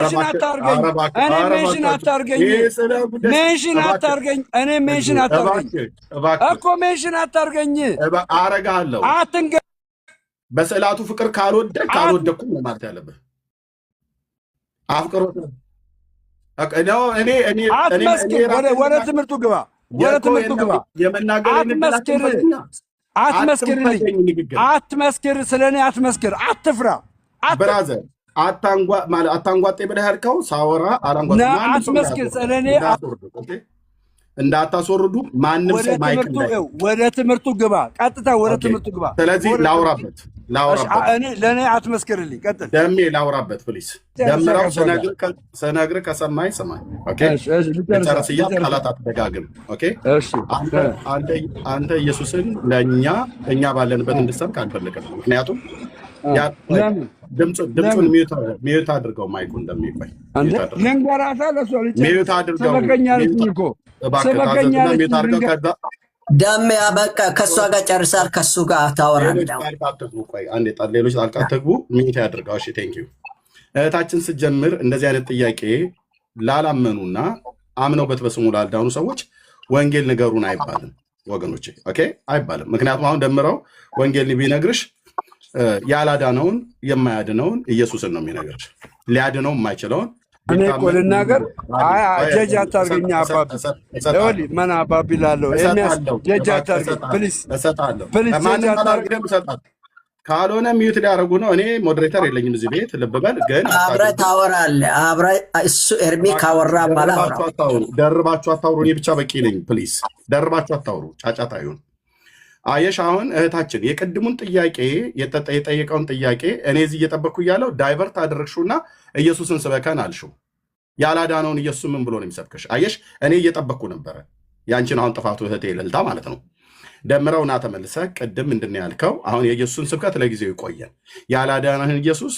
ሜንሽን አታርገኝ። እኔ ሜንሽን አታርገኝ። ሜንሽን አታርገኝ። እኔ ሜንሽን አታርገኝ እኮ ሜንሽን አታርገኝ። አረጋለሁ አትንገ በስዕላቱ ፍቅር ካልወደኩም ነው ማለት ያለብህ። አፍቅሮት ወደ ትምህርቱ ግባ። ወደ ትምህርቱ ግባ። አትመስክር። ስለኔ አትመስክር። አትፍራ። ብራዘር አታንጓጤ ብለህ ያልከው ሳወራ አትመስክር። ስለኔ እንዳታስወርዱ ማንም ሰው ማይክ ወደ ትምህርቱ ግባ። ቀጥታ ወደ ትምህርቱ ግባ። ስለዚህ ላውራበት ለእኔ አትመስክርልኝ። ቀጥል። ደሜ ላውራበት ፕሊስ። ደምራው ስነግርህ ከሰማኝ ስማኝ። ጨረስ እያልክ ቃላት አትደጋግም። አንተ ኢየሱስን እኛ ባለንበት እንድሰብክ አንፈልግም። ምክንያቱም ድምፁን ሚዩት አድርገው። ማይኩ እንደሚቆይ ሚዩት አድርገው። ደሜ በቃ ከእሷ ጋር ጨርሳል። ከሱ ጋር ታወራለህ። ሌሎች ጣልቃ አትግቡ። ሚዩት ያድርገው። እሺ ቴንኪው። እህታችን ስትጀምር እንደዚህ አይነት ጥያቄ ላላመኑና አምነውበት በስሙ ላልዳኑ ሰዎች ወንጌል ንገሩን አይባልም ወገኖቼ። አይባልም። ምክንያቱም አሁን ደምረው ወንጌል ቢነግርሽ ያላዳነውን የማያድነውን ኢየሱስን ነው የሚነግርሽ። ሊያድነው የማይችለውን እኔ እኮ ልናገር። ጀጅ አታርገኝ አባቢ። ይኸውልህ ምን አባቢ እላለሁ። ጀጅ አታርገኝ ፕሊስ። ካልሆነ ሚዩት ሊያደርጉ ነው። እኔ ሞዴሬተር የለኝም እዚህ ቤት። ልብ በል ግን አብረህ ታወራለህ። እሱ ኤርሚ ካወራ በኋላ ደርባችሁ አታውሩ። እኔ ብቻ በቂ ነኝ። ፕሊስ ደርባችሁ አታውሩ። ጫጫታ ይሁን። አየሽ አሁን እህታችን የቅድሙን ጥያቄ የጠየቀውን ጥያቄ እኔ እዚህ እየጠበቅኩ እያለው ዳይቨርት አደረግሽውና ኢየሱስን ስበከን አልሽው። ያላዳነውን ኢየሱስ ምን ብሎ ነው የሚሰብክሽ? አየሽ እኔ እየጠበቅኩ ነበረ። ያንቺን አሁን ጥፋቱ እህቴ ልልታ ማለት ነው። ደምረውና ተመልሰህ ቅድም ምንድን ነው ያልከው? አሁን የኢየሱስን ስብከት ለጊዜው ይቆየን። ያላዳነህን ኢየሱስ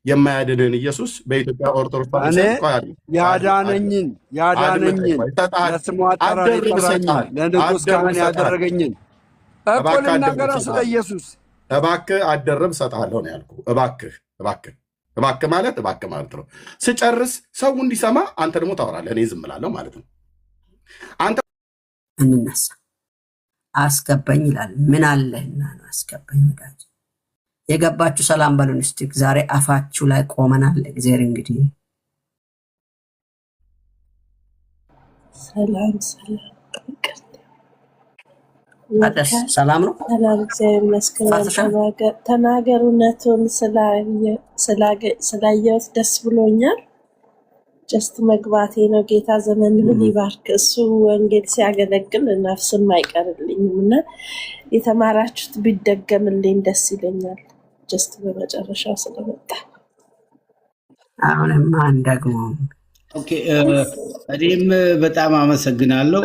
የማያድንህን ኢየሱስ በኢትዮጵያ ኦርቶዶክስ ያዳነኝን ለስሙ አጠራር የጠራኝን ለንጉሥ ካህን ያደረገኝን ኢየሱስ እባክህ አደረብ እሰጥሃለሁ ነው ያልኩህ። እባክህ ማለት ነው። ስጨርስ ሰው እንዲሰማ አንተ ደግሞ ታወራለህ፣ እኔ ዝም እላለሁ ማለት ነው። አንተ እንነሳ አስገባኝ ይላል። ምን አለህና ነው አስገባኝ? ወዳጅ የገባችሁ ሰላም በሉን እስቲ። ዛሬ አፋችሁ ላይ ቆመናል። እግዚአብሔር እንግዲህ ሰላም ሰላም ነው። ሰላም እግዚአብሔር ይመስገን። ተናገር። እውነቱን ስላየሁት ደስ ብሎኛል። ጀስት መግባቴ ነው። ጌታ ዘመንህን ይባርክ። እሱ ወንጌል ሲያገለግል ነፍስም አይቀርልኝም እና የተማራችሁት ቢደገምልኝ ደስ ይለኛል። ጀስት በመጨረሻው ስለመጣ አሁንም አንደግሞ እኔም በጣም አመሰግናለሁ።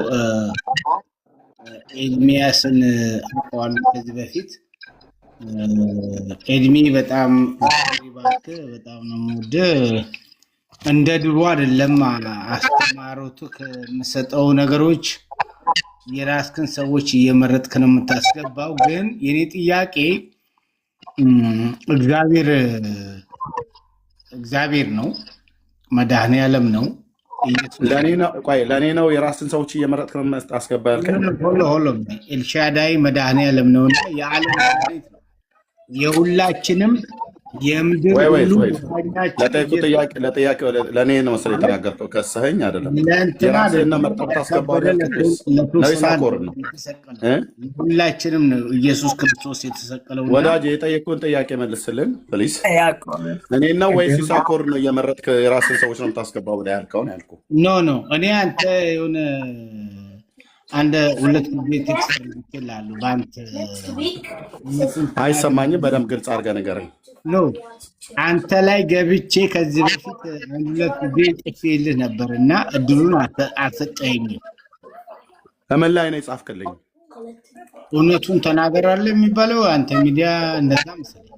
ኤድሚያስን አውቀዋለሁ ከዚህ በፊት። ኤድሚ በጣም ባክ በጣም ነው የምወደው። እንደ ድሮ አይደለም አስተማሮቱ ከምሰጠው ነገሮች የራስክን ሰዎች እየመረጥክ ነው የምታስገባው። ግን የኔ ጥያቄ እግዚአብሔር ነው፣ መድኃኔዓለም ነው፣ ለእኔ ነው የራስን ሰዎች እየመረጥክ ነው የምታስገባ ያልከኝ። ሁሉም ኤልሻዳይ መድኃኔዓለም ነውና የዓለም መድኃኒት ነው የሁላችንም የምድር ሁሉ ለጥያቄ ለእኔ ነው መሰለኝ የተናገርከው። ከሰኸኝ አይደለም የራስህን ነው መርጠህ ታስገባው ነው ይሳኮር ነው ሁላችንም ነው ኢየሱስ ክርስቶስ የተሰቀለው። ወዳጅ የጠየቁን ጥያቄ መልስልን ፕሊስ። እኔ ነው ወይስ ይሳኮር ነው እየመረጥክ የራስህን ሰዎች ነው የምታስገባው ብለህ ያልከውን ያልኩህ? ኖ እኔ አንተ የሆነ አንድ ሁለት ጊዜ ቴክስት ይላሉ በአንተ አይሰማኝም። በደንብ ግልጽ አድርገህ ንገረኝ። አንተ ላይ ገብቼ ከዚህ በፊት አንድ ሁለት ጊዜ ጽፌልህ ነበር እና እድሉን አልሰጠኸኝም። ከምን ላይ ነው የጻፍክልኝ? እውነቱን ተናገራለህ የሚባለው አንተ ሚዲያ እንደዛ መሰለኝ።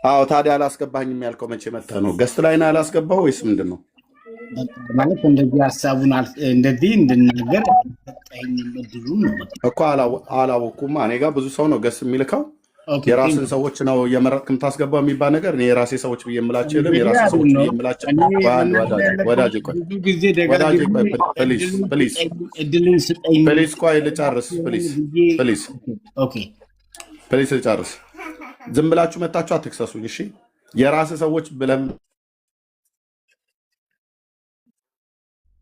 አዎ ታዲያ አላስገባኝም ያልከው መቼ መጥተህ ነው? ገስት ላይ ነው ያላስገባው ወይስ ምንድን ነው? ማለት እንደዚህ ሀሳቡን እንደዚህ እንድናገር አልሰጠኸኝም እድሉን ነው እኮ። አላወኩም። እኔ ጋር ብዙ ሰው ነው ገስት የሚልከው የራስን ሰዎች ነው የመረጥክ የምታስገባው የሚባል ነገር እኔ የራሴ ሰዎች ብዬ የምላቸው የለም። የራሴ ሰዎች ብዬ የምላቸው ወዳጅ ፕሊዝ ቆይ ልጨርስ። ፕሊዝ ልጨርስ። ዝም ብላችሁ መታችሁ አትክሰሱኝ። እሺ የራስ ሰዎች ብለም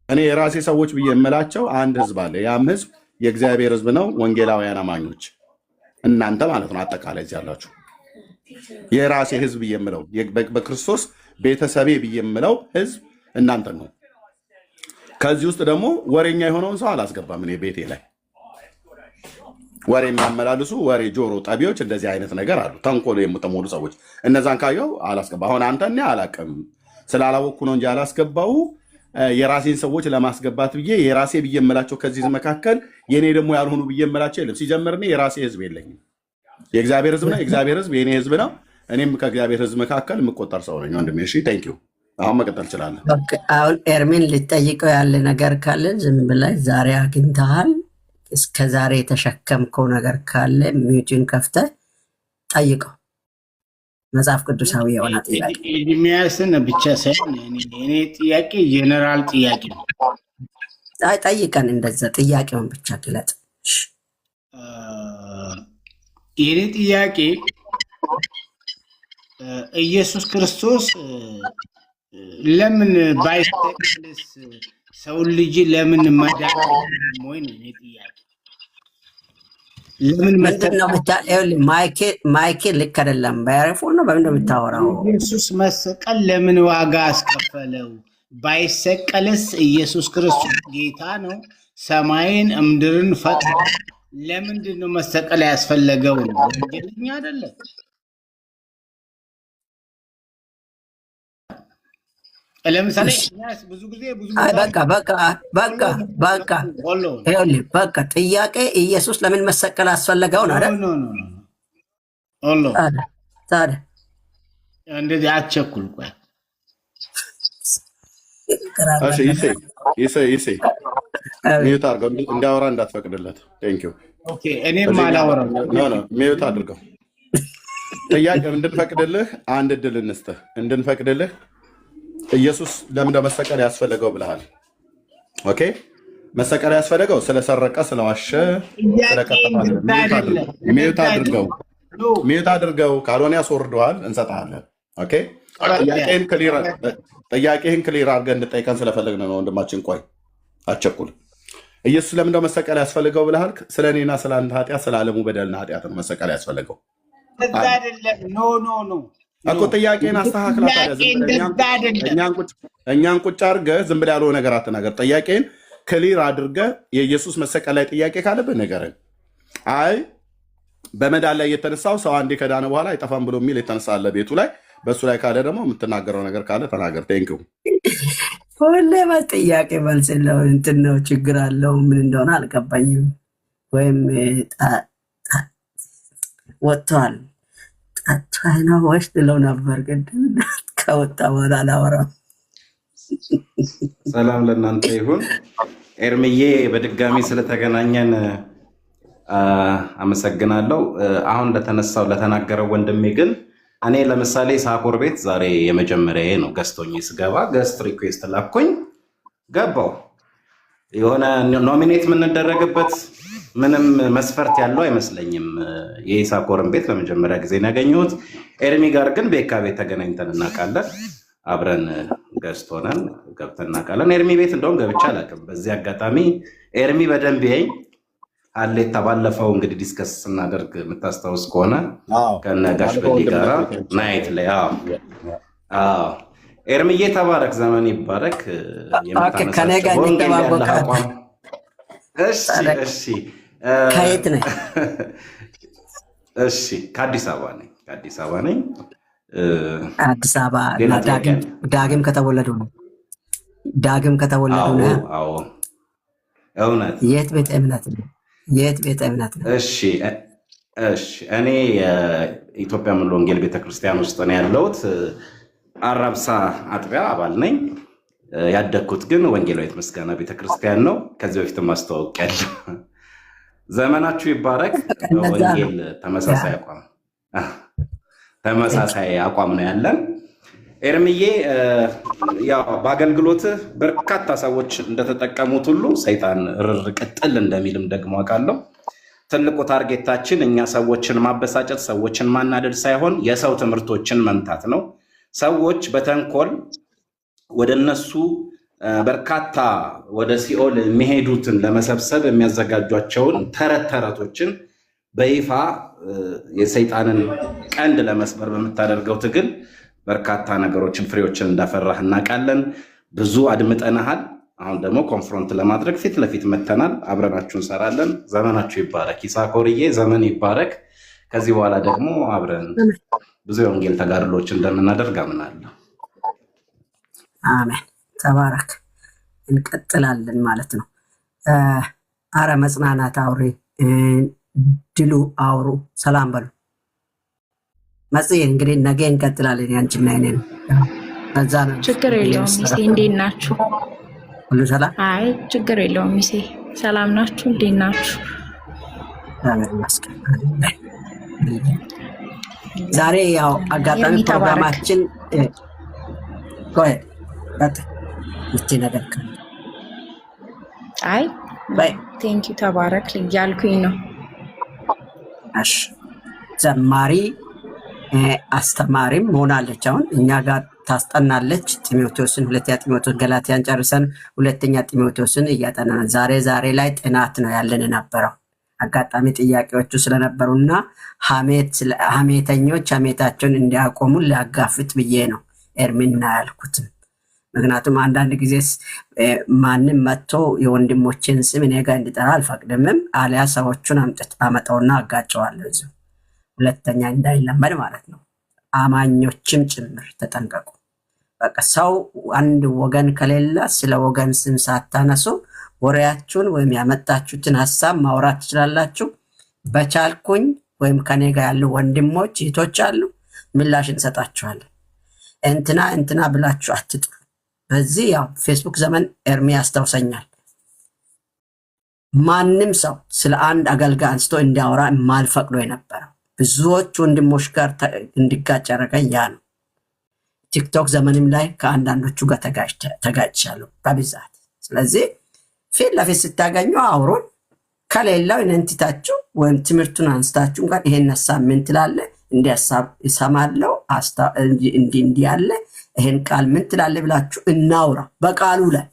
እኔ የራሴ ሰዎች ብዬ የምላቸው አንድ ህዝብ አለ። ያም ህዝብ የእግዚአብሔር ህዝብ ነው። ወንጌላውያን አማኞች እናንተ ማለት ነው። አጠቃላይ እዚህ ያላችሁ የራሴ ህዝብ ብዬ የምለው በክርስቶስ ቤተሰቤ ብዬ የምለው ህዝብ እናንተ ነው። ከዚህ ውስጥ ደግሞ ወሬኛ የሆነውን ሰው አላስገባም። እኔ ቤቴ ላይ ወሬ የሚያመላልሱ ወሬ ጆሮ ጠቢዎች እንደዚህ አይነት ነገር አሉ። ተንኮል የምትሞሉ ሰዎች እነዛን ካየው አላስገባ። አሁን አንተ እኔ አላቅም ስላላወቅኩ ነው እንጂ አላስገባው። የራሴን ሰዎች ለማስገባት ብዬ የራሴ ብዬ የምላቸው ከዚህ መካከል የኔ ደግሞ ያልሆኑ ብዬ የምላቸው የለም። ሲጀምር እኔ የራሴ ህዝብ የለኝም። የእግዚአብሔር ህዝብ ነው። የእግዚአብሔር ህዝብ የኔ ህዝብ ነው። እኔም ከእግዚአብሔር ህዝብ መካከል የምቆጠር ሰው ነኝ ወንድሜ። እሺ ቴንክ ዩ። አሁን መቀጠል እችላለሁ። አሁን ኤርሚን ልጠይቀው ያለ ነገር ካለ ዝም ብለህ ዛሬ አግኝተሃል እስከ ዛሬ የተሸከምከው ነገር ካለ ሚዩትን ከፍተህ ጠይቀው። መጽሐፍ ቅዱሳዊ የሆነ ጥያቄ ኤርሚያስን ብቻ ሳይሆን እኔ ጥያቄ ጀነራል ጥያቄ ነው። ጠይቀን እንደዛ ጥያቄውን ብቻ ግለጥ። የኔ ጥያቄ ኢየሱስ ክርስቶስ ለምን ባይሰቅልስ ሰው ልጅ ለምን ማዳን ወይ ነው የኔ ጥያቄ። ለምን ምንድነው ማይኬ ልክ አይደለም። ባይረፎን ነው በምን እንደምታወራው? ኢየሱስ መሰቀል ለምን ዋጋ አስከፈለው? ባይሰቀልስ ኢየሱስ ክርስቶስ ጌታ ነው፣ ሰማይን ምድርን ፈጥሮ ለምንድን ነው መሰቀል ያስፈለገው? ነው ወንጀለኛ አይደለም። ለምሳሌ ብዙ ጊዜ በቃ ጥያቄ ኢየሱስ ለምን መሰቀል አስፈለገው ነው አይደል? ታዲያ እንደዚህ አትቸኩል። ቆይ ይሴ ሚዩት አድርገው እንዲያወራ እንዳትፈቅድለት። ቴንክ ዩ። እኔም አላወራም። ሚዩት አድርገው። ጥያቄ እንድንፈቅድልህ አንድ እድል እንስጥህ። እንድንፈቅድልህ ኢየሱስ ለምን መሰቀል ያስፈለገው ብለሃል። ኦኬ መሰቀል ያስፈለገው ስለሰረቀ፣ ስለዋሸ፣ ስለቀጠፋ። ሚዩት አድርገው ካልሆነ ያስወርደዋል። እንሰጥሃለን። ኦኬ ጥያቄህን ክሊር አድርገህ እንድጠይቀን ስለፈለግን ነው ወንድማችን። ቆይ አትቸኩል። ኢየሱስ ለምን መሰቀል ያስፈልገው ብለሃል። ስለ እኔና ስለ አንተ ኃጢአት፣ ስለ ዓለሙ በደልና ኃጢአት ነው መሰቀል ያስፈልገው እኮ። ጥያቄን አስተካክላት። እኛን ቁጭ አድርገህ ዝም ብለህ ያልሆነ ነገር አትናገር። ጥያቄን ክሊር አድርገህ የኢየሱስ መሰቀል ላይ ጥያቄ ካለብህ ንገረን። አይ በመዳን ላይ የተነሳው ሰው አንዴ ከዳነ በኋላ አይጠፋም ብሎ የሚል የተነሳለ ቤቱ ላይ በእሱ ላይ ካለ ደግሞ የምትናገረው ነገር ካለ ተናገር። ቴንኪው። ሁሌ ጥያቄ መልስ የለው እንትን ነው ችግር አለው። ምን እንደሆነ አልገባኝም። ወይም ወጥተዋል ጣጣና ወሽ ብለው ነበር ቅድም። ከወጣ በኋላ አላወራም። ሰላም ለእናንተ ይሁን። ኤርምዬ በድጋሚ ስለተገናኘን አመሰግናለሁ። አሁን ለተነሳው ለተናገረው ወንድሜ ግን እኔ ለምሳሌ ሳኮር ቤት ዛሬ የመጀመሪያ ነው ገስቶኝ ስገባ ገስት ሪኩዌስት ላኩኝ ገባው። የሆነ ኖሚኔት የምንደረግበት ምንም መስፈርት ያለው አይመስለኝም። የሳኮርን ቤት ለመጀመሪያ ጊዜ ያገኘሁት። ኤርሚ ጋር ግን ቤካ ቤት ተገናኝተን እናውቃለን። አብረን ገስት ሆነን ገብተን እናውቃለን። ኤርሚ ቤት እንደውም ገብቼ አላውቅም። በዚህ አጋጣሚ ኤርሚ በደንብ ይሄኝ አሌታ ባለፈው እንግዲህ ዲስከስ ስናደርግ የምታስታውስ ከሆነ ከነጋሽ በሊ ጋራ ናይት ላይ ኤርምዬ ተባረክ፣ ዘመን ይባረክ። ከየት ነህ? እሺ ከአዲስ አበባ ነኝ። ከአዲስ አበባ ነኝ። አዲስ አበባ ዳግም ከተወለዱ ነው። ዳግም ከተወለዱ ነው። አዎ እውነት። የት ቤተ እምነት ነው? የት ቤተ እምነት ነው? እሺ እኔ የኢትዮጵያ ሙሉ ወንጌል ቤተክርስቲያን ውስጥ ነው ያለሁት። አራብሳ አጥቢያ አባል ነኝ። ያደግኩት ግን ወንጌላዊት ምስጋና ቤተክርስቲያን ነው። ከዚህ በፊት ማስተዋወቅ ያለው ዘመናችሁ ይባረክ። ወንጌል ተመሳሳይ አቋም ተመሳሳይ አቋም ነው ያለን። ኤርምዬ ያው በአገልግሎትህ በርካታ ሰዎች እንደተጠቀሙት ሁሉ ሰይጣን ርር ቅጥል እንደሚልም ደግሞ አውቃለሁ። ትልቁ ታርጌታችን እኛ ሰዎችን ማበሳጨት፣ ሰዎችን ማናደድ ሳይሆን የሰው ትምህርቶችን መምታት ነው። ሰዎች በተንኮል ወደ እነሱ በርካታ ወደ ሲኦል የሚሄዱትን ለመሰብሰብ የሚያዘጋጇቸውን ተረቶችን በይፋ የሰይጣንን ቀንድ ለመስበር በምታደርገው ትግል በርካታ ነገሮችን ፍሬዎችን እንዳፈራህ እናውቃለን። ብዙ አድምጠናሃል። አሁን ደግሞ ኮንፍሮንት ለማድረግ ፊት ለፊት መተናል። አብረናችሁ እንሰራለን። ዘመናችሁ ይባረክ። ይሳኮርዬ ዘመን ይባረክ። ከዚህ በኋላ ደግሞ አብረን ብዙ የወንጌል ተጋድሎች እንደምናደርግ አምናለሁ። አሜን። ተባረክ። እንቀጥላለን ማለት ነው። አረ መጽናናት አውሪ፣ ድሉ አውሩ፣ ሰላም በሉ። መጽሔ እንግዲህ ነገ እንቀጥላለን። ያንቺና የእኔን በዛ ነው። ችግር የለውም ሚሴ፣ እንዴት ናችሁ? ሁሉ ሰላም? አይ ችግር የለውም ሚሴ፣ ሰላም ናችሁ? እንዴት ናችሁ? ዛሬ ያው አጋጣሚ ፕሮግራማችን ነገር አይ ቴንኪው ተባረክ እያልኩኝ ነው። እሺ ዘማሪ አስተማሪም ሆናለች። አሁን እኛ ጋር ታስጠናለች። ጢሞቴዎስን ሁለተኛ ጢሞቴዎስ ገላትያን ጨርሰን ሁለተኛ ጢሞቴዎስን እያጠናን ዛሬ ላይ ጥናት ነው ያለን የነበረው። አጋጣሚ ጥያቄዎቹ ስለነበሩና ሐሜተኞች ሐሜታቸውን እንዲያቆሙ ሊያጋፍጥ ብዬ ነው ኤርሚና ያልኩትም። ምክንያቱም አንዳንድ ጊዜ ማንም መጥቶ የወንድሞችን ስም እኔ ጋር እንዲጠራ አልፈቅድምም። አሊያ ሰዎቹን አመጣውና አጋጨዋለሁ። እዚሁ ሁለተኛ እንዳይለመድ ማለት ነው። አማኞችም ጭምር ተጠንቀቁ። በቃ ሰው አንድ ወገን ከሌለ ስለ ወገን ስም ሳታነሱ ወሬያችሁን ወይም ያመጣችሁትን ሀሳብ ማውራት ትችላላችሁ። በቻልኩኝ ወይም ከኔ ጋር ያሉ ወንድሞች እህቶች አሉ፣ ምላሽ እንሰጣችኋለን። እንትና ብላችሁ አትጥሩ። በዚህ ያው ፌስቡክ ዘመን ኤርሚ ያስታውሰኛል። ማንም ሰው ስለ አንድ አገልጋይ አንስቶ እንዲያወራ የማልፈቅዶ የነበረው ብዙዎች ወንድሞች ጋር እንዲጋጭ ያደረገኝ ያ ነው። ቲክቶክ ዘመንም ላይ ከአንዳንዶቹ ጋር ተጋጭቻለሁ በብዛት። ስለዚህ ፊት ለፊት ስታገኙ አውሩን፣ ከሌላው ኢነንቲታችሁ ወይም ትምህርቱን አንስታችሁ እንኳን ይሄን ሀሳብ ምን ትላለህ፣ እንዲህ ሀሳብ ይሰማለሁ፣ እንዲህ ያለ ይሄን ቃል ምን ትላለህ ብላችሁ እናውራ። በቃሉ ላይ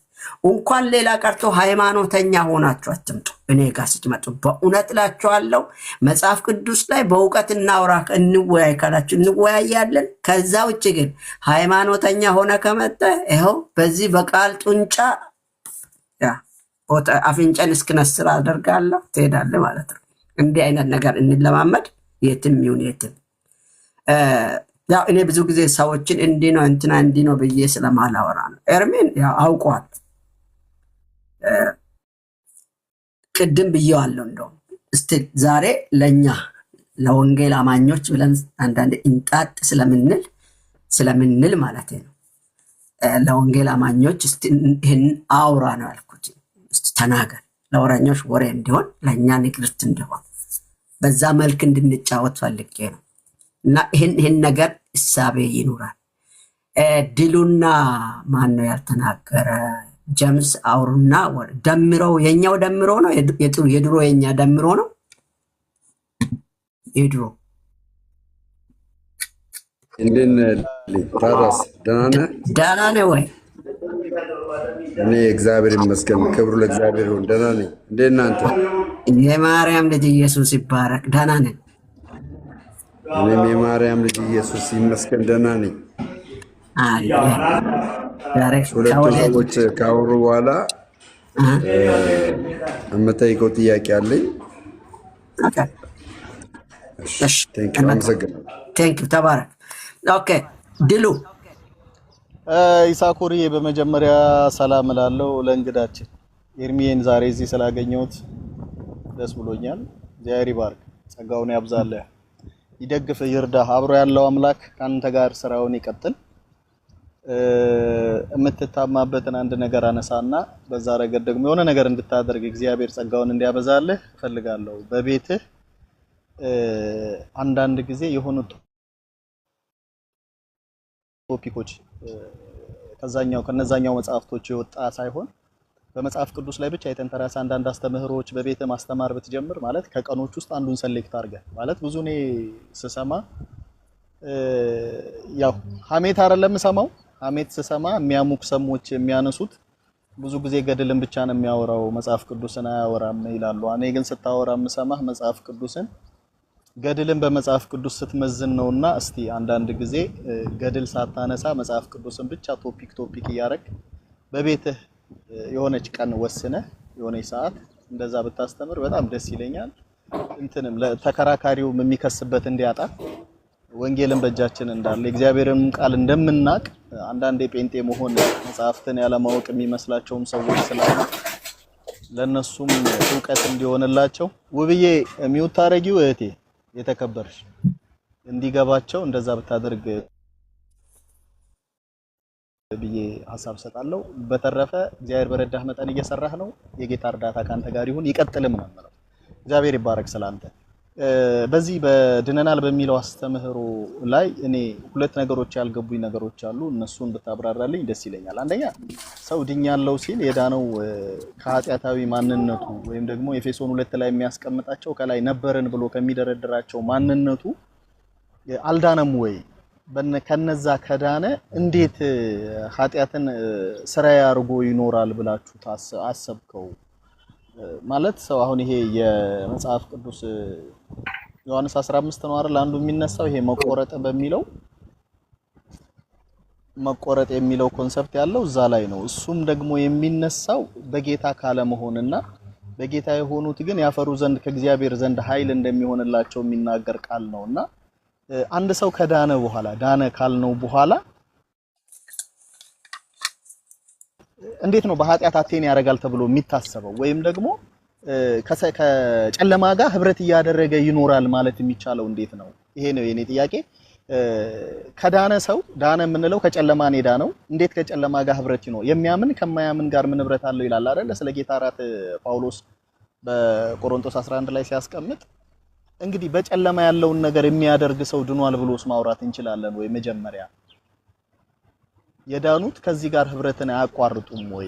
እንኳን ሌላ ቀርቶ ሃይማኖተኛ ሆናችሁ አትምጡ። እኔ ጋር ስትመጡ በእውነት እላችኋለሁ መጽሐፍ ቅዱስ ላይ በእውቀት እናውራ፣ እንወያይ ካላችሁ እንወያያለን። ከዛ ውጭ ግን ሃይማኖተኛ ሆነ ከመጣ ይኸው በዚህ በቃል ጡንጫ አፍንጫን እስክነስር አደርጋለሁ፣ ትሄዳለህ ማለት ነው። እንዲህ አይነት ነገር እንለማመድ። የትም ይሁን የትም ያው እኔ ብዙ ጊዜ ሰዎችን እንዲህ ነው እንትና እንዲህ ነው ብዬ ስለማላወራ ነው። ኤርሚን ያው አውቀዋል። ቅድም ብዬዋለሁ። እንደውም እስቲ ዛሬ ለእኛ ለወንጌል አማኞች ብለን አንዳንድ እንጣጥ ስለምንል ማለት ነው። ለወንጌል አማኞች እስቲ ይህን አውራ ነው ያልኩት። እስቲ ተናገር። ለወራኞች ወሬ እንዲሆን፣ ለእኛ ንግርት እንዲሆን በዛ መልክ እንድንጫወት ፈልጌ ነው። እና ይህን ነገር እሳቤ ይኑራል። ድሉና ማን ነው ያልተናገረ? ጀምስ አውሩና ደምረው። የኛው ደምሮ ነው የድሮ የኛ ደምሮ ነው የድሮ። እንደነ ታራስ ደህና ነህ ወይ? እኔ እግዚአብሔር ይመስገን፣ ክብሩ ለእግዚአብሔር ይሁን። ደህና ነኝ። እንዴት ነህ አንተ? የማርያም ልጅ ኢየሱስ ይባረክ። ደህና ነኝ። እኔም የማርያም ልጅ ኢየሱስ ይመስገን ደህና ነኝ። ሁለቱ ሰዎች ካወሩ በኋላ የምጠይቀው ጥያቄ አለኝ። አመሰግናለሁ። ቴንኪው። ተባረክ። ኦኬ ድሉ ኢሳኮርዬ፣ በመጀመሪያ ሰላም እላለሁ ለእንግዳችን ኤርሚዬን ዛሬ እዚህ ስላገኘሁት ደስ ብሎኛል። እግዚአብሔር ይባርክ፣ ጸጋውን ያብዛልህ፣ ይደግፍ፣ ይርዳ። አብሮ ያለው አምላክ ካንተ ጋር ስራውን ይቀጥል። የምትታማበትን አንድ ነገር አነሳና በዛ ረገድ ደግሞ የሆነ ነገር እንድታደርግ እግዚአብሔር ጸጋውን እንዲያበዛልህ እፈልጋለሁ። በቤትህ አንዳንድ ጊዜ የሆኑ ቶፒኮች ከነዛኛው መጽሐፍቶች የወጣ ሳይሆን በመጽሐፍ ቅዱስ ላይ ብቻ የተንተራሰ አንዳንድ አስተምህሮች በቤተ ማስተማር ብትጀምር ማለት ከቀኖች ውስጥ አንዱን ሰሌክት አድርገህ ማለት ብዙ እኔ ስሰማ ያው ሐሜት አይደለም ሰማው ሐሜት ስሰማ የሚያሙክ ሰሞች የሚያነሱት ብዙ ጊዜ ገድልን ብቻ ነው የሚያወራው መጽሐፍ ቅዱስን አያወራም ይላሉ። እኔ ግን ስታወራ የምሰማህ መጽሐፍ ቅዱስን ገድልን በመጽሐፍ ቅዱስ ስትመዝን ነውና እስቲ አንዳንድ ጊዜ ገድል ሳታነሳ መጽሐፍ ቅዱስን ብቻ ቶፒክ እያረክ በቤትህ የሆነች ቀን ወስነህ የሆነች ሰዓት እንደዛ ብታስተምር በጣም ደስ ይለኛል። እንትንም ለተከራካሪው የሚከስበት እንዲያጣ ወንጌልን በእጃችን እንዳለ እግዚአብሔርን ቃል እንደምናቅ አንዳንዴ ጴንጤ መሆን መጽሐፍትን ያለማወቅ የሚመስላቸውም ሰዎች ስላሉ ለነሱም ዕውቀት እንዲሆንላቸው ውብዬ ሚውት ታረጊው እህቴ የተከበርሽ እንዲገባቸው እንደዛ ብታደርግ ብዬ ሐሳብ ሰጣለሁ። በተረፈ እግዚአብሔር በረዳህ መጠን እየሰራህ ነው። የጌታ እርዳታ ካንተ ጋር ይሁን ይቀጥልም ነው ማለት እግዚአብሔር ይባረክ ስላንተ። በዚህ በድነናል በሚለው አስተምህሮ ላይ እኔ ሁለት ነገሮች ያልገቡኝ ነገሮች አሉ። እነሱን ብታብራራልኝ ደስ ይለኛል። አንደኛ ሰው ድኛለው ሲል የዳነው ከኃጢአታዊ ማንነቱ ወይም ደግሞ ኤፌሶን 2 ላይ የሚያስቀምጣቸው ከላይ ነበርን ብሎ ከሚደረድራቸው ማንነቱ አልዳነም ወይ? ከነዛ ከዳነ እንዴት ኃጢአትን ስራ ያርጎ ይኖራል ብላችሁ አሰብከው? ማለት ሰው አሁን ይሄ የመጽሐፍ ቅዱስ ዮሐንስ 15 ነው አይደል አንዱ የሚነሳው ይሄ መቆረጥ የሚለው ኮንሰፕት ያለው እዛ ላይ ነው። እሱም ደግሞ የሚነሳው በጌታ ካለ መሆንና በጌታ የሆኑት ግን ያፈሩ ዘንድ ከእግዚአብሔር ዘንድ ኃይል እንደሚሆንላቸው የሚናገር ቃል ነውና አንድ ሰው ከዳነ በኋላ ዳነ ካልነው በኋላ እንዴት ነው በኃጢአት አቴን ያደርጋል ተብሎ የሚታሰበው? ወይም ደግሞ ከጨለማ ጋር ህብረት እያደረገ ይኖራል ማለት የሚቻለው እንዴት ነው? ይሄ ነው የኔ ጥያቄ። ከዳነ ሰው ዳነ የምንለው ከጨለማ ነው ዳነው እንዴት ከጨለማ ጋር ህብረት ይኖር? የሚያምን ከማያምን ጋር ምን ህብረት አለው ይላል አይደል? ስለ ጌታ እራት ጳውሎስ በቆሮንቶስ 11 ላይ ሲያስቀምጥ እንግዲህ በጨለማ ያለውን ነገር የሚያደርግ ሰው ድኗል ብሎስ ማውራት እንችላለን ወይ? መጀመሪያ የዳኑት ከዚህ ጋር ህብረትን አያቋርጡም ወይ?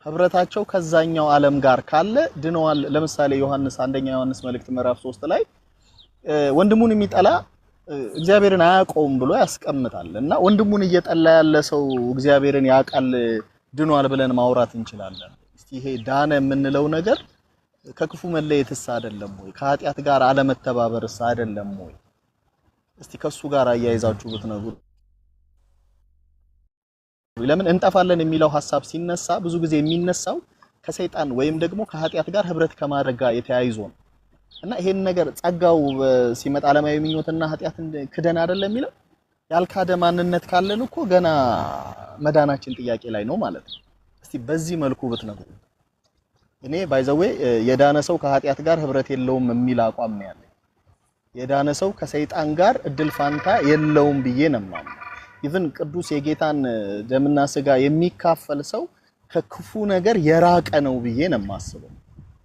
ህብረታቸው ከዛኛው ዓለም ጋር ካለ ድነዋል። ለምሳሌ አንደኛ ዮሐንስ መልእክት ምዕራፍ 3 ላይ ወንድሙን የሚጠላ እግዚአብሔርን አያውቀውም ብሎ ያስቀምጣል። እና ወንድሙን እየጠላ ያለ ሰው እግዚአብሔርን ያውቃል ድኗል ብለን ማውራት እንችላለን? እስቲ ይሄ ዳነ የምንለው ነገር ከክፉ መለየትስ አይደለም ወይ? ከኃጢአት ጋር አለመተባበርስ አይደለም ወይ? እስቲ ከሱ ጋር አያይዛችሁ ብትነግሩ። ለምን እንጠፋለን የሚለው ሐሳብ ሲነሳ ብዙ ጊዜ የሚነሳው ከሰይጣን ወይም ደግሞ ከኃጢአት ጋር ህብረት ከማድረግ ጋር የተያይዞ ነው። እና ይሄን ነገር ጸጋው ሲመጣ ዓለማዊ ምኞትና ኃጢአትን ክደን አይደለም የሚለው ያልካደ ማንነት ካለን እኮ ገና መዳናችን ጥያቄ ላይ ነው ማለት ነው። እስቲ በዚህ መልኩ ብትነግሩ። እኔ ባይዘዌ የዳነ ሰው ከኃጢአት ጋር ህብረት የለውም የሚል አቋም ነው ያለኝ። የዳነ ሰው ከሰይጣን ጋር እድል ፋንታ የለውም ብዬ ነው የማምነው። ኢቭን ቅዱስ የጌታን ደምና ስጋ የሚካፈል ሰው ከክፉ ነገር የራቀ ነው ብዬ ነው የማስበው።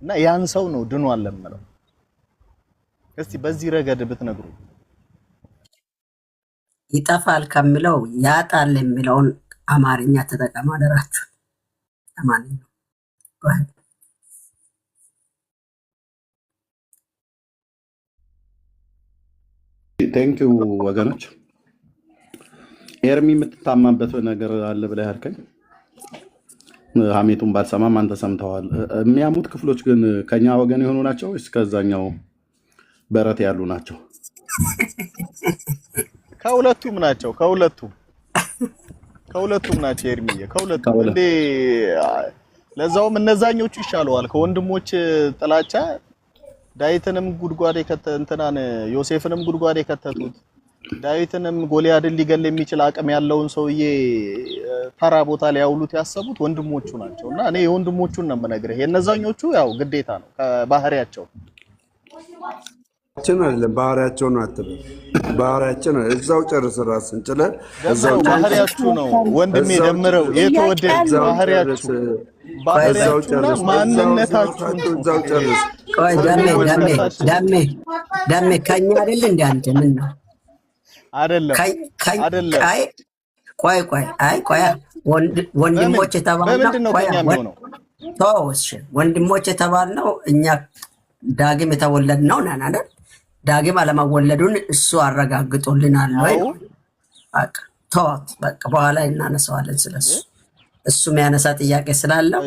እና ያን ሰው ነው ድኗል ለምለው። እስቲ በዚህ ረገድ ብትነግሩ። ይጠፋል ከሚለው ያጣል የሚለውን አማርኛ ተጠቀሙ አደራችሁ። ለማንኛውም ቴንኪው ወገኖች። ኤርሚ የምትታማበት ነገር አለ ብለህ ያልከኝ ሐሜቱን ባልሰማም አንተ ሰምተዋል። የሚያሙት ክፍሎች ግን ከኛ ወገን የሆኑ ናቸው ወይስ ከዛኛው በረት ያሉ ናቸው? ከሁለቱም ናቸው። ከሁለቱም ናቸው ኤርሚዬ፣ ከሁለቱም እንዴ። ለዛውም እነዛኞቹ ይሻለዋል ከወንድሞች ጥላቻ ዳዊትንም ጉድጓድ እንትናን ዮሴፍንም ጉድጓድ የከተቱት ዳዊትንም ጎልያድን ሊገል የሚችል አቅም ያለውን ሰውዬ ተራ ቦታ ላይ ያውሉት ያሰቡት ወንድሞቹ ናቸው። እና እኔ የወንድሞቹን ነው የምነግርህ። የነዛኞቹ ያው ግዴታ ነው ከባህሪያቸው። አይደለም ባህሪያቸው ነው አትበል። ባህሪያችን እዛው ጨርስ ራስን ችለህ እዛው ባህሪያችሁ ነው ወንድሜ ደምረው የተወደደ ባህሪያችሁ ባህሪያችሁ ማንነታችሁ እዛው ጨርስ። ቆይ ዳሜ ከኛ አይደል እንደ አንተ ምን ነው አይደለም ቆይ ወንድሞች የተባልነው ወንድሞች የተባልነው እኛ ዳግም የተወለድነው ነን አይደል? ዳግም አለመወለዱን እሱ አረጋግጦልናል ወይ? ተዋት በቃ በኋላ እናነሳዋለን ስለሱ። እሱ የሚያነሳ ጥያቄ ስላለው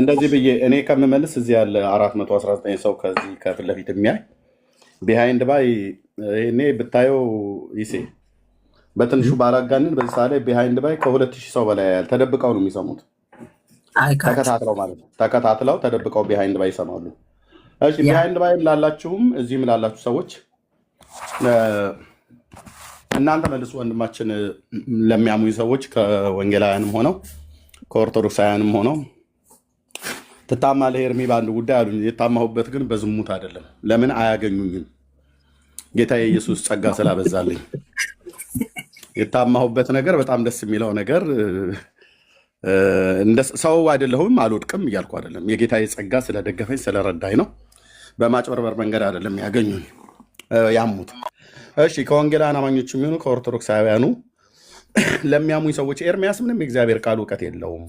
እንደዚህ ብዬ እኔ ከምመልስ እዚህ ያለ 419 ሰው ከዚህ ከፊት ለፊት የሚያይ ቢሃይንድ ባይ እኔ ብታየው ይሴ በትንሹ ባላጋንን በዚህ ሰዓት ላይ ቢሃይንድ ባይ ከ2000 ሰው በላይ ያያል። ተደብቀው ነው የሚሰሙት። ተከታትለው ማለት ነው። ተከታትለው ተደብቀው ቢሃይንድ ባይ ይሰማሉ። እሺ ቢሃይንድ ባይ ላላችሁም እዚህም ላላችሁ ሰዎች እናንተ መልሱ። ወንድማችን ለሚያሙኝ ሰዎች ከወንጌላውያንም ሆነው ከኦርቶዶክሳውያንም ሆነው ትታማለህ ኤርሚ በአንድ ጉዳይ አሉኝ። የታማሁበት ግን በዝሙት አይደለም። ለምን አያገኙኝም? ጌታ የኢየሱስ ጸጋ ስላበዛልኝ። የታማሁበት ነገር በጣም ደስ የሚለው ነገር ሰው አይደለሁም፣ አልወድቅም እያልኩ አይደለም። የጌታ ጸጋ ስለደገፈኝ ስለረዳኝ ነው። በማጭበርበር መንገድ አይደለም ያገኙኝ ያሙት። እሺ ከወንጌላውያን አማኞች የሚሆኑ ከኦርቶዶክሳውያኑ ለሚያሙኝ ሰዎች ኤርሚያስ ምንም የእግዚአብሔር ቃል እውቀት የለውም፣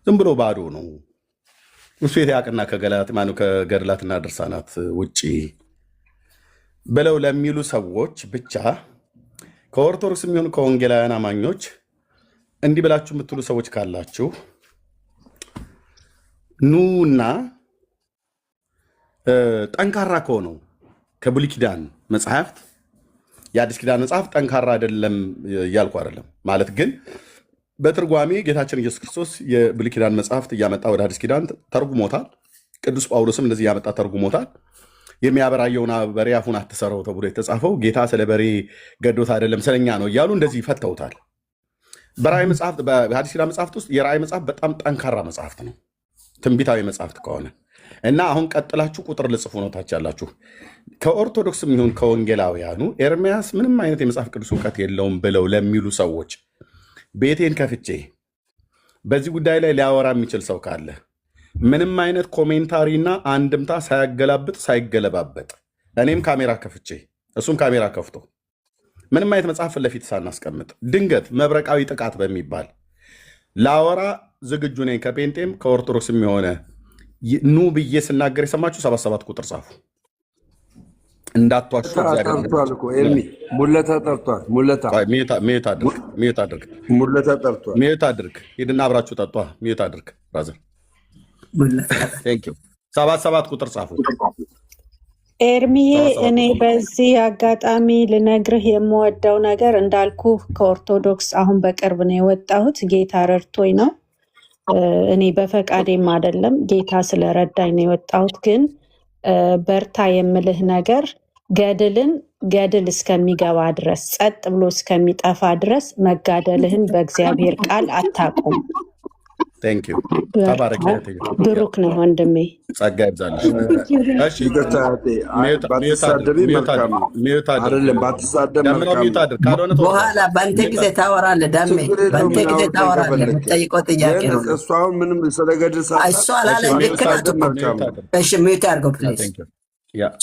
ዝም ብሎ ባዶ ነው፣ እሱ የተያቅና ከገድላትና ድርሳናት ውጭ ብለው ለሚሉ ሰዎች ብቻ ከኦርቶዶክስ የሚሆኑ ከወንጌላውያን አማኞች እንዲህ ብላችሁ የምትሉ ሰዎች ካላችሁ ኑና ጠንካራ ከሆነው ከብሉይ ኪዳን መጽሐፍት የአዲስ ኪዳን መጽሐፍ ጠንካራ አይደለም እያልኩ አይደለም። ማለት ግን በትርጓሜ ጌታችን ኢየሱስ ክርስቶስ የብሉይ ኪዳን መጽሐፍት እያመጣ ወደ አዲስ ኪዳን ተርጉሞታል። ቅዱስ ጳውሎስም እንደዚህ እያመጣ ተርጉሞታል። የሚያበራየውን በሬ አፉን አትሰረው ተብሎ የተጻፈው ጌታ ስለ በሬ ገዶት አይደለም ስለኛ ነው እያሉ እንደዚህ ፈተውታል። በራእይ መጽሐፍት በአዲስ ኪዳን መጽሐፍት ውስጥ የራእይ መጽሐፍ በጣም ጠንካራ መጽሐፍት ነው፣ ትንቢታዊ መጽሐፍት ከሆነ እና አሁን ቀጥላችሁ ቁጥር ልጽፉ ነው ታች ያላችሁ ከኦርቶዶክስም ይሁን ከወንጌላውያኑ ኤርሚያስ ምንም አይነት የመጽሐፍ ቅዱስ እውቀት የለውም ብለው ለሚሉ ሰዎች ቤቴን ከፍቼ በዚህ ጉዳይ ላይ ሊያወራ የሚችል ሰው ካለ ምንም አይነት ኮሜንታሪና አንድምታ ሳያገላብጥ ሳይገለባበጥ እኔም ካሜራ ከፍቼ እሱም ካሜራ ከፍቶ ምንም አይነት መጽሐፍ ለፊት ሳናስቀምጥ ድንገት መብረቃዊ ጥቃት በሚባል ላወራ ዝግጁ ነኝ። ከጴንጤም ከኦርቶዶክስም የሆነ ኑ ብዬ ስናገር የሰማችሁ 77 ቁጥር ጻፉ። እንዳትዋሹ። ሙለታ ጠርቷል። ሙለታ ጠርቷል። ሚዩት አድርግ። ሂድና አብራችሁ ጠጧ። ሚዩት አድርግ ብራዘር። 77 ቁጥር ጻፉ። ኤርሚዬ እኔ በዚህ አጋጣሚ ልነግርህ የምወደው ነገር እንዳልኩ ከኦርቶዶክስ አሁን በቅርብ ነው የወጣሁት። ጌታ ረድቶኝ ነው። እኔ በፈቃዴም አይደለም፣ ጌታ ስለረዳኝ ነው የወጣሁት። ግን በርታ የምልህ ነገር ገድል እስከሚገባ ድረስ ጸጥ ብሎ እስከሚጠፋ ድረስ መጋደልህን በእግዚአብሔር ቃል አታቁም። ብሩክ ነው ወንድሜ፣ ጸጋ ይብዛልሽ። በኋላ በአንተ ጊዜ ታወራለህ። ዳሜ በአንተ ጊዜ ታወራለህ። የምትጠይቀው ጥያቄ ነው። እሱ አሁን ምንም ስለገድል እሱ አላለም። ልክ ነህ። እሺ ሚዩት አድርገው ፕሊዝ።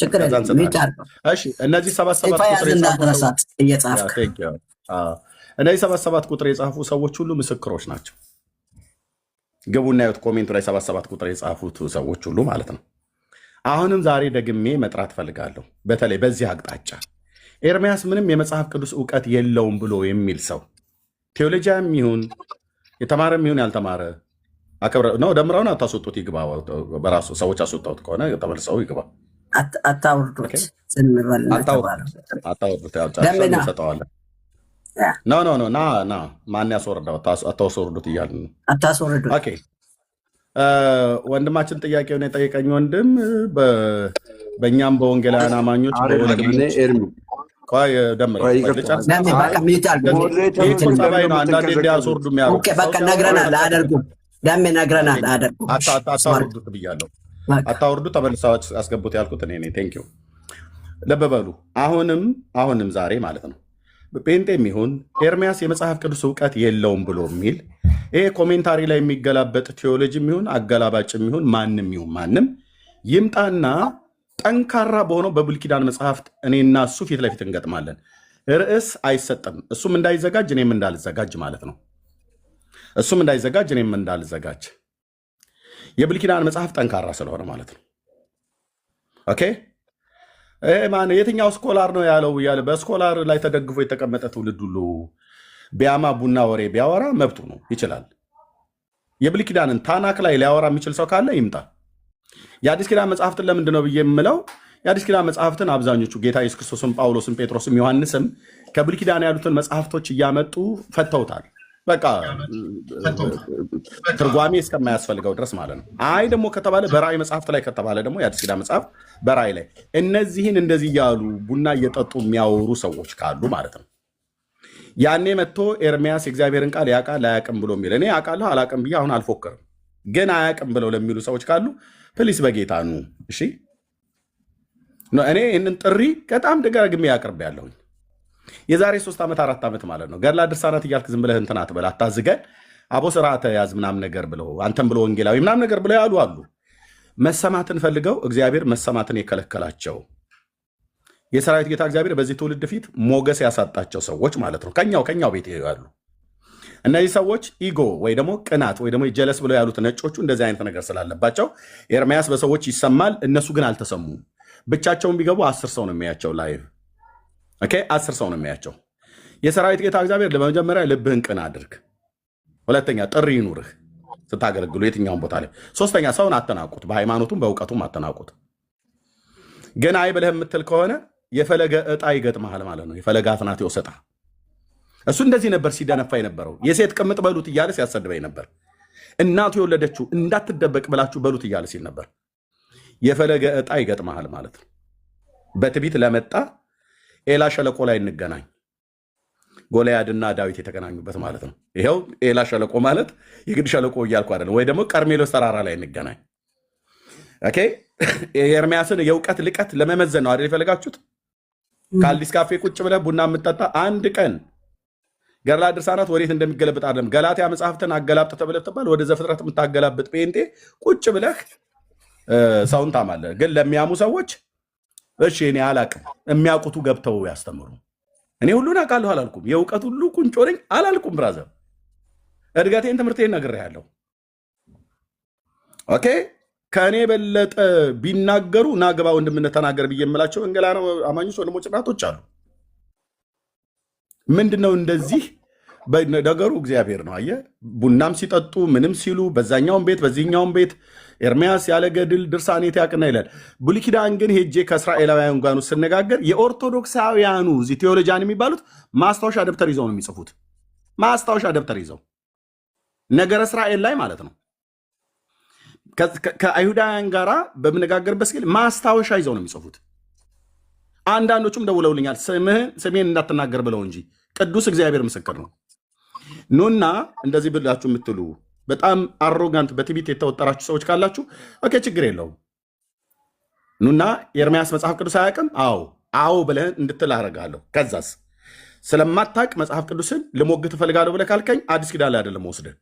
ችግር የለም ሚዩት አድርገው። እነዚህ 77 ቁጥር የጻፉ ሰዎች ሁሉ ምስክሮች ናቸው። ግቡና ያዩት ኮሜንቱ ላይ 77 ቁጥር የጻፉት ሰዎች ሁሉ ማለት ነው። አሁንም ዛሬ ደግሜ መጥራት ፈልጋለሁ። በተለይ በዚህ አቅጣጫ ኤርሚያስ ምንም የመጽሐፍ ቅዱስ እውቀት የለውም ብሎ የሚል ሰው ቴዎሎጂያም ይሁን የተማረም ይሁን ያልተማረ ነው ደምረውን አታስወጡት፣ ይግባ። በራሱ ሰዎች አስወጣሁት ከሆነ ተመልሰው ይግባ። አታውርዱት፣ ዝም በል አታውርዱት። ሰጠዋለን ኖ ና ማን ያስወርዳው? አታስወርዱት እያልን ነው። አታስወርዱት። ኦኬ ወንድማችን ጥያቄውን የጠየቀኝ ወንድም በእኛም በወንጌላውያን አማኞች ነግረናል። አደርጉም ዳሜ ነግረናል። አደርጉም አታስወርዱት ብያለሁ። አታወርዱ ተመልሳችሁ አስገቡት ያልኩት እኔ ነኝ። ቴንክ ዩ ለበበሉ አሁንም ዛሬ ማለት ነው ጴንጤም ይሁን ኤርሚያስ የመጽሐፍ ቅዱስ እውቀት የለውም ብሎ የሚል ይሄ ኮሜንታሪ ላይ የሚገላበጥ ቴዎሎጂ የሚሆን አገላባጭ የሚሆን ማንም ይምጣና ጠንካራ በሆነው በብሉይ ኪዳን መጽሐፍት እኔና እሱ ፊት ለፊት እንገጥማለን። ርዕስ አይሰጥም። እሱም እንዳይዘጋጅ እኔም እንዳልዘጋጅ ማለት ነው። እሱም እንዳይዘጋጅ እኔም እንዳልዘጋጅ የብሉይ ኪዳን መጽሐፍ ጠንካራ ስለሆነ ማለት ነው። ኦኬ ማን የትኛው ስኮላር ነው ያለው እያለ በስኮላር ላይ ተደግፎ የተቀመጠ ትውልድ ሁሉ ቢያማ ቡና ወሬ ቢያወራ መብቱ ነው፣ ይችላል። የብሉይ ኪዳንን ታናክ ላይ ሊያወራ የሚችል ሰው ካለ ይምጣ። የአዲስ ኪዳን መጽሐፍትን ለምንድን ነው ብዬ የምለው የአዲስ ኪዳን መጽሐፍትን አብዛኞቹ ጌታ ኢየሱስ ክርስቶስም ጳውሎስም ጴጥሮስም ዮሐንስም ከብሉይ ኪዳን ያሉትን መጽሐፍቶች እያመጡ ፈተውታል። በቃ ትርጓሜ እስከማያስፈልገው ድረስ ማለት ነው። አይ ደግሞ ከተባለ በራእይ መጽሐፍት ላይ ከተባለ ደግሞ የአዲስ ኪዳን መጽሐፍ በራእይ ላይ እነዚህን እንደዚህ እያሉ ቡና እየጠጡ የሚያወሩ ሰዎች ካሉ ማለት ነው ያኔ መጥቶ ኤርሚያስ የእግዚአብሔርን ቃል ያውቃል አያውቅም ብሎ የሚል እኔ አውቃለሁ አላውቅም ብዬ አሁን አልፎክርም። ግን አያውቅም ብለው ለሚሉ ሰዎች ካሉ ፕሊስ በጌታ ኑ። እሺ እኔ ይህንን ጥሪ በጣም ደጋግሜ ያቅርብ ያለሁኝ የዛሬ 3 ዓመት 4 ዓመት ማለት ነው። ገድላ ድርሳናት እያልክ ዝም ብለህ እንትን አትበል፣ አታዝገን፣ አቦ ስርዓተ ያዝ ምናምን ነገር ብለው አንተም ብሎ ወንጌላዊ ምናምን ነገር ብለው ያሉ አሉ። መሰማትን ፈልገው እግዚአብሔር መሰማትን የከለከላቸው የሰራዊት ጌታ እግዚአብሔር በዚህ ትውልድ ፊት ሞገስ ያሳጣቸው ሰዎች ማለት ነው። ከኛው ቤት ያሉ እነዚህ ሰዎች ኢጎ ወይ ደግሞ ቅናት ወይ ደግሞ ጀለስ ብለው ያሉት ነጮቹ እንደዚህ አይነት ነገር ስላለባቸው ኤርሚያስ በሰዎች ይሰማል፣ እነሱ ግን አልተሰሙም። ብቻቸውን ቢገቡ 10 ሰው ነው የሚያቸው ላይቭ። ኦኬ 10 ሰው ነው የሚያቸው። የሰራዊት ጌታ እግዚአብሔር ለመጀመሪያ ልብህን ቅን አድርግ፣ ሁለተኛ ጥሪ ይኑርህ ስታገለግሉ የትኛውን ቦታ ላይ፣ ሶስተኛ ሰውን አተናቁት፣ በሃይማኖቱም በእውቀቱም አተናቁት። ግን አይ ብለህ የምትል ከሆነ የፈለገ ዕጣ ይገጥመሃል ማለት ነው። የፈለገ አትናቴዎስ ዕጣ። እሱ እንደዚህ ነበር ሲደነፋ የነበረው። የሴት ቅምጥ በሉት እያለ ሲያሰድበኝ ነበር። እናቱ የወለደችው እንዳትደበቅ ብላችሁ በሉት እያለ ሲል ነበር። የፈለገ ዕጣ ይገጥመሃል ማለት ነው። በትቢት ለመጣ ኤላ ሸለቆ ላይ እንገናኝ። ጎልያድና ዳዊት የተገናኙበት ማለት ነው። ይኸው ኤላ ሸለቆ ማለት የግድ ሸለቆ እያልኩ አይደለም፣ ወይ ደግሞ ቀርሜሎስ ተራራ ላይ እንገናኝ። ኦኬ የኤርሚያስን የእውቀት ልቀት ለመመዘን ነው አይደል የፈለጋችሁት? ከአዲስ ካፌ ቁጭ ብለህ ቡና የምጠጣ አንድ ቀን ገድላ ድርሳናት ወዴት እንደሚገለብጥ አይደለም። ገላትያ መጽሐፍትን አገላብጥ ተብለህ ትባል ወደ ዘፍጥረት የምታገላብጥ ጴንጤ ቁጭ ብለህ ሰውን ታማለህ። ግን ለሚያሙ ሰዎች እሺ እኔ አላቅም፣ የሚያውቁቱ ገብተው ያስተምሩ። እኔ ሁሉን አውቃለሁ አላልኩም፣ የእውቀት ሁሉ ቁንጮ ነኝ አላልኩም። ብራዘር እድገቴን ትምህርቴን ነግሬሃለሁ። ኦኬ ከእኔ የበለጠ ቢናገሩ ናግባ ወንድምነት ተናገር ብዬ የምላቸው እንገላ ነው አማኞች ወንድሞች እናቶች አሉ። ምንድነው እንደዚህ ነገሩ? እግዚአብሔር ነው። አየህ ቡናም ሲጠጡ ምንም ሲሉ በዛኛውን ቤት በዚህኛውን ቤት ኤርሚያስ ያለ ገድል ድርሳኔት ያቅና ይላል። ብሉይ ኪዳን ግን ሄጄ ከእስራኤላውያን ጋር ስነጋገር የኦርቶዶክሳውያኑ እዚህ ቴዎሎጂያን የሚባሉት ማስታወሻ ደብተር ይዘው ነው የሚጽፉት። ማስታወሻ ደብተር ይዘው ነገረ እስራኤል ላይ ማለት ነው። ከአይሁዳውያን ጋር በምነጋገርበት ጊዜ ማስታወሻ ይዘው ነው የሚጽፉት። አንዳንዶቹም ደውለውልኛል ስሜን እንዳትናገር ብለው እንጂ ቅዱስ እግዚአብሔር ምስክር ነው። ኑና እንደዚህ ብላችሁ የምትሉ በጣም አሮጋንት በትዕቢት የተወጠራችሁ ሰዎች ካላችሁ ኦኬ ችግር የለውም። ኑና የኤርሚያስ መጽሐፍ ቅዱስ አያውቅም አዎ ብለህ እንድትል አደርጋለሁ። ከዛስ ስለማታውቅ መጽሐፍ ቅዱስን ልሞግት እፈልጋለሁ ብለህ ካልከኝ አዲስ ኪዳን ላይ አይደለም ወስደህ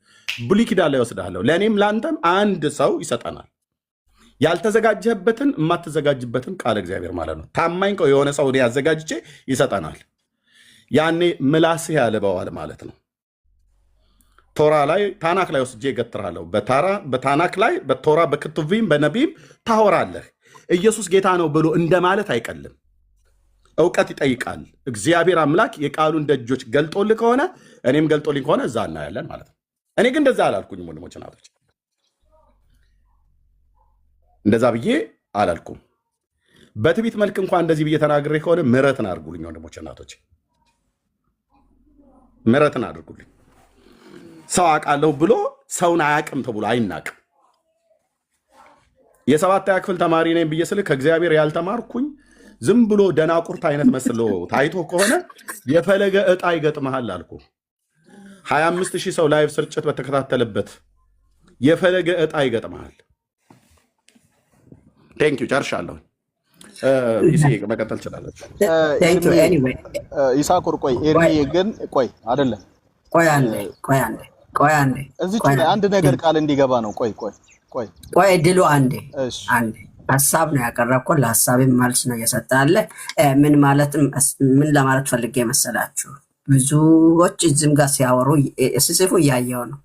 ብሉይ ኪዳን ላይ ወስደሃለሁ። ለእኔም ለአንተም አንድ ሰው ይሰጠናል። ያልተዘጋጀህበትን የማትዘጋጅበትን ቃል እግዚአብሔር ማለት ነው። ታማኝ የሆነ ሰው ያዘጋጅቼ ይሰጠናል። ያኔ ምላስህ ያልበዋል ማለት ነው። ቶራ ላይ ታናክ ላይ ወስጄ እገትርሃለሁ። በታናክ ላይ በቶራ በክቱቪም በነቢም ታወራለህ። ኢየሱስ ጌታ ነው ብሎ እንደማለት አይቀልም። እውቀት ይጠይቃል። እግዚአብሔር አምላክ የቃሉን ደጆች ገልጦልህ ከሆነ እኔም ገልጦልኝ ከሆነ እዛ እናያለን ማለት ነው። እኔ ግን እንደዛ አላልኩኝም ወንድሞች እናቶች፣ እንደዛ ብዬ አላልኩም። በትቢት መልክ እንኳን እንደዚህ ብዬ ተናግሬ ከሆነ ምሕረትን አድርጉልኝ ወንድሞች እናቶች፣ ምሕረትን አድርጉልኝ። ሰው አውቃለሁ ብሎ ሰውን አያውቅም ተብሎ አይናቅም። የ7ኛ ክፍል ተማሪ ነኝ ብዬ ስልህ ከእግዚአብሔር ያልተማርኩኝ ዝም ብሎ ደናቁርት አይነት መስሎ ታይቶ ከሆነ የፈለገ ዕጣ ይገጥመሃል አልኩ። 25,000 ሰው ላይቭ ስርጭት በተከታተለበት የፈለገ ዕጣ ይገጥመሃል። ቴንክ ዩ ጨርሻለሁ። ይሲ መቀጠል ትችላለች። ይሳኮር ቆይ ኤርሚዬ ግን ቆይ አይደለም ቆይ አንዴ እዚህ አንድ ነገር ቃል እንዲገባ ነው። ቆይ ድሉ አንዴ ሀሳብ ነው ያቀረብኩት። ለሀሳቤም መልስ ነው እየሰጣለ። ምን ለማለት ፈልጌ መሰላችሁ? ብዙዎች እዚህም ጋር ሲያወሩ ሲጽፉ እያየው ነው።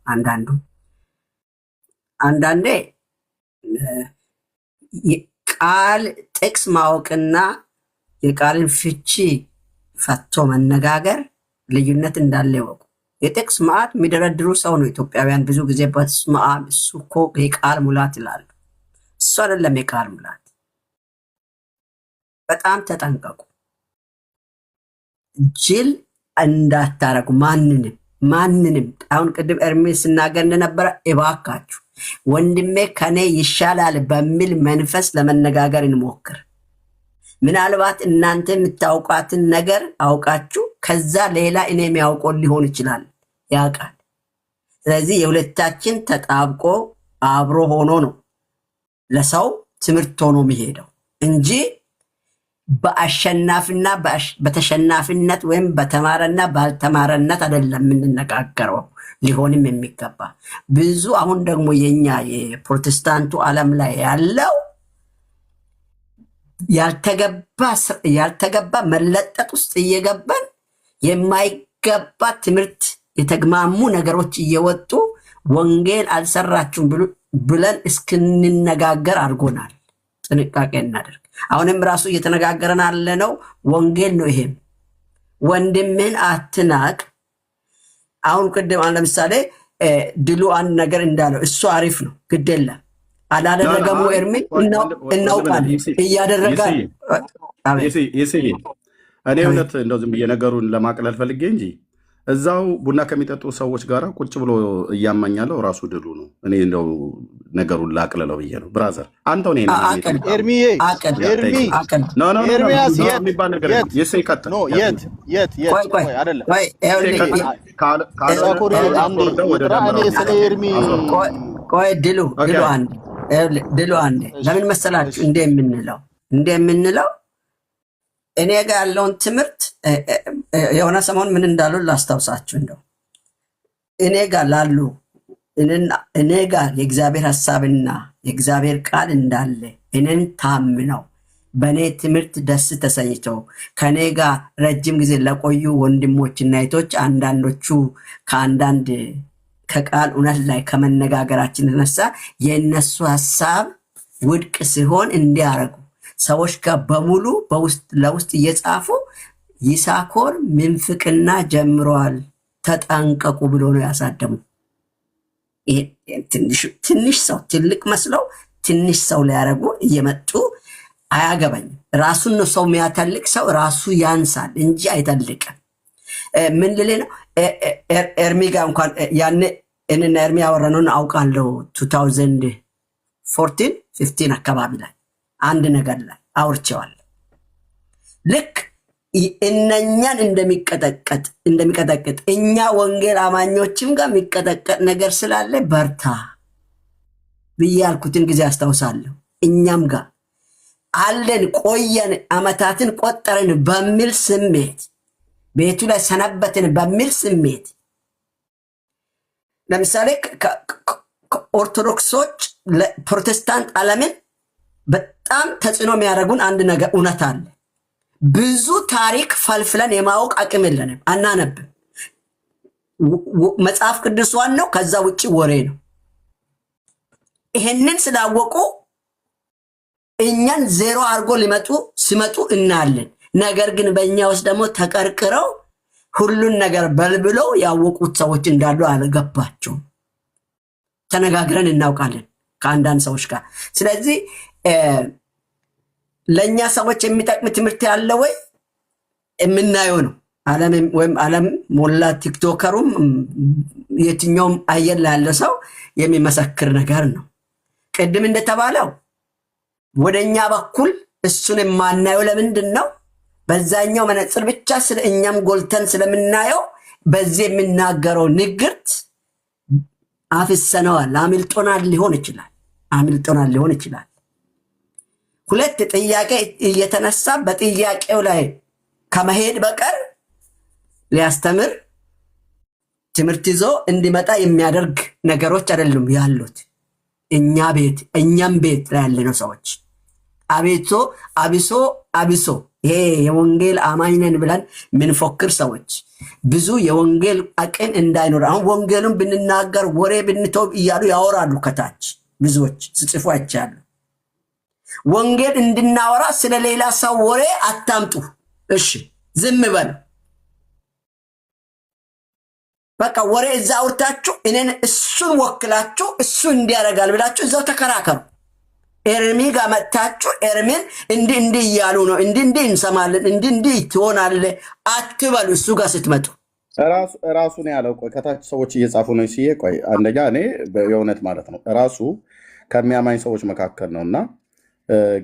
አንዳንዴ ቃል ጥቅስ ማወቅና የቃልን ፍቺ ፈቶ መነጋገር ልዩነት እንዳለ ይወቁ። የጥቅስ ማዕት የሚደረድሩ ሰው ነው ኢትዮጵያውያን ብዙ ጊዜ በስመ አብ እሱ እኮ የቃል ሙላት ይላሉ። እሱ አይደለም የቃል ሙላት። በጣም ተጠንቀቁ። ጅል እንዳታረጉ ማንንም። አሁን ቅድም ኤርሚ ስናገር እንደነበረ እባካችሁ ወንድሜ ከኔ ይሻላል በሚል መንፈስ ለመነጋገር እንሞክር። ምናልባት እናንተ የምታውቋትን ነገር አውቃችሁ ከዛ ሌላ እኔ የሚያውቀው ሊሆን ይችላል ያውቃል። ስለዚህ የሁለታችን ተጣብቆ አብሮ ሆኖ ነው ለሰው ትምህርት ሆኖ የሚሄደው እንጂ በአሸናፊና በተሸናፊነት ወይም በተማረና ባልተማረነት አይደለም የምንነጋገረው። ሊሆንም የሚገባ ብዙ አሁን ደግሞ የኛ የፕሮቴስታንቱ ዓለም ላይ ያለው ያልተገባ መለጠጥ ውስጥ እየገባን የማይገባ ትምህርት የተግማሙ ነገሮች እየወጡ ወንጌል አልሰራችሁም ብለን እስክንነጋገር አድርጎናል። ጥንቃቄ እናደርግ። አሁንም ራሱ እየተነጋገረን ያለነው ወንጌል ነው። ይሄም ወንድምህን አትናቅ። አሁን ቅድም ለምሳሌ ድሉ አንድ ነገር እንዳለው እሱ አሪፍ ነው፣ ግድ የለም አላደረገም። ኤርሚ እናውቃለን እያደረገ እኔ እውነት እንደው ዝም ብዬ ነገሩን ለማቅለል ፈልጌ እንጂ እዛው ቡና ከሚጠጡ ሰዎች ጋር ቁጭ ብሎ እያማኛለው ራሱ ድሉ ነው። እኔ እንደው ነገሩን ላቅለለው ብዬ ነው። ብራዘር አንተው ነህ ኤርሚዬ ኤርሚያስ የሚባል ነገር ድሉ አንዴ ለምን መሰላችሁ እንደምንለው እኔ ጋር ያለውን ትምህርት የሆነ ሰሞን ምን እንዳሉ ላስታውሳችሁ። እንደው እኔ ጋር የእግዚአብሔር ሐሳብና የእግዚአብሔር ቃል እንዳለ እኔን ታምነው በእኔ ትምህርት ደስ ተሰኝተው ከኔ ጋር ረጅም ጊዜ ለቆዩ ወንድሞችና እህቶች አንዳንዶቹ ከአንዳንድ ከቃል እውነት ላይ ከመነጋገራችን የተነሳ የእነሱ ሐሳብ ውድቅ ሲሆን እንዲያረጉ ሰዎች ጋር በሙሉ ለውስጥ እየጻፉ ይሳኮር ምንፍቅና ጀምረዋል ተጠንቀቁ ብሎ ነው ያሳደሙ። ትንሽ ሰው ትልቅ መስለው ትንሽ ሰው ሊያረጉ እየመጡ አያገባኝም። ራሱን ነው ሰው የሚያተልቅ ሰው ራሱ ያንሳል እንጂ አይተልቅም። ምን ልሌ ነው ኤርሚ ጋር እንኳን ያኔ እኔና ኤርሚ ያወራነውን አውቃለሁ። 2014-15 አካባቢ ላይ አንድ ነገር ላይ አውርቼዋለሁ። ልክ እነኛን እንደሚቀጠቅጥ እኛ ወንጌል አማኞችም ጋር የሚቀጠቀጥ ነገር ስላለ በርታ ብዬ ያልኩትን ጊዜ አስታውሳለሁ። እኛም ጋር አለን ቆየን፣ አመታትን ቆጠርን በሚል ስሜት ቤቱ ላይ ሰነበትን በሚል ስሜት ለምሳሌ ኦርቶዶክሶች ለፕሮቴስታንት ዓለምን በጣም ተጽዕኖ የሚያደርጉን አንድ ነገር እውነት አለ። ብዙ ታሪክ ፈልፍለን የማወቅ አቅም የለንም፣ አናነብም። መጽሐፍ ቅዱስ ዋናው፣ ከዛ ውጭ ወሬ ነው። ይሄንን ስላወቁ እኛን ዜሮ አድርጎ ሲመጡ እናያለን። ነገር ግን በእኛ ውስጥ ደግሞ ተቀርቅረው ሁሉን ነገር በልብለው ያወቁት ሰዎች እንዳሉ አልገባቸውም። ተነጋግረን እናውቃለን ከአንዳንድ ሰዎች ጋር። ስለዚህ ለእኛ ሰዎች የሚጠቅም ትምህርት ያለ ወይ የምናየው ነው። ዓለም ሞላ ቲክቶከሩም የትኛውም አየር ላይ ያለ ሰው የሚመሰክር ነገር ነው። ቅድም እንደተባለው ወደኛ በኩል እሱን የማናየው ለምንድን ነው? በዛኛው መነጽር ብቻ ስለ እኛም ጎልተን ስለምናየው በዚህ የሚናገረው ንግርት አፍሰነዋል። አምልጦናል ሊሆን ይችላል። ሁለት ጥያቄ እየተነሳ በጥያቄው ላይ ከመሄድ በቀር ሊያስተምር ትምህርት ይዞ እንዲመጣ የሚያደርግ ነገሮች አይደሉም ያሉት። እኛም ቤት ላይ ያለነው ሰዎች አብሶ ይሄ የወንጌል አማኝ ነን ብለን ምንፎክር ሰዎች ብዙ የወንጌል አቅም እንዳይኖር አሁን ወንጌሉን ብንናገር ወሬ ብንተው እያሉ ያወራሉ። ከታች ብዙዎች ጽፎ አይቻሉ። ወንጌል እንድናወራ ስለሌላ ሰው ወሬ አታምጡ። እሺ ዝም በሉ። በቃ ወሬ እዛ አውርታችሁ እኔን እሱን ወክላችሁ እሱ እንዲያደርጋል ብላችሁ እዛው ተከራከሩ። ኤርሚ ጋር መጥታችሁ ኤርሚን እንዲህ እያሉ ነው እንዲህ እንሰማለን እንዲህ ትሆናለህ አትበሉ። እሱ ጋር ስትመጡ ራሱ ነው ያለው። ቆይ ከታች ሰዎች እየጻፉ ነው ሲዬ ቆይ አንደኛ እኔ የእውነት ማለት ነው ራሱ ከሚያማኝ ሰዎች መካከል ነው እና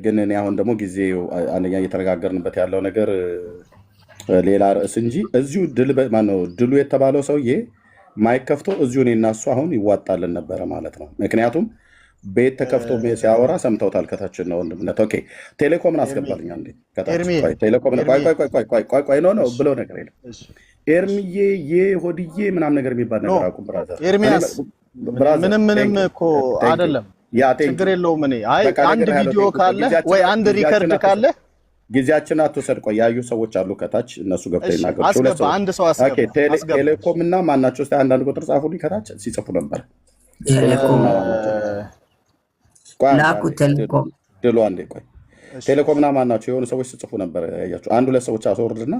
ግን እኔ አሁን ደግሞ ጊዜው አንደኛ እየተነጋገርንበት ያለው ነገር ሌላ ርዕስ እንጂ እዚሁ ድሉ የተባለው ሰውዬ ማይከፍቶ እዚሁ እኔ እና እሱ አሁን ይዋጣልን ነበረ ማለት ነው። ምክንያቱም ቤት ተከፍቶ ሲያወራ ሰምተውታል። ከታችን ነው ወንድምነት። ኦኬ ቴሌኮምን አስገባልኛ እንዴ ከታች ቆይ ቴሌኮምን ቆይ ነው ብለው ነገር የለም። ኤርሚዬ ሆድዬ ምናም ነገር የሚባል ነገር አቁም ብራዘር። ኤርሚያስ ምንም እኮ አይደለም። ችግር የለውም። እኔ አንድ ቪዲዮ ካለ ወይ አንድ ሪከርድ ካለ ጊዜያችን አትወሰድ። ቆይ ያዩ ሰዎች አሉ ከታች እነሱ ገብተው ይናገሩ። አንድ ሰው አስገባ። ቴሌኮም እና ማናቸው እስኪ አንዳንድ ቁጥር ጻፉልኝ። ከታች ሲጽፉ ነበር ላኩ ቴሌኮም ድሎ አንዴ ቆይ ቴሌኮም እና ማናቸው የሆኑ ሰዎች ሲጽፉ ነበር ያያችሁ። አንድ ሁለት ሰዎች አስወርድና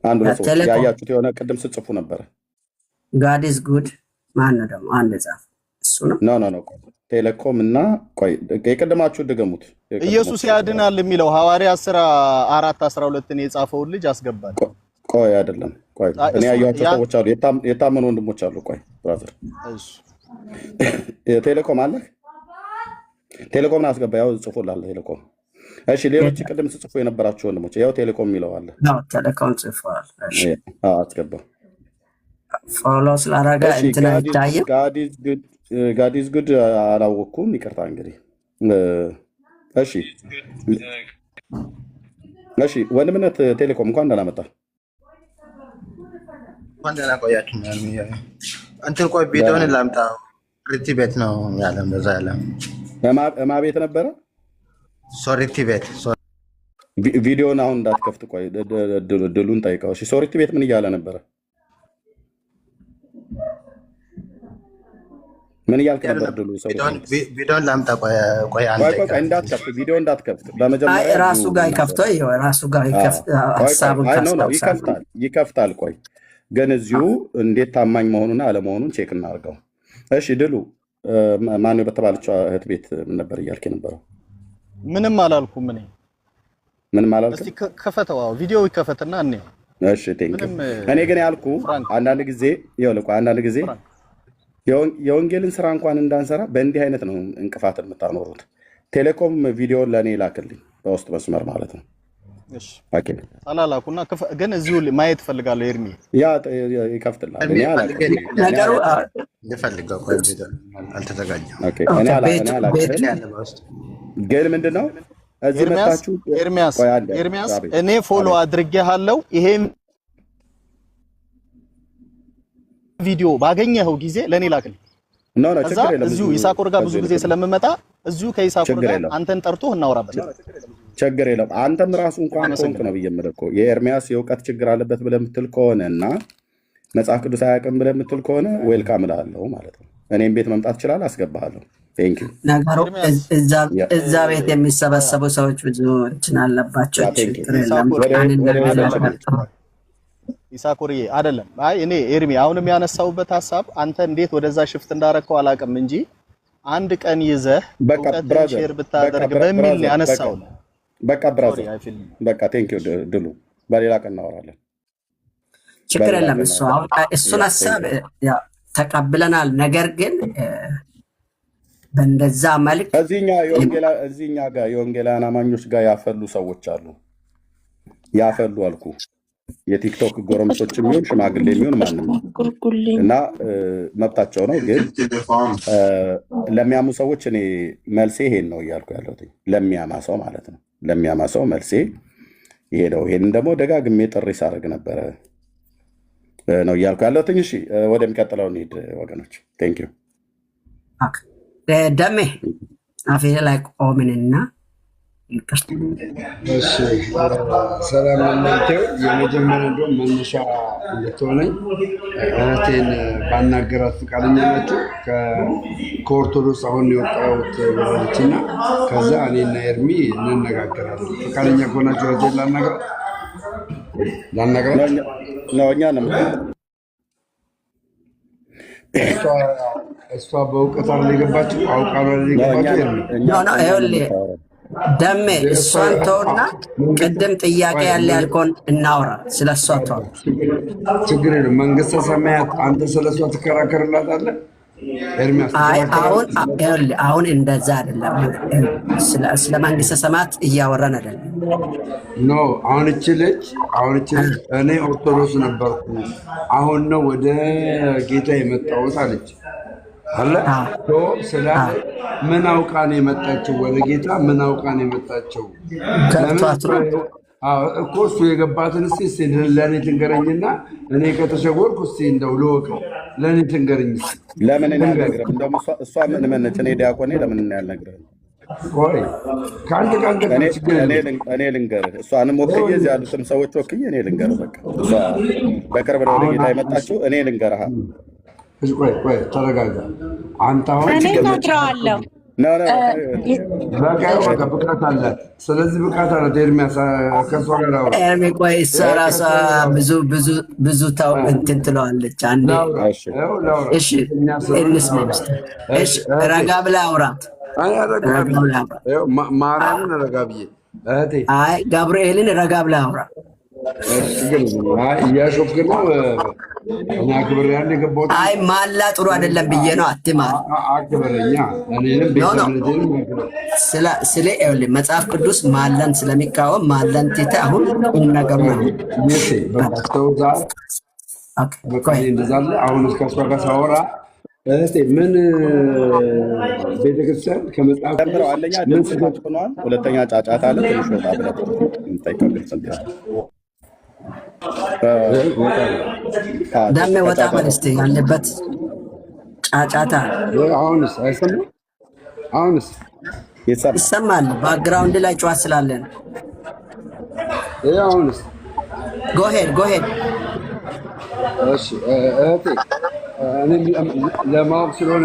አንድ ሁለት ሰዎች ያያችሁት የሆነ ቅድም ሲጽፉ ነበር። ጋድ ኢዝ ጉድ ማን ነው ደግሞ አንድ ጻፍ እሱ ነው ኖ ቴሌኮም እና ቆይ የቅድማችሁ ድገሙት። ኢየሱስ ያድናል የሚለው ሐዋርያት ሥራ 4:12 የጻፈውን ልጅ አስገባል። ቆይ አይደለም ቆይ እኔ ያያችሁ ሰዎች አሉ የታመኑ ወንድሞች አሉ። ቆይ ብራዘር እሺ ቴሌኮም አለ ቴሌኮምን አስገባ። ያው ጽፎላል ቴሌኮም። እሺ ሌሎች ቅድም ጽፎ የነበራችሁ ወንድሞች ያው ቴሌኮም የሚለው አለ። ያው ቴሌኮም ጽፏል። እሺ አስገባ። ፎሎ ስላደረገ እንትን አይታየም። ጋድ ኢዝ ጉድ አላወኩም። ይቅርታ እንግዲህ እሺ ወንድምነት ቴሌኮም እንኳን ደህና መጣ። እንኳን ደህና ቆያችሁ። እንትን ቆይ ቪዲዮውን ላምጣ። ሪቲ ቤት ነው ያለም በዛ ያለም እማ ቤት ነበረ። ሶሪቲ ቤት ቪዲዮውን አሁን እንዳትከፍት ቆይ ድሉን ጠይቀው። እሺ ሶሪቲ ቤት ምን እያለ ነበረ? ምን እያልክ ነበር ድሉ? ቪዲዮውን ላምጣ። ቆይ እንዳትከፍት ቪዲዮ እንዳትከፍት። በመጀመሪያ ራሱ ጋር ይከፍተው ራሱ ጋር ሀሳቡን ይከፍታል። ቆይ ግን እዚሁ እንዴት ታማኝ መሆኑና አለመሆኑን ቼክ እናድርገው። እሺ ድሉ ማነው በተባለችው እህት ቤት ምን ነበር እያልክ የነበረው? ምንም አላልኩም። ምንም አላልኩም። እስቲ ከፈተው ቪዲዮ ይከፈትና እኔ እሺ ቴንክ እኔ ግን ያልኩ አንዳንድ ጊዜ የወንጌልን ስራ እንኳን እንዳንሰራ በእንዲህ አይነት ነው እንቅፋት የምታኖሩት። ቴሌኮም ቪዲዮን ለእኔ ላክልኝ በውስጥ መስመር ማለት ነው። እሺ ኦኬ አላላኩና ግን እዚሁ ማየት ፈልጋለሁ። ኤርሚ ያ ይከፍትልሃል። እኔ ነገሩ ልፈልገው ቆይ አልተዘጋጀም። ኦኬ እኔ ግን ምንድነው እዚህ መጣችሁ ኤርሚያስ እኔ ፎሎ አድርጌሃለሁ። ይሄን ቪዲዮ ባገኘኸው ጊዜ ለኔ ላክልኝ። ችግር የለም። እዚሁ ይሳኮር ጋር ብዙ ጊዜ ስለምመጣ እዚሁ ከይሳኮር ጋር አንተን ጠርቶ እናወራበት። ችግር የለም። አንተም ራሱ እንኳን ኮንክ ነው ብዬ የምልህ እኮ የኤርሚያስ የእውቀት ችግር አለበት ብለህ የምትል ከሆነና መጽሐፍ ቅዱስ አያውቅም ብለህ የምትል ከሆነ ዌልካም እልሃለሁ ማለት ነው። እኔም ቤት መምጣት ይችላል፣ አስገባሃለሁ። ቴንክ ዩ። ነገሩ እዛ ቤት የሚሰበሰቡ ሰዎች ብዙ እንትን አለባቸው። ችግር የለም። ይሳኮርዬ አይደለም። አይ እኔ ኤርሚ አሁንም ያነሳውበት ሐሳብ አንተ እንዴት ወደዛ ሽፍት እንዳረከው አላውቅም እንጂ አንድ ቀን ይዘህ እውቀትን ሼር ብታደርግ በሚል ያነሳው ነው። በቃ ብራዘር በቃ ቴንክ ዩ ድሉ። በሌላ ቀን እናወራለን። ችግር የለም። እሱን ሐሳብ ተቀብለናል። ነገር ግን በእንደዛ መልክ እዚህኛ ጋር የወንጌላውያን አማኞች ጋር ያፈሉ ሰዎች አሉ። ያፈሉ አልኩ የቲክቶክ ጎረምሶች የሚሆን ሽማግሌ የሚሆን ማንም ነው እና መብታቸው ነው። ግን ለሚያሙ ሰዎች እኔ መልሴ ይሄን ነው እያልኩ ያለሁት፣ ለሚያማ ሰው ማለት ነው። ለሚያማ ሰው መልሴ ይሄ ነው። ይሄን ደግሞ ደጋግሜ ጥሪ ሳደርግ ነበረ ነው እያልኩ ያለሁት። እሺ ወደሚቀጥለው እንሂድ ወገኖች። ቴንክ ዩ ደሜ አፌ ላይ ቆምንና ሰላም ለእናንተው። የመጀመሪያ እንደውም መነሻ እንድትሆነኝ እህቴን ባናገራት ፈቃደኛ ናችሁ? ከኦርቶዶክስ አሁን የወጣሁት ብላለችና ከዛ እኔና ኤርሚ እንነጋገራለን። ፈቃደኛ ከሆናችሁ እህቴን ላናገራት ነው። እኛ ነው እሷ በእውቀት አለ የገባችው፣ አውቃ ነው የገባችው። ኤርሚ ደሜ እሷን ተውና ቅድም ጥያቄ ያለ ያልከውን እናውራ። ስለ እሷ ተው፣ ችግር የለም። መንግስተ ሰማያት አንተ ስለ እሷ ትከራከርላታለህ? ኤርሚያስ አሁን እንደዛ አይደለም። ስለ መንግስተ ሰማያት እያወራን አይደለም። ኖ አሁን እቺ ልጅ እኔ ኦርቶዶክስ ነበርኩ አሁን ነው ወደ ጌታ የመጣሁት አለች አለ ስለ ምን አውቃ ነው የመጣችው? ወደ ጌታ ምን አውቃ ነው የመጣችው? እኮ እሱ የገባትን እስኪ ለእኔ ትንገረኝና እኔ ከተሸጎርኩ እስኪ እንደው ልወቀው። ለእኔ ትንገረኝ። ለምን እኔ አልነግርህም? እንደውም እሷ ምን መነች? እኔ ዲያቆኔ ለምን እኔ አልነግርህም? ቆይ ከአንድ እኔ ልንገርህ። እሷንም ወክዬ እዚህ ያሉትን ሰዎች ወክዬ እኔ ልንገርህ። በቃ እሷ በቅርብ ነው ወደ ጌታ የመጣችው። እኔ ልንገርህ። ቆይ ተረጋጋ። አንተ አሁን እኔ እነግረዋለሁ። ብቃት አላት። ስለዚህ ብቃት አላት። ኤርሚያስ ከእሷ ጋር አውራ። ኤርሚ ቆይ እሷ ራሷ ብዙ ታው እንትን ትለዋለች። አንዴ እሺ እንስማ። እሺ ረጋ ብለህ አውራት። ማርያምን ረጋ ብዬ እህቴ፣ አይ ገብርኤልን ረጋ ብለህ አውራ። እያሾፍክ ነው። እኔ አክብሬ ያለ የገባሁት አይ ማላ ጥሩ አይደለም ብዬ ነው። አትማል አክብረኛ። እኔንም ቤተሰብነቴንም ስለ መጽሐፍ ቅዱስ ማላን ስለሚቃወም ማላን ትተህ አሁን ቁም ነገሩ ነው። እንደዛለ አሁን እስከ እሷ ጋር ሳወራ እህቴ ምን ቤተክርስቲያን ከመጽሐፍ አንደኛ ድምፅ ሆኗል፣ ሁለተኛ ጫጫታ አለ። ትንሽ ወጣ ብለህ የምታይቀው ግልጽ ደሜ ወጣ በል እስኪ ያለበት ጫጫታ። አሁንስ አይሰማም? አሁንስ ይሰማል። ባክግራውንድ ላይ ጨዋታ ስላለን አሁንስ ጎሄድ እሺ እህቴ እኔ ለማወቅ ስለሆነ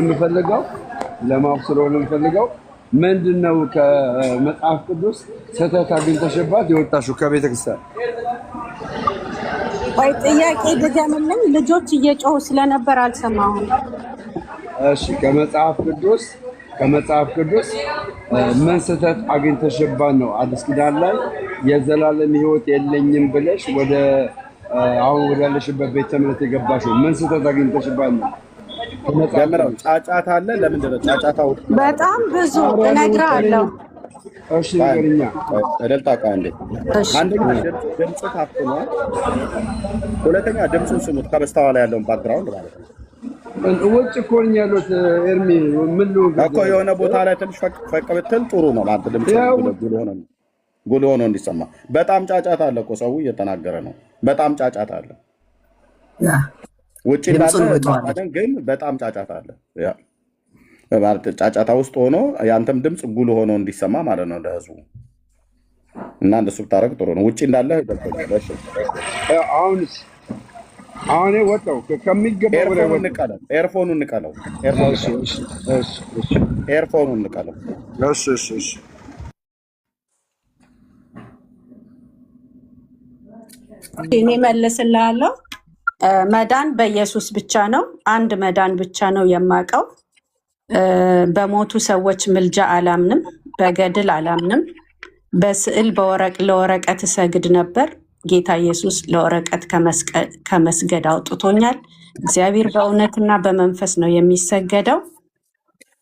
የምፈልገው ምንድነው ከመጽሐፍ ቅዱስ ስህተት አግኝተሽባት የወጣሽው ከቤተክርስቲያን? ወይ ጥያቄ ድገምልኝ። ልጆች እየጮሁ ስለነበር አልሰማሁም። እሺ ከመጽሐፍ ቅዱስ ምን ስህተት አግኝተሽባት ነው አዲስ ኪዳን ላይ የዘላለም ሕይወት የለኝም ብለሽ አሁን ወዳለሽበት ቤተ እምነት የገባሽው? ምን ስህተት አግኝተሽባት ነው? ጫጫታ አለ። ለምንድን ነው ጫጫታው? በጣም ብዙ እነግርሃለሁ። እሺ ንገሪኛ። እደልታ ቃ እንዴ አንደኛ ድምፅ ታፍኗል። ሁለተኛ ድምፁን ስሙት፣ ከበስተኋላ ያለውን ባክግራውንድ ማለት ነው። ውጭ እኮ ነኝ ያሉት ኤርሚ። ምን እኮ የሆነ ቦታ ላይ ትንሽ ፈቅ ብትል ጥሩ ነው። አንተ ድምፅ ጉል ሆኖ እንዲሰማ። በጣም ጫጫታ አለ እኮ ሰው እየተናገረ ነው። በጣም ጫጫታ አለ። ውጭ እንዳለ ግን በጣም ጫጫታ አለ። ማለት ጫጫታ ውስጥ ሆኖ ያንተም ድምፅ ጉል ሆኖ እንዲሰማ ማለት ነው ለህዝቡ። እና እንደሱ ብታረግ ጥሩ ነው። ውጭ እንዳለ አሁን ወጣው ከሚገባው ኤርፎኑን ንቀለው። እሺ እኔ መልስልሃለሁ። መዳን በኢየሱስ ብቻ ነው። አንድ መዳን ብቻ ነው የማውቀው። በሞቱ ሰዎች ምልጃ አላምንም፣ በገድል አላምንም። በስዕል ለወረቀት እሰግድ ነበር። ጌታ ኢየሱስ ለወረቀት ከመስገድ አውጥቶኛል። እግዚአብሔር በእውነትና በመንፈስ ነው የሚሰገደው።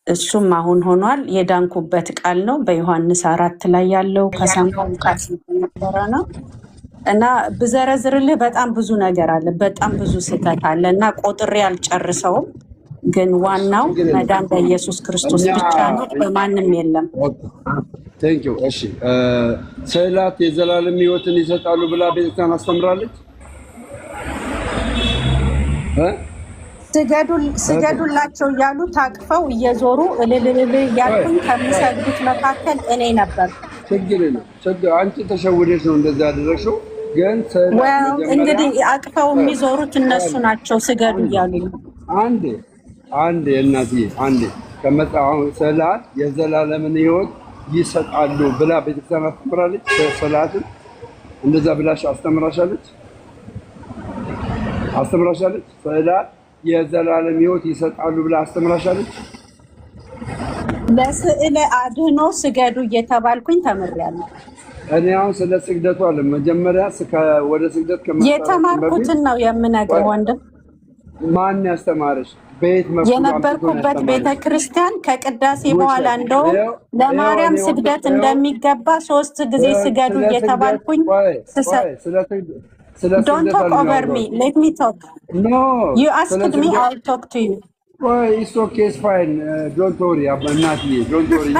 እሱም አሁን ሆኗል። የዳንኩበት ቃል ነው። በዮሐንስ 4 ላይ ያለው ከሰማሁ ቃል ነበረ ነው። እና ብዘረዝርልህ በጣም ብዙ ነገር አለ፣ በጣም ብዙ ስህተት አለ እና ቆጥሬ አልጨርሰውም። ግን ዋናው መዳን በኢየሱስ ክርስቶስ ብቻ ነው፣ በማንም የለም። ቴንኪው። እሺ ስዕላት የዘላለም ሕይወትን ይሰጣሉ ብላ ቤተክርስቲያን አስተምራለች? ስገዱላቸው እያሉ ታቅፈው እየዞሩ እልልልል እያልኩኝ ከሚሰግዱት መካከል እኔ ነበር። ችግር የለም። አንቺ ተሸውደሽ ነው እንደዛ ያደረግሽው። ግን እንግዲህ አቅፈው የሚዞሩት እነሱ ናቸው ስገዱ እያሉ። አንዴ እናትዬ አንዴ ከመጽሐፉ ስዕላት የዘላለምን ሕይወት ይሰጣሉ ብላ ቤተክርስቲያን አስተምራለች? ስዕላትን እንደዛ ብላሽ አስተምራሻለች? ስዕላት የዘላለም ሕይወት ይሰጣሉ ብላ አስተምራሻለች? ለስዕለ አድኖ ስገዱ እየተባልኩኝ ተምሬያለሁ። እኔ አሁን ስለ ስግደቱ አለ መጀመሪያ ወደ ስግደት የተማርኩትን ነው የምነግርህ ወንድም። ማን ያስተማረሽ? የነበርኩበት ቤተክርስቲያን ከቅዳሴ በኋላ እንደውም ለማርያም ስግደት እንደሚገባ 3 ጊዜ ስገዱ እየተባልኩኝ Don't talk over me. Let me talk. No. You asked me, I'll talk to you. Why? It's okay. It's fine. Don't worry. I'm not here. Don't worry.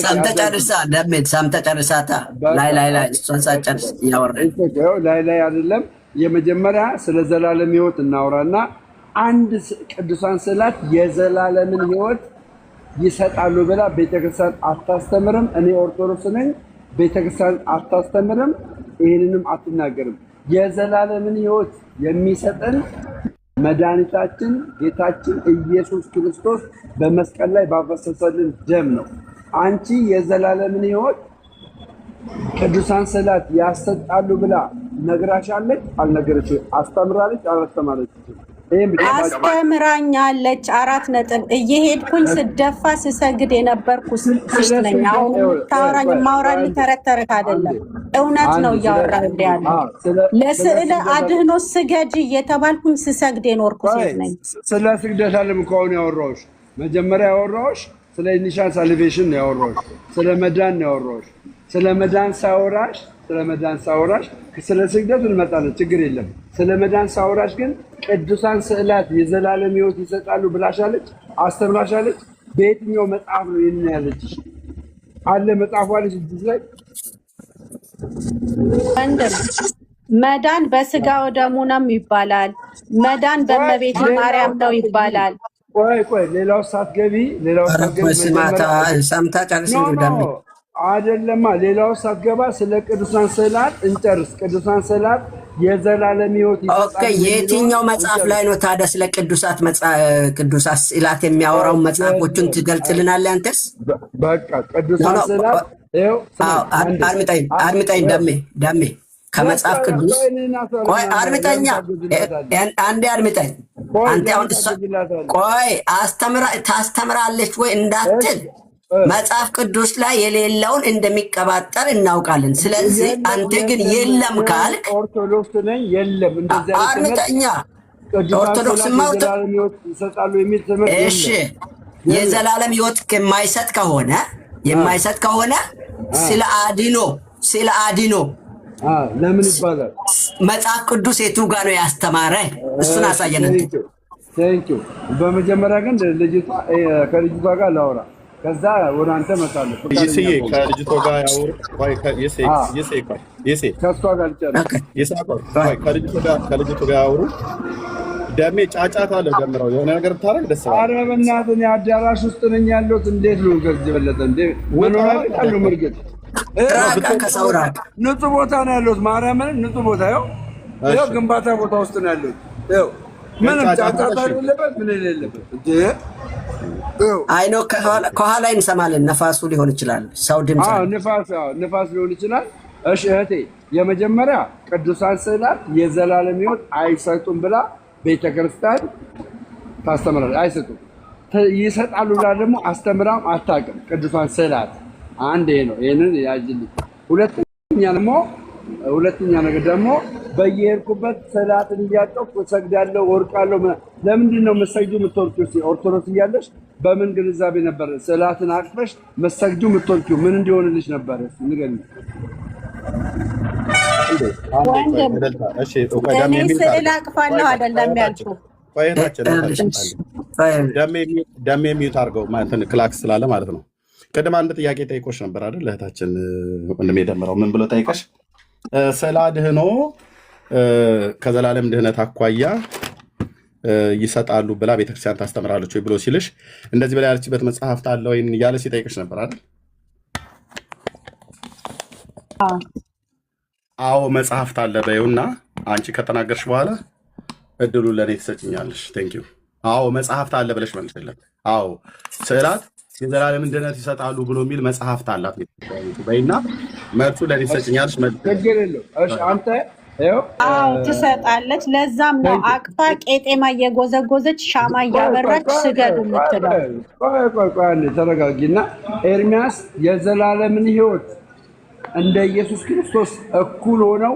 ሰምተህ ጨርሰሃል። ደሜት ሰምተህ ጨርሰሃል። ላይ እሷን ሳትጨርስ እያወራን ላይ አይደለም። የመጀመሪያ ስለ ዘላለም ሕይወት እናውራና አንድ ቅዱሳን ስዕላት የዘላለምን ሕይወት ይሰጣሉ ብላ ቤተክርስቲያን አታስተምርም። እኔ ኦርቶዶክስ ነኝ። ቤተክርስቲያን አታስተምርም፣ ይሄንንም አትናገርም። የዘላለምን ሕይወት የሚሰጠን መድኃኒታችን ጌታችን ኢየሱስ ክርስቶስ በመስቀል ላይ ባፈሰሰልን ደም ነው። አንቺ የዘላለምን ሕይወት ቅዱሳን ስዕላት ያሰጣሉ ብላ ነግራሻለች? አልነገረችም? አስተምራለች? አላስተማረችም? አስተምራኛለች። 4 ነጥብ። እየሄድኩኝ ስደፋ ስሰግድ የነበርኩ ልጅ ነኝ። አሁን ታወራኝ ማውራልኝ ተረት አይደለም፣ እውነት ነው እያወራን ያለው። ለስዕለ አድህኖ ስገጂ እየተባልኩኝ ስሰግድ የኖርኩ ሴት ነኝ። ስለ ስግደት አለም ከሆነ ያወራሁሽ መጀመሪያ ያወራሁሽ ስለ ኢኒሻል ሳልቬሽን ነው ያወራሁሽ፣ ስለ መዳን ነው ያወራሁሽ። ስለ መዳን ሳወራሽ ስለ ስግደት እንመጣለን፣ ችግር የለም። ስለ መዳን ሳወራሽ ግን ቅዱሳን ስዕላት የዘላለም ሕይወት ይሰጣሉ ብላሻለች? አስተምራሻለች? በየትኛው መጽሐፍ ነው ይሄን ያለችሽ? አለ መጽሐፏ ልጅ ላይ መዳን በስጋ ወደሙ ነው ይባላል። መዳን በእመቤት ማርያም ነው ይባላል። ቆይ ሌላው ሳትገቢ ሰምታ ጨርስ ደም አይደለማ። ሌላው ሳትገባ ስለ ቅዱሳን ስዕላት እንጨርስ። ቅዱሳን ስዕላት የዘላለም ሕይወት ይሰጣሉ። የትኛው መጽሐፍ ላይ ነው ታዲያ ስለ ቅዱሳት ስዕላት የሚያወራው? መጽሐፎቹን ትገልጽልናለህ አንተስ? በቃ ቅዱሳን ስዕላት አድምጠኝ ደሜ ከመጽሐፍ ቅዱስ ቆይ አድምጠኛ አንዴ አድምጠኝ። አንተ አሁን ቆይ ታስተምራለች ወይ እንዳትል መጽሐፍ ቅዱስ ላይ የሌለውን እንደሚቀባጠር እናውቃለን። ስለዚህ አንተ ግን የለም ካልክ ኦርቶዶክስ ነኝ የለም እንደዚህ አድምጠኛ ኦርቶዶክስ ይሰጣሉ የሚል ትምህርት እሺ የዘላለም ሕይወት የማይሰጥ ከሆነ ስለ አድኖ ለምን ይባላል? መጽሐፍ ቅዱስ የቱ ጋር ነው ያስተማረ? እሱን አሳየን። ቴንኪው። በመጀመሪያ ግን ከልጅቷ ጋር ላውራ፣ ከዛ ወደ አንተ እመጣለሁ። ይስዬ ከልጅቷ ጋር ያውሩ። ከእሷ ጋር ከልጅቷ ጋር ያውሩ። ደሜ ጫጫታ አለ ጀምረው የሆነ ነገር ብታረግ ደስ ይላል። ኧረ በእናትህ እኔ አዳራሽ ውስጥ ነኝ ያለሁት። እንዴት ነው ከዚህ በለጠ እንዴ? መኖሪያ ቤት አለው ምርግጥ ንጹህ ቦታ ነው ያለሁት። ማርያምን ንጹህ ቦታ ይኸው ግንባታ ቦታ ውስጥ ነው ያለሁት። ይኸው ምንም ጫጫታ የሌለበት ምን የሌለበት እንዴ። አይ ነው ከኋላ እንሰማለን። ነፋሱ ሊሆን ይችላል፣ ሰው ድምፅ። ንፋስ ሊሆን ይችላል። እሺ እህቴ፣ የመጀመሪያ ቅዱሳን ስዕላት የዘላለም ሕይወት አይሰጡም ብላ ቤተክርስቲያን ታስተምራለች። አይሰጡም። ይሰጣሉ ብላ ደግሞ አስተምራም አታውቅም። ቅዱሳን ስዕላት አንድ ነው። ይሄንን ያጅልኝ። ሁለተኛ ነገር ደግሞ በየሄድኩበት ስዕላትን እያጠቁ እሰግዳለሁ፣ ወርቃለሁ። ለምንድን ነው የምትሰግጂው የምትወርቂው? ኦርቶዶክስ እያለሽ በምን ግንዛቤ ነበር ስዕላትን አቅፈሽ መሰግዱ የምትወልቂው? ምን እንዲሆንልሽ ነበር? ንገሪኝ። እኔ ስዕል አቅፋለሁ አይደለም ያልኩህ። ደሜ ሚዩት አድርገው ክላክስ ስላለ ማለት ነው። ቅድም አንድ ጥያቄ ጠይቆሽ ነበር አይደል? እህታችን ወንድሜ ደምረው ምን ብሎ ጠይቀሽ? ስዕለ አድኅኖ ከዘላለም ድህነት አኳያ ይሰጣሉ ብላ ቤተክርስቲያን ታስተምራለች ወይ ብሎ ሲልሽ እንደዚህ ብላ ያለችበት መጽሐፍት አለ ወይ እያለ ሲጠይቅሽ ነበር አይደል? አዎ መጽሐፍት አለ በይውና አንቺ ከተናገርሽ በኋላ እድሉ ለእኔ ትሰጭኛለሽ። ቴንክ ዩ። አዎ መጽሐፍት አለ ብለሽ መልሽለት። አዎ ስዕላት የዘላለም ድህነት ይሰጣሉ ብሎ የሚል መጽሐፍት አላት በይና መልሱ ለእኔ ትሰጭኛለሽ። ችግር የለውም። እሺ አንተ አዎ ትሰጣለች። ለዛም ነው አቅፋ ቄጤማ እየጎዘጎዘች ሻማ እያበራች ስገዱ የምትለው። ቆይ አንዴ ተረጋጊና፣ ኤርሚያስ የዘላለምን ሕይወት እንደ ኢየሱስ ክርስቶስ እኩል ሆነው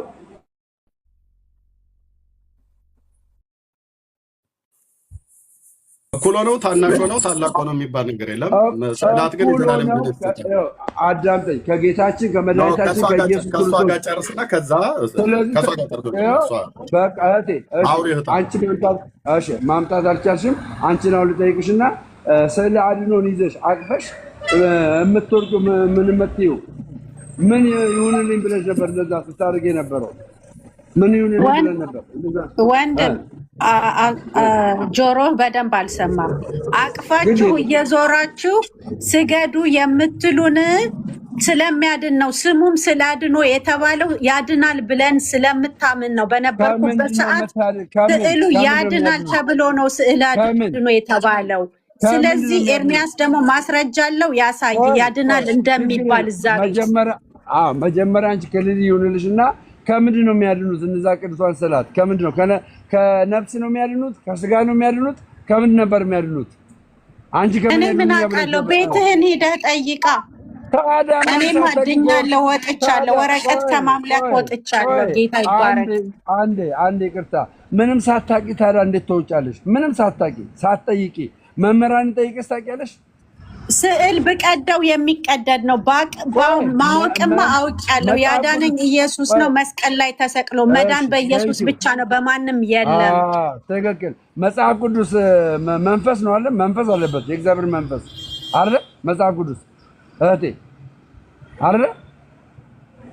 እኩል ሆነው ታናሽ ሆነው ታላቅ ሆነው የሚባል ነገር የለም። ስዕላት ግን የዘላለም ድህነት አዳምጠኝ። ከጌታችን ከመድኃኒታችን ከኢየሱስ ክርስቶስ ጋር ጨርስና ከዛ አንቺ ማምጣት አልቻልሽም። አንቺን አሁን ልጠይቅሽና ስዕለ አድኅኖን ይዘሽ አቅፈሽ የምትወርቂው ምን የምትይው ምን ይሁንልኝ ብለሽ ነበር? እንደዛ ስታደርግ የነበረው ምን ይሁንልኝ ብለሽ ነበር? ወንድም ጆሮህ በደንብ አልሰማም። አቅፋችሁ እየዞራችሁ ስገዱ የምትሉን ስለሚያድን ነው። ስሙም ስለ አድኖ የተባለው ያድናል ብለን ስለምታምን ነው። በነበርኩበት ሰዓት ስዕሉ ያድናል ተብሎ ነው ስዕለ አድኖ የተባለው። ስለዚህ ኤርሚያስ ደግሞ ማስረጃ አለው ያሳይ ያድናል እንደሚባል እዛ መጀመሪያ አንቺ ክልል ይሁንልሽና ከምንድን ነው የሚያድኑት? እነዛ ቅዱሳን ስዕላት ከምንድን ነው? ከነፍስ ነው የሚያድኑት? ከስጋ ነው የሚያድኑት? ከምንድን ነበር የሚያድኑት? አንቺ እኔ ምን አውቃለሁ? ቤትህን ሄደህ ጠይቃ። እኔም አድኛለሁ፣ ወጥቻለሁ፣ ወረቀት ከማምለክ ወጥቻለሁ። ጌታ ይባረክ። አንዴ ይቅርታ። ምንም ሳታቂ ታዲያ እንዴት ተውጫለሽ? ምንም ሳታቂ ሳትጠይቂ መምህራን ጠይቀሽ ታውቂያለሽ? ስዕል ብቀደው የሚቀደድ ነው። ማወቅማ አውቄያለሁ። ያዳነኝ ኢየሱስ ነው። መስቀል ላይ ተሰቅሎ መዳን በኢየሱስ ብቻ ነው፣ በማንም የለም። ትክክል። መጽሐፍ ቅዱስ መንፈስ ነው አለ፣ መንፈስ አለበት፣ የእግዚአብሔር መንፈስ አለ መጽሐፍ ቅዱስ እህቴ አለ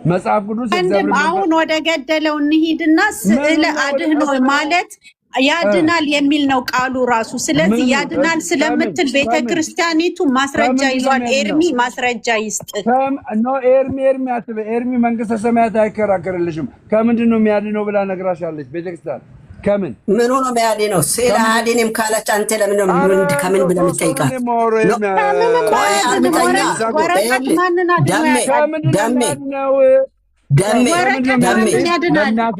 መጽሐፍ ቅዱስ የእግዚአብሔር መንፈስ። አሁን ወደ ገደለው እንሂድና ስዕለ አድኅኖ ማለት ያድናል የሚል ነው ቃሉ ራሱ። ስለዚህ ያድናል ስለምትል ቤተክርስቲያኒቱ ማስረጃ ይዟል። ኤርሚ ማስረጃ ይስጥ። ኤርሚ አትበይ። ኤርሚ መንግስተ ሰማያት አይከራከርልሽም። ከምንድን ነው የሚያድነው ብላ ነግራሻለች ቤተክርስቲያን። ከምን ምኑ ነው የሚያድነው? ስዕለ አድኅኖም ካለች አንተ ለምን ነው ከምን ብለህ የምትጠይቃት?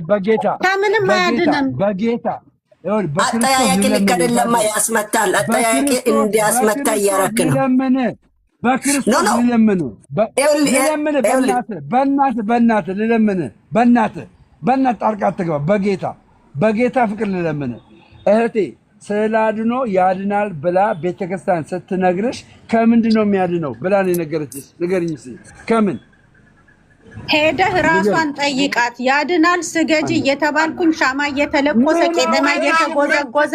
በጌታ ከምንም አያድንም። በጌታ አጠያያቂ ልክ አይደለማ፣ ያስመታል። አጠያያቂ እንዲያስመታ እያረክ ነው። በክርስቶስ ልለምን፣ በእናትህ ልለምን፣ በእናትህ ጣልቃ አትግባ። በጌታ ፍቅር ልለምን። እህቴ ስዕለ አድኅኖ ያድናል ብላ ቤተክርስቲያን ስትነግርሽ ከምንድን ነው የሚያድነው ብላ ነው የነገረችሽ? ንገሪኝ እስኪ ከምን ሄደህ ራሷን ጠይቃት። ያድናል ስገጂ እየተባልኩኝ ሻማ እየተለኮሰ ቄጠማ እየተጎዘጎዘ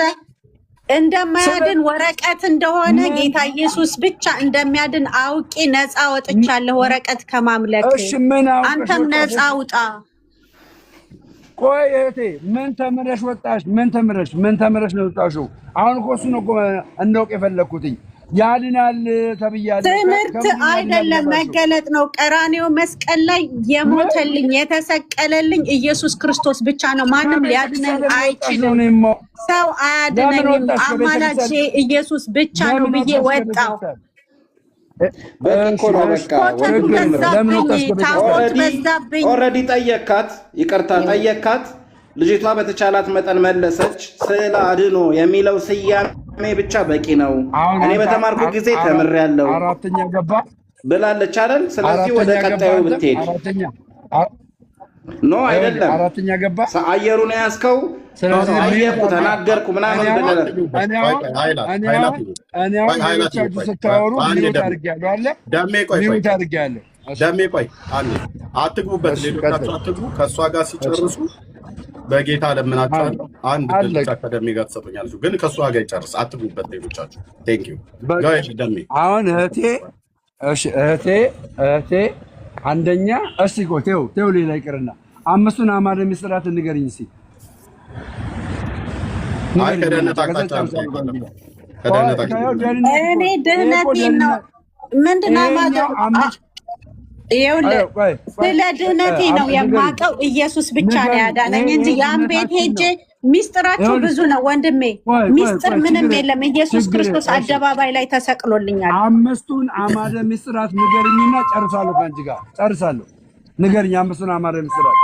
እንደማያድን ወረቀት እንደሆነ ጌታ ኢየሱስ ብቻ እንደሚያድን አውቄ ነፃ ወጥቻለሁ ወረቀት ከማምለክ። አንተም ነፃ ውጣ። ቆይ እህቴ ምን ተምረሽ ወጣሽ? ምን ተምረሽ ነው ወጣሽው? አሁን እኮ እሱን እኮ እንዳውቅ የፈለግኩትኝ ያድናል ተብያለሁ። ትምህርት አይደለም መገለጥ ነው። ቀራኔው መስቀል ላይ የሞተልኝ የተሰቀለልኝ ኢየሱስ ክርስቶስ ብቻ ነው። ማንም ሊያድነኝ አይችልም። ሰው አያድነኝም። አማላጅ ኢየሱስ ብቻ ነው ብዬ ወጣው። ኦልሬዲ ጠየካት፣ ይቅርታ ጠየካት። ልጅቷ በተቻላት መጠን መለሰች። ስዕለ አድኅኖ የሚለው ስያሜ ብቻ በቂ ነው፣ እኔ በተማርኩ ጊዜ ተምሬያለሁ አራተኛ ገባ ብላለች አይደል? ስለዚህ ወደ ቀጣዩ ብትሄድ ኖ አይደለም፣ አራተኛ ገባ። አየሩን ያዝከው። ስለዚህ ጠየቅኩ፣ ተናገርኩ ምናምን ብለህ ስታወሩ ሚዩት አድርጌያለሁ አለ። ሚዩት አድርጌያለሁ። ደሜ ቆይ አንዴ አትግቡበት፣ ሌሎቻችሁ አትግቡ። ከእሷ ጋር ሲጨርሱ በጌታ ለምናችኋለሁ። አንድ ብቻ ከደሜ ጋር ትሰጡኛላችሁ፣ ግን ከእሷ ጋር ይጨርስ። አትግቡበት ሌሎቻችሁ። ቴንክ ዩ ደሜ። አሁን እህቴ አንደኛ እስቲ ቆይ ተው ሌላ ይቅርና 5ቱን አዕማደ ምስጢራት ንገሪኝ እስቲ። አይ ከደህንነት አቅጣጫ እኔ ድህነቴን ነው ምንድነው ማለት ስለ ድህነቴ ነው የማውቀው። ኢየሱስ ብቻ ነው ያዳነኝ እንጂ ያን ቤት ሄጄ ሚስጥራቸው ብዙ ነው ወንድሜ። ሚስጥር ምንም የለም። ኢየሱስ ክርስቶስ አደባባይ ላይ ተሰቅሎልኛል። 5ቱን አዕማደ ምስጢራት ንገሪኝና ጨርሳለሁ። ከአንቺ ጋር ጨርሳለሁ። ንገሪኝ 5ቱን አዕማደ ምስጢራት።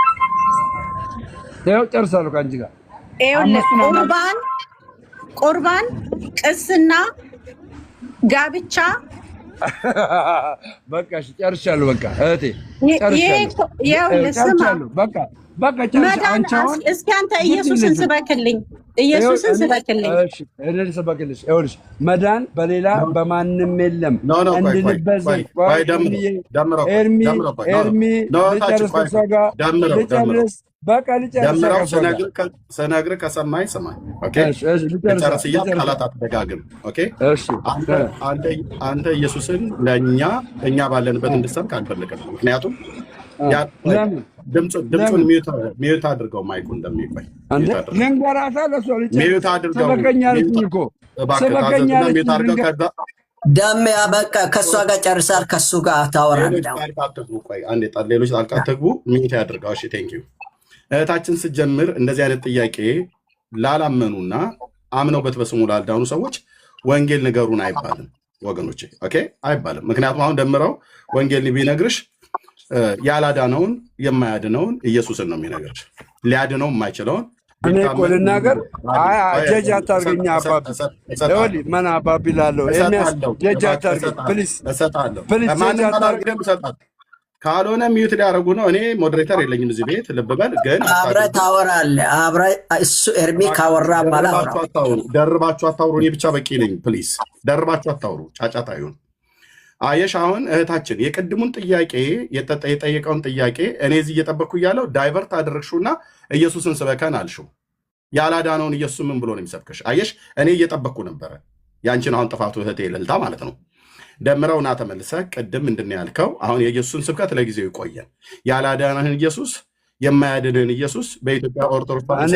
ጨርሳለሁ ከአንቺ ጋር። ቁርባን፣ ቅስና፣ ጋብቻ። በቃ ጨርሻለሁ። በቃ እህቴ ጨርሻለሁ። በቃ ጨርሻለሁ። እስኪ አንተ ኢየሱስን ስበክልኝ። ስበክልሽ። ይኸውልሽ መዳን በሌላ በማንም የለም እንድንበዘኝ። ኤርሚ ልጨርስ ከእሷ ጋር ልጨርስ። በቃ ልጨርስ። ስነግርህ ከሰማኝ ስማኝ። ልጨርስ እያልክ ቃላት አትደጋግም። አንተ ኢየሱስን እኛ ባለንበት እንድሰብክ አልፈልግም። ምክንያቱም ድምፁን ሚዩት አድርገው። ማይኩ እንደሚቆይ ልንገራታ ለሷ ሚዩት አድርገው። ደሜ በቃ ከእሷ ጋር ጨርሳል። ከእሱ ጋር ታወራለህ። ሌሎች ጣልቃ አትግቡ። ሚዩት ያድርገው። እሺ ቴንክ ዩ። እህታችን ስትጀምር እንደዚህ አይነት ጥያቄ ላላመኑና አምነውበት በስሙ ላልዳኑ ሰዎች ወንጌል ንገሩን አይባልም ወገኖቼ። አይባልም። ምክንያቱም አሁን ደምረው ወንጌል ቢነግርሽ ያላዳነውን የማያድነውን ኢየሱስን ነው የሚነግርሽ። ሊያድነው የማይችለውን እኔ እኮ ልናገር። ጀጅ አታርገኝ አባቢ። ምን አባቢ ላለሁ ጀጅ አታርገኝ ፕሊዝ። ካልሆነ ሚዩት ሊያደርጉ ነው። እኔ ሞዴሬተር የለኝም እዚህ ቤት። ልብ በል ግን አብረህ ታወራለህ። እሱ ኤርሚ ካወራ በኋላ ደርባችሁ አታውሩ። እኔ ብቻ በቂ ነኝ። ፕሊዝ ደርባችሁ አታውሩ። ጫጫታ ይሁን። አየሽ አሁን እህታችን የቅድሙን ጥያቄ የጠየቀውን ጥያቄ እኔ እዚህ እየጠበቅኩ እያለው ዳይቨርት አደረግሽውና ኢየሱስን ስበከን አልሽው። ያላዳነውን ኢየሱስ ምን ብሎ ነው የሚሰብክሽ? አየሽ እኔ እየጠበቅኩ ነበረ። ያንቺን አሁን ጥፋቱ እህቴ ልልታ ማለት ነው። ደምረውና ተመልሰህ ቅድም ምንድን ነው ያልከው? አሁን የኢየሱስን ስብከት ለጊዜው ይቆየን። ያላዳነህን ኢየሱስ የማያድንህን ኢየሱስ በኢትዮጵያ ኦርቶዶክስ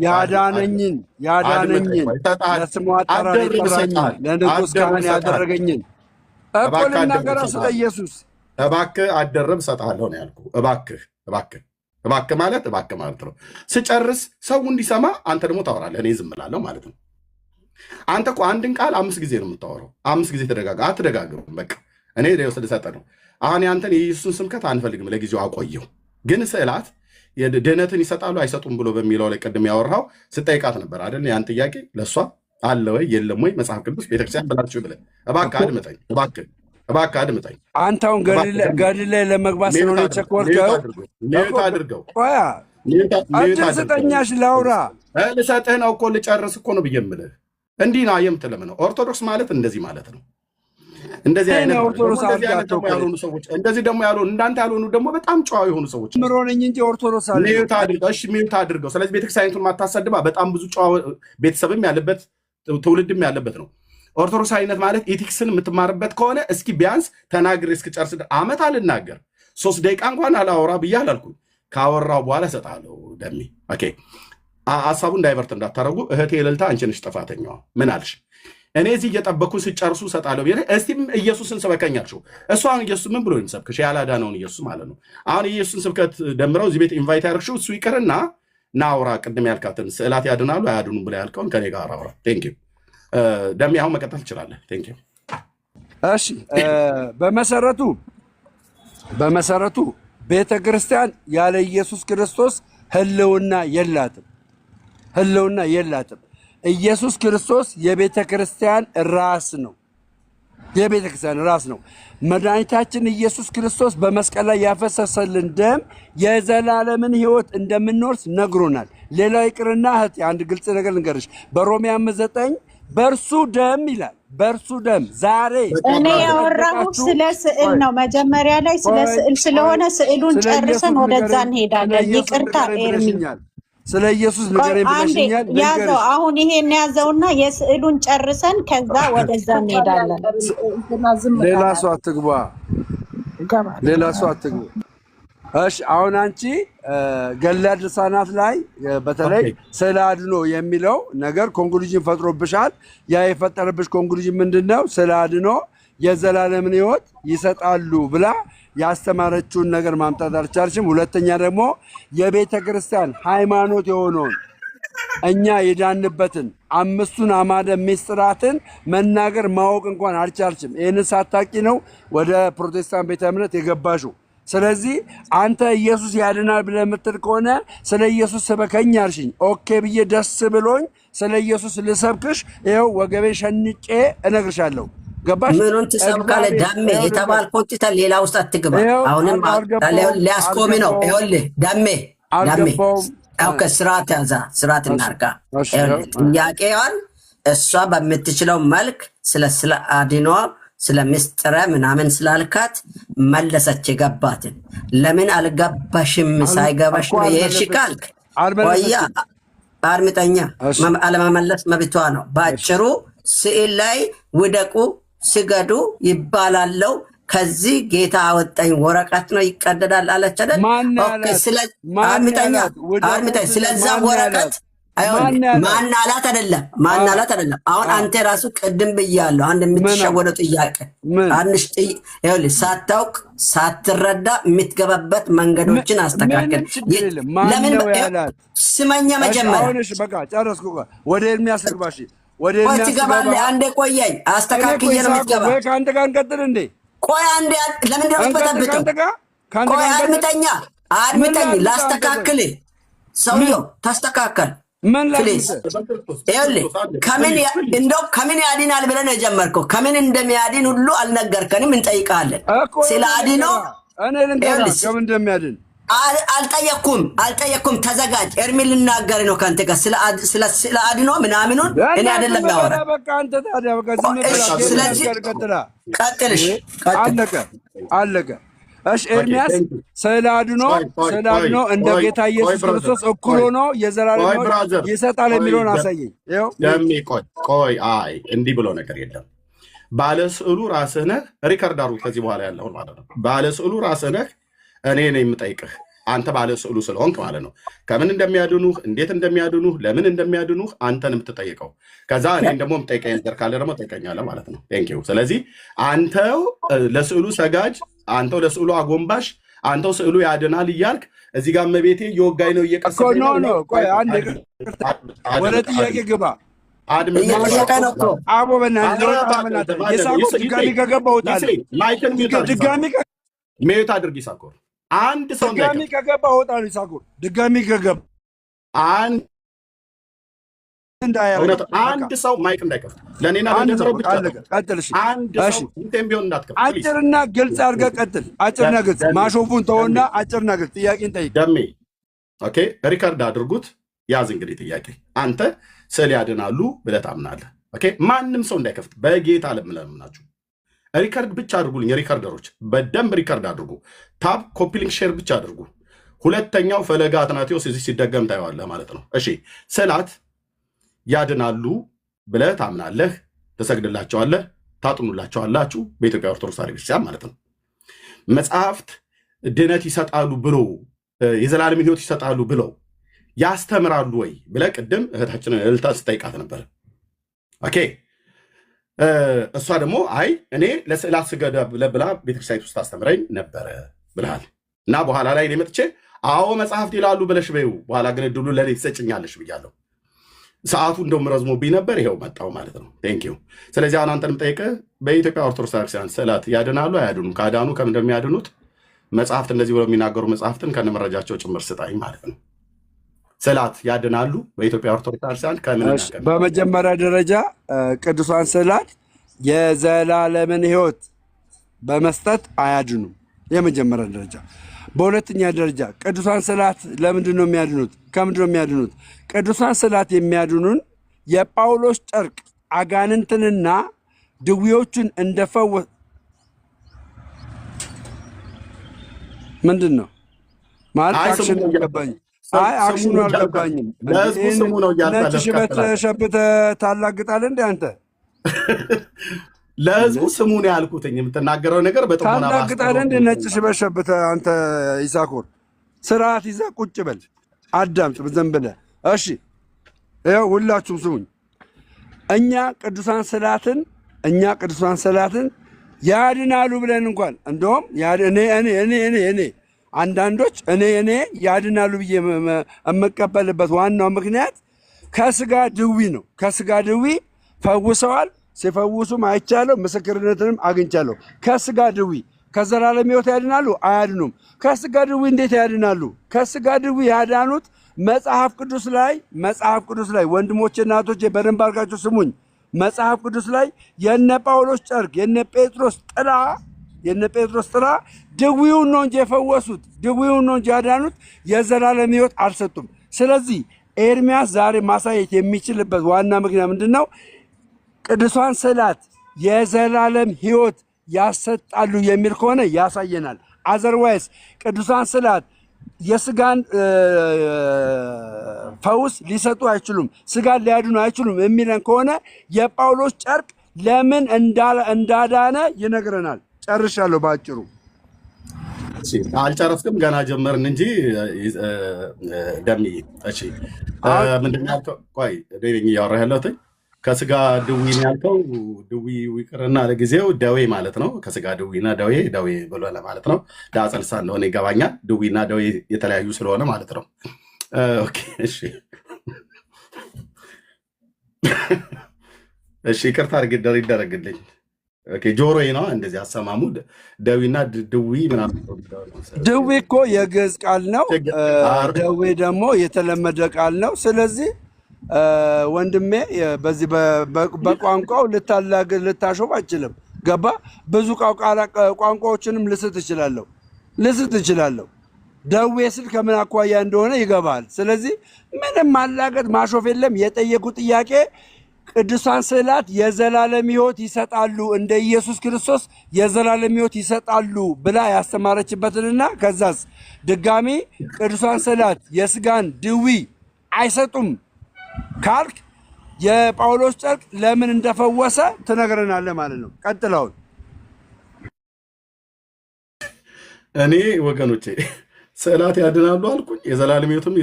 ያዳነኝን ለስሙ አጠራር የጠራኝን ለንጉሥ ካህን ያደረገኝን እኮ ልናገር ስለ ኢየሱስ። እባክህ አደረብ እሰጥሃለሁ ነው ያልኩህ። እባክህ ማለት ነው። ስጨርስ ሰው እንዲሰማ አንተ ደግሞ ታወራለህ፣ እኔ ዝም እላለሁ ማለት ነው። አንተ እኮ አንድን ቃል 5 ጊዜ ነው የምታወራው። 5 ጊዜ አትደጋግም። በቃ እኔ ልሰጥ ነው። አሁን ያንተን የኢየሱስን ስብከት አንፈልግም፣ ለጊዜው አቆየው። ግን ስዕላት ድህነትን ይሰጣሉ አይሰጡም ብሎ በሚለው ላይ ቅድም ያወራው ስጠይቃት ነበር አይደል? ያን ጥያቄ ለእሷ አለ ወይ የለም ወይ መጽሐፍ ቅዱስ ቤተክርስቲያን ብላችሁ ብለህ እባክህ አድምጠኝ። አንተ አሁን ገድል ላይ ለመግባት ስለሆነ የቸኮልከው ሚዩት አድርገው። አትስጠኛሽ ላውራ። ልሰጥህ ነው እኮ ልጨርስ እኮ ነው ብዬ የምልህ። እንዲህ ነው የምትለምነው። ኦርቶዶክስ ማለት እንደዚህ ማለት ነው። እንደዚህ አይነት ያልሆኑ ሰዎች እንደዚህ ደግሞ ያልሆኑ እንዳንተ ያልሆኑ ደግሞ በጣም ጨዋ የሆኑ ሰዎች ምሮነኝ እንጂ ኦርቶዶክስ አለ። ሚዩት አድርገው። ስለዚህ ቤተክርስቲያኒቱን ማታሰድባ። በጣም ብዙ ጨዋ ቤተሰብም ያለበት ትውልድም ያለበት ነው። ኦርቶዶክሳዊነት ማለት ኢቲክስን የምትማርበት ከሆነ እስኪ ቢያንስ ተናግሬ እስክጨርስ ዓመት አልናገር 3 ደቂቃ እንኳን አላወራ ብዬ አላልኩኝ። ካወራው በኋላ እሰጥሃለሁ ደሜ። ሀሳቡን ዳይቨርት እንዳታረጉ። እህቴ እልልታ አንቺ ነሽ ጥፋተኛዋ። ምን አልሽ? እኔ እዚህ እየጠበኩ ሲጨርሱ እሰጣለሁ ብዬ እስቲም ኢየሱስን ስበከኛልሽው። እሱ አሁን ኢየሱስ ምን ብሎ የሚሰብክሽ? ያላዳነውን ኢየሱስ ማለት ነው። አሁን የኢየሱስን ስብከት ደምረው እዚህ ቤት ኢንቫይት ያደርግሽው እሱ ይቅርና ናውራ ቅድም ያልካትን ስዕላት ያድናሉ አያድኑም ብላ ያልከውን ከኔ ጋር አውራ። ቴንክ ዩ ደሜ። አሁን መቀጠል ትችላለህ። ቴንክ ዩ። እሺ በመሰረቱ ቤተ ክርስቲያን ያለ ኢየሱስ ክርስቶስ ህልውና የላትም። ኢየሱስ ክርስቶስ የቤተ ክርስቲያን ራስ ነው። የቤተ ክርስቲያን ራስ ነው። መድኃኒታችን ኢየሱስ ክርስቶስ በመስቀል ላይ ያፈሰሰልን ደም የዘላለምን ሕይወት እንደምንወርስ ነግሮናል። ሌላው ይቅርና እህቴ አንድ ግልጽ ነገር ልንገርሽ። በሮሜ 5:9 በእርሱ ደም ይላል። በእርሱ ደም ዛሬ እኔ ያወራሁት ስለ ስዕል ነው። መጀመሪያ ላይ ስለ ስዕል ስለሆነ ስዕሉን ጨርሰን ወደዛ እንሄዳለን። ይቅርታ ኤርሚ፣ ስለ ኢየሱስ ንገረኝ ብለሽኛል። ያዘው አሁን ይሄን ያዘውና የስዕሉን ጨርሰን ከዛ ወደዛ እንሄዳለን። ሌላ ሰው አትግባ፣ ሌላ ሰው አትግባ። እሺ አሁን አንቺ ገድለ ድርሳናት ላይ በተለይ ስለ አድኖ የሚለው ነገር ኮንክሉዥን ፈጥሮብሻል። ያ የፈጠረብሽ ኮንክሉዥን ምንድነው? ስለ አድኖ የዘላለምን ሕይወት ይሰጣሉ ብላ ያስተማረችውን ነገር ማምጣት አልቻልሽም። ሁለተኛ ደግሞ የቤተ ክርስቲያን ሃይማኖት የሆነውን እኛ የዳንበትን 5ቱን አዕማደ ምስጢራትን መናገር ማወቅ እንኳን አልቻልሽም። ይህንን ሳታቂ ነው ወደ ፕሮቴስታንት ቤተ እምነት የገባሽው። ስለዚህ አንተ ኢየሱስ ያድናል ብለህ የምትል ከሆነ ስለ ኢየሱስ ስበከኝ አልሽኝ። ኦኬ ብዬ ደስ ብሎኝ ስለ ኢየሱስ ልሰብክሽ ይኸው ወገቤን ሸንጬ እነግርሻለሁ። ገባሽ? ምኑን ትሰብካለህ? ዳሜ የተባልከው ትተህ ሌላ ውስጥ አትግባ። አሁንም ሊያስቆም ነው። ይኸውልህ ዳሜ ኦኬ፣ ስርዓት ያዛ፣ ስርዓት እናርጋ። ጥያቄዋን እሷ በምትችለው መልክ ስለ አድኖ ስለ ምስጢረ ምናምን ስላልካት መለሰች። የገባትን ለምን አልገባሽም? ሳይገባሽ የሄድሽ ካልክ ወያ አድምጠኛ፣ አለመመለስ መብቷ ነው። በአጭሩ ስዕል ላይ ውደቁ ስገዱ ይባላለው። ከዚህ ጌታ አወጣኝ ወረቀት ነው ይቀደዳል አለች አይደል? አድምጠኛ፣ ስለዛ ወረቀት ማን አላት አይደለም፣ ማን አላት አይደለም። አሁን አንተ ራሱ ቅድም ብያለሁ፣ አንድ የምትሸወደው ጥያቄ አንሽ ይኸውልህ፣ ሳታውቅ ሳትረዳ የምትገባበት መንገዶችን አስተካከል። ለምን ስመኛ መጀመሪያ በቃ ጨረስኩ። ወደ የሚያስገባሽ ወደ ትገባለህ። አንዴ ቆየኝ፣ አስተካክዬ ነው የምትገባ። ከአንተ ጋር እንቀጥል እንዴ? ቆይ አንዴ፣ ለምን ነው የምትበጠብጠው? ቆይ አድምጠኝ፣ ላስተካክልህ። ሰውየው ተስተካከል። ከምን ያድናል ብለን የጀመርከው ከምን እንደሚያድን ሁሉ አልነገርከንም። እንጠይቃለን ስለ አድኖ አልጠየኩም። ተዘጋጅ። ኤርሚ ልናገር ነው ከአንተ ጋር ስለ አድኖ ምናምኑን እኔ አይደለም ያወራ። ስለዚህ ቀጥልሽ፣ አለቀ። እሺ ኤርሚያስ ስለ አድኖ እንደ ጌታ ኢየሱስ ክርስቶስ እኩል ሆኖ የዘላለም ይሰጣል የሚለውን አሳየኝ። ቆይ አይ እንዲህ ብሎ ነገር የለም። ባለ ስዕሉ ራስህ ነህ። ሪከርድ አድርጉት ከዚህ በኋላ ያለውን ማለት ነው። ባለ ስዕሉ ራስህ ነህ። እኔ ነኝ የምጠይቅህ፣ አንተ ባለ ስዕሉ ስለሆንክ ማለት ነው። ከምን እንደሚያድኑህ፣ እንዴት እንደሚያድኑህ፣ ለምን እንደሚያድኑህ አንተን የምትጠይቀው። ከዛ እኔን ደግሞ የምጠይቀኝ ነገር ካለ ደግሞ ጠይቀኛለህ ማለት ነው። ቴንኪው። ስለዚህ አንተው ለስዕሉ ሰጋጅ፣ አንተው ለስዕሉ አጎንባሽ፣ አንተው ስዕሉ ያድናል እያልክ እዚህ ጋር መቤቴ እየወጋኝ ነው እየቀሰቀኝ ነው። ወደ ጥያቄ ግባ። አቦ ድጋሚ ከገባ እወጣለሁ። ሜዩት አድርግ ይሳኮር። አንድ ሰው ድጋሚ ከገባ እወጣለሁ። ይሳኮር ድጋሚ ከገባ አንድ ሰው ማይክ እንዳይከፍት ለእኔና አጭርና ግልጽ አድርገህ ቀጥል። አጭርና ግልጽ ማሾፉን ተወና አጭርና ግልጽ ጥያቄን ጠይቅ። ደሜ ኦኬ፣ ሪከርድ አድርጉት። ያዝ እንግዲህ ጥያቄ አንተ ስዕል ያድናሉ ብለህ ታምናለህ? ኦኬ፣ ማንም ሰው እንዳይከፍት በጌታ ለምለምናችሁ ሪከርድ ብቻ አድርጉልኝ። ሪከርደሮች በደንብ ሪከርድ አድርጉ። ታብ ኮፒሊንግ ሼር ብቻ አድርጉ። ሁለተኛው ፈለገ አትናቴዎስ እዚህ ሲደገም ታየዋለህ ማለት ነው። እሺ ስዕላት ያድናሉ ብለህ ታምናለህ፣ ትሰግድላቸዋለህ፣ ታጥኑላቸዋላችሁ። በኢትዮጵያ ኦርቶዶክስ ተዋሕዶ ቤተክርስቲያን ማለት ነው። መጽሐፍት ድነት ይሰጣሉ ብሎ የዘላለምን ሕይወት ይሰጣሉ ብለው ያስተምራሉ ወይ ብለህ ቅድም እህታችንን እልልታ ስጠይቃት ነበር። ኦኬ እሷ ደግሞ አይ እኔ ለስዕላት ስገድ ብላ ቤተክርስቲያን ውስጥ አስተምረኝ ነበረ ብልሃል እና በኋላ ላይ እኔ መጥቼ አዎ መጽሐፍት ይላሉ ብለሽ በይው፣ በኋላ ግን እድሉ ለእኔ ትሰጭኛለሽ ብያለሁ። ሰዓቱ እንደውም ረዝሞብኝ ነበር፣ ይኸው መጣው ማለት ነው። ቴንኪው። ስለዚህ አሁን አንተን የምጠይቅህ በኢትዮጵያ ኦርቶዶክስ ቤተክርስቲያን ስዕላት ያድናሉ አያድኑም? ካዳኑ ከምን እንደሚያድኑት መጽሐፍት እንደዚህ ብለው የሚናገሩ መጽሐፍትን ከነመረጃቸው ጭምር ስጣኝ ማለት ነው። ስዕላት ያድናሉ በኢትዮጵያ ኦርቶዶክስ ቤተክርስቲያን ከምን? በመጀመሪያ ደረጃ ቅዱሳን ስዕላት የዘላለምን ሕይወት በመስጠት አያድኑም። የመጀመሪያ ደረጃ። በሁለተኛ ደረጃ ቅዱሳን ስዕላት ለምንድን ነው የሚያድኑት? ከምንድን ነው የሚያድኑት? ቅዱሳን ስዕላት የሚያድኑን የጳውሎስ ጨርቅ አጋንንትንና ድዌዎቹን እንደፈወሰ ምንድን ነው ማለት አክሽን አልገባኝም። አይ አክሽኑ አልገባኝም። ለህዝቡ ስሙ ነው ነጭ ሽበት ሸብተህ ታላግጣለህ እንደ አንተ ለህዝቡ ስሙ ነው ያልኩትኝ። የምትናገረው ነገር በጥሞና ታላግጣለህ እንደ ነጭ ሽበት ሸብተህ አንተ ይሳኮር ስርዓት ይዘህ ቁጭ በል አዳምጥ ዝም ብለህ እሺ። ይኸው ሁላችሁም ስሙኝ። እኛ ቅዱሳን ስዕላትን ያድናሉ ብለን እንኳን እንደውም እኔ አንዳንዶች እኔ ያድናሉ ብዬ የምቀበልበት ዋናው ምክንያት ከስጋ ድዊ ነው። ከስጋ ድዊ ፈውሰዋል። ሲፈውሱም አይቻለሁ፣ ምስክርነትንም አግኝቻለሁ። ከስጋ ድዊ ከዘላለም ሕይወት ያድናሉ? አያድኑም። ከስጋ ድዊ እንዴት ያድናሉ? ከስጋ ድዊ ያዳኑት መጽሐፍ ቅዱስ ላይ ወንድሞቼ እናቶቼ በደንብ አድርጋችሁ ስሙኝ። መጽሐፍ ቅዱስ ላይ የነ ጳውሎስ ጨርቅ የነ ጴጥሮስ ጥላ ድዊውን ነው እንጂ የፈወሱት፣ ድዊውን ነው እንጂ ያዳኑት፣ የዘላለም ሕይወት አልሰጡም። ስለዚህ ኤርሚያስ ዛሬ ማሳየት የሚችልበት ዋና ምክንያት ምንድን ነው? ቅዱሳን ስዕላት የዘላለም ሕይወት ያሰጣሉ የሚል ከሆነ ያሳየናል። አዘርዋይስ ቅዱሳን ስዕላት የስጋን ፈውስ ሊሰጡ አይችሉም፣ ስጋን ሊያድኑ አይችሉም የሚለን ከሆነ የጳውሎስ ጨርቅ ለምን እንዳዳነ ይነግረናል። ጨርሻለሁ ባጭሩ። አልጨረስክም፣ ገና ጀመርን እንጂ ደምዬ። እሺ ምንድን ነው ያልከው? ቆይ እያወራህ ያለሁት ከስጋ ድዊ ነው ያልከው። ድዊ ይቅርና ለጊዜው ደዌ ማለት ነው። ከስጋ ድዊና ደዌ ብሎ ለማለት ነው። ዳጸልሳ እንደሆነ ይገባኛል። ድዊና ደዌ የተለያዩ ስለሆነ ማለት ነው። ኦኬ እሺ እሺ፣ ይቅርታ ይደረግልኝ። ኦኬ ጆሮዬ ነው እንደዚህ አሰማሙ። ደዊና ድዊ ምናምን። ድዊ እኮ የግዕዝ ቃል ነው። ደዌ ደግሞ የተለመደ ቃል ነው። ስለዚህ ወንድሜ በዚህ በቋንቋው ልታሾፍ አይችልም። ገባ? ብዙ ቋንቋዎችንም ልስት እችላለሁ። ደዌ ስል ከምን አኳያ እንደሆነ ይገባል። ስለዚህ ምንም ማላገጥ ማሾፍ የለም። የጠየቁ ጥያቄ ቅዱሳን ስዕላት የዘላለም ሕይወት ይሰጣሉ፣ እንደ ኢየሱስ ክርስቶስ የዘላለም ሕይወት ይሰጣሉ ብላ ያስተማረችበትንና ከዛስ ድጋሚ ቅዱሳን ስዕላት የስጋን ድዊ አይሰጡም ካልክ የጳውሎስ ጨርቅ ለምን እንደፈወሰ ትነግረናለህ ማለት ነው። ቀጥለውን እኔ ወገኖቼ ስዕላት ያድናሉ አልኩኝ። የዘላለም ሕይወትም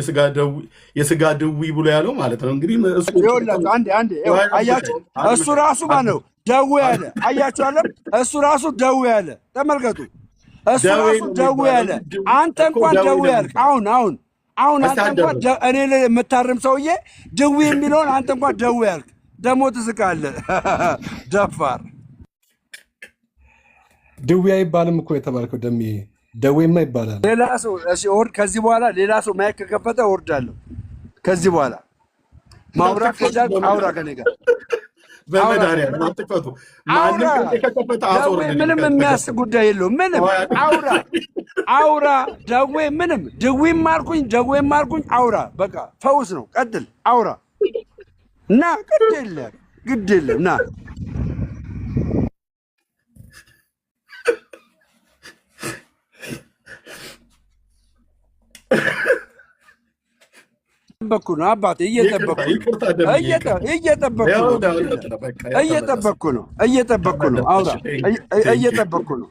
የስጋ ድዊ ብሎ ያለው ማለት ነው። እንግዲህ አያችሁ፣ እሱ ራሱ ማነው ደዌ ያለ? አያችሁ አለም እሱ ራሱ ደዌ ያለ። ተመልከቱ፣ እሱ ራሱ ደዌ ያለ። አንተ እንኳን ደዌ ያልክ አሁን አንተ እንኳን እኔ የምታርም ሰውዬ ድዊ የሚለውን አንተ እንኳን ደዌ ያልክ ደግሞ ትስቃለህ። ደፋር ድዊ አይባልም እኮ የተባልከው ደሜ ደዌማ ይባላል። ሌላ ሰው ከዚህ በኋላ ሌላ ሰው ማይክ ከከፈተ እወርዳለሁ። ከዚህ በኋላ ማውራት ከቻልክ አውራ ከኔ ጋር ምንም የሚያስቅ ጉዳይ የለውም። ምንም አውራ ደዌ ምንም ድዊም አልኩኝ አውራ በቃ ፈውስ ነው። ቀጥል አውራ እና ግድ የለም ና እየጠበኩ ነው አባቴ፣ እየጠበኩ ነው። አውራ እየጠበኩ ነው።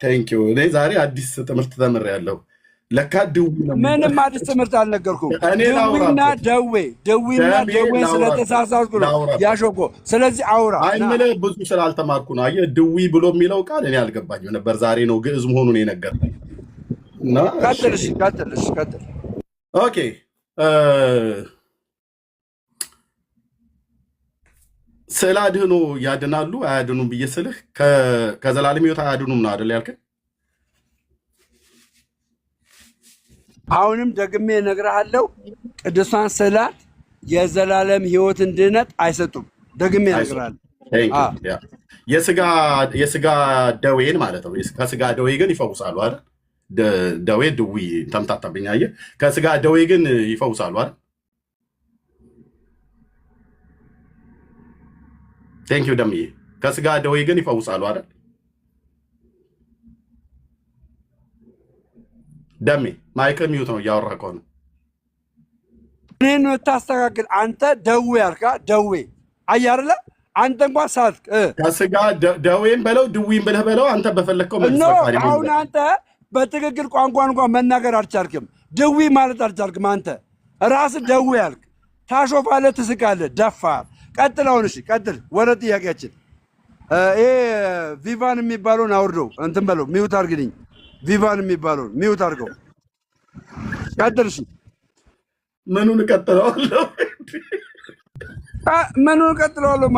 ቴንኪው። እኔ ዛሬ አዲስ ትምህርት ተምሬያለሁ። ለካ ድዊ ምንም አዲስ ትምህርት አልነገርኩም። ድዊና ደዌን ስለተሳሳትኩ ነው ያሾኮ። ስለዚህ አውራ አይምልህ ብዙ ስላልተማርኩ ነው። አየህ ድዊ ብሎ የሚለው ቃል እኔ አልገባኝም ነበር። ዛሬ ነው ግዕዝ መሆኑን የነገርኩህ። ቀጥል። ኦኬ ስዕል አድህኖ ያድናሉ አያድኑም ብዬ ስልህ ከዘላለም ሕይወት አያድኑም ነው አይደል ያልከኝ? አሁንም ደግሜ እነግርሃለሁ፣ ቅዱሳን ስዕላት የዘላለም ሕይወትን ድነት አይሰጡም። ደግሜ እነግርሃለሁ። የስጋ ደዌን ማለት ነው። ከስጋ ደዌ ግን ይፈውሳሉ አይደል? ደዌ ድዊ ተምታታብኝ። አየህ፣ ከስጋ ደዌ ግን ይፈውሳሉ አይደል? ቴንክ ዩ ደምዬ። ከስጋ ደዌ ግን ይፈውሳሉ አይደል? ደሜ ማይክ ሚዩት ነው እያወራ ከሆነ እኔን የምታስተካክል አንተ ደዌ ያልካ ደዌ አያርለ አንተ እንኳን ሳትክ ከስጋ ደዌም በለው ድዊም ብለህ በለው አንተ በፈለግከው መልስ። አሁን አንተ በትክክል ቋንቋ እንኳን መናገር አልቻልክም። ድዊ ማለት አልቻልክም። አንተ ራስህ ደዌ ያልክ ታሾፋለህ፣ ትስቃለህ። ደፋር። ቀጥል። አሁን እሺ ቀጥል። ወደ ጥያቄያችን ይሄ ቪቫን የሚባለውን አውርደው እንትን በለው፣ ሚውት አድርግልኝ። ቪቫን የሚባለውን ሚውት አድርገው። ቀጥል። እሺ ምኑን እቀጥለዋለሁ? ምኑን እቀጥለዋለሁ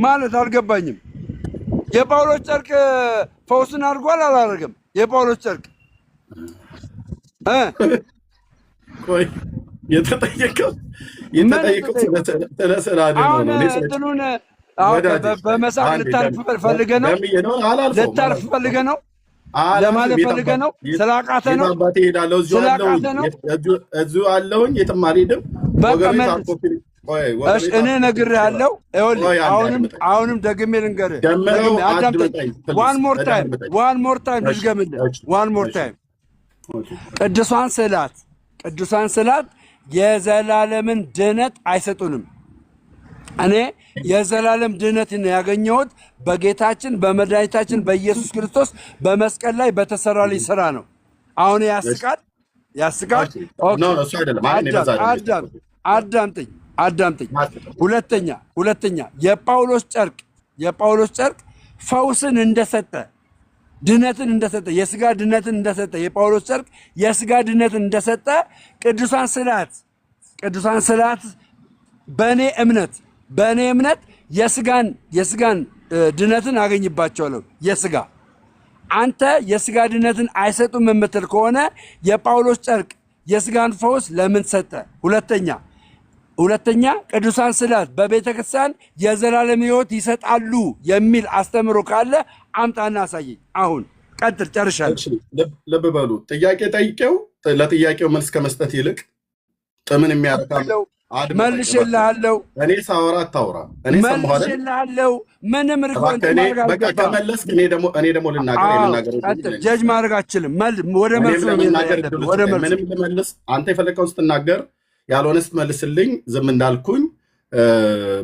ማለት አልገባኝም። የጳውሎስ ጨርቅ ፈውስን አድርጓል አላደረገም? የጳውሎስ ጨርቅ ቆይ የተጠየቀው ስለ ስራ እንትኑን በመሳቅ ልታርፍ ፈልገህ ነው? ልታርፍ ፈልገህ ነው ለማለት ፈልገህ ነው? ስላቃተ ነው? ስላቃተ ነው? እዚሁ አለሁኝ፣ የትም አልሄድም። እኔ ነግሬሃለሁ። አሁንም ደግሜ ልንገርህ። አዳምጠኝ። ዋን ሞር ታይም ልድገምልህ። ዋን ሞር ታይም። ቅዱሳን ስዕላት የዘላለምን ድህነት አይሰጡንም። እኔ የዘላለም ድህነትን ያገኘሁት በጌታችን በመድኃኒታችን በኢየሱስ ክርስቶስ በመስቀል ላይ በተሰራልኝ ስራ ነው። አሁን ያስቃል። አዳምጠኝ። ሁለተኛ የጳውሎስ ጨርቅ ፈውስን እንደሰጠ ድነትን እንደሰጠ የስጋ ድነትን እንደሰጠ የጳውሎስ ጨርቅ የስጋ ድነትን እንደሰጠ ቅዱሳን ስዕላት በእኔ እምነት የስጋን ድነትን አገኝባቸዋለሁ። አንተ የስጋ ድነትን አይሰጡም የምትል ከሆነ የጳውሎስ ጨርቅ የስጋን ፈውስ ለምን ሰጠ? ሁለተኛ ቅዱሳን ስዕላት በቤተ ክርስቲያን የዘላለም ሕይወት ይሰጣሉ የሚል አስተምሮ ካለ አምጣና አሳየኝ። አሁን ቀጥል፣ ጨርሻለሁ። ልብ በሉ። ጥያቄ ጠይቄው ለጥያቄው መልስ ከመስጠት ይልቅ ጥምን የሚያረካለው መልሼልሃለሁ። እኔ ሳወራ አታውራ። እኔ መልሼልሃለሁ። ምንም ሪኮንት ከመለስክ እኔ ደግሞ ልናገር ጀጅ ማድረግ አችልም። ወደ መልስ ምንም ልመልስ። አንተ የፈለከውን ስትናገር ያልሆነ ስትመልስልኝ ዝም እንዳልኩኝ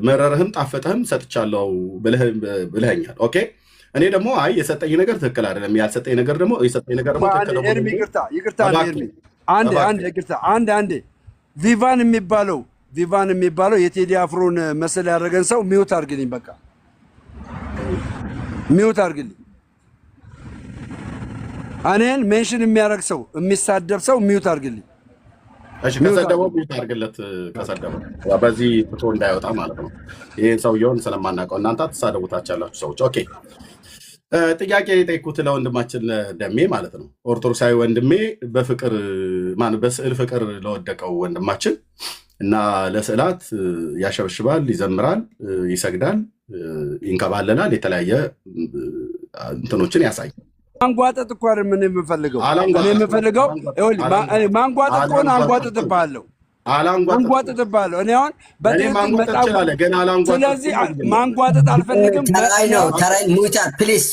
መረርህም ጣፈጠህም ሰጥቻለሁ ብለኸኛል። ኦኬ። እኔ ደግሞ አይ የሰጠኝ ነገር ትክክል አይደለም፣ ያልሰጠኝ ነገር ደግሞ ትክክል ነው። አንዴ ቪቫን የሚባለው የቴዲ አፍሮን መሰል ያደረገን ሰው ሚውት አድርግልኝ። በቃ ሚውት አድርግልኝ። እኔን ሜንሽን የሚያደርግ ሰው የሚሳደብ ሰው ሚውት አድርግልኝ። እሺ ከሰደበው ሚውት አድርግለት። ከሰደበው በዚህ ፍቶ እንዳይወጣ ማለት ነው። ይሄን ሰውየውን ስለማናውቀው እናንተ ትሳደቡታቻላችሁ ሰዎች። ኦኬ ጥያቄ የጠየኩት ለወንድማችን ደሜ ማለት ነው። ኦርቶዶክሳዊ ወንድሜ በስዕል ፍቅር ለወደቀው ወንድማችን እና ለስዕላት ያሸበሽባል፣ ይዘምራል፣ ይሰግዳል፣ ይንከባለላል፣ የተለያየ እንትኖችን ያሳያል። ማንጓጠጥ እኮ አይደል ምን የምፈልገው ማንጓጠጥ ከሆነ አንጓጥጥብሃለሁ። እኔ አሁን በትክክል በጣም ስለዚህ ማንጓጠጥ አልፈልግም።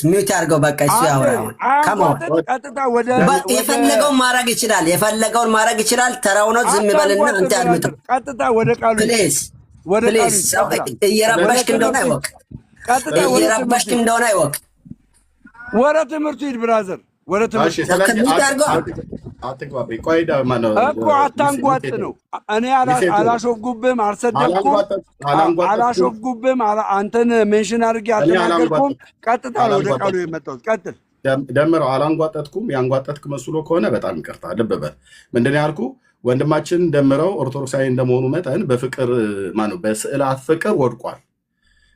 ሚውት አድርገው በቃ እሱ ያወራው ቀጥታ ወደ የፈለገውን ማድረግ ይችላል። ተራው ነው። ዝም በልና አንተ አድምጠው። ቀጥታ ወደ ቃሉ እየረበሽክ እንደሆነ አይወቅ። ወደ ትምህርቱ ሂድ ብራዘር፣ ወደ እኮ አታንጓጥ ነው። እኔ አላሾፍጉብም፣ አላሾፍጉብም፣ አንተን ሜንሽን አድርጌ አልተናገርኩም። ቀጥታ ነው ወደ ቃሉ የመጣሁት። ቀጥል። ደምረው አላንጓጠጥኩም። ያንጓጠጥክ መስሎ ከሆነ በጣም ይቅርታ። ልብ በል። ምንድን ነው ያልኩህ? ወንድማችን ደምረው ኦርቶዶክሳዊ እንደመሆኑ መጠን በስዕላት ፍቅር ወድቋል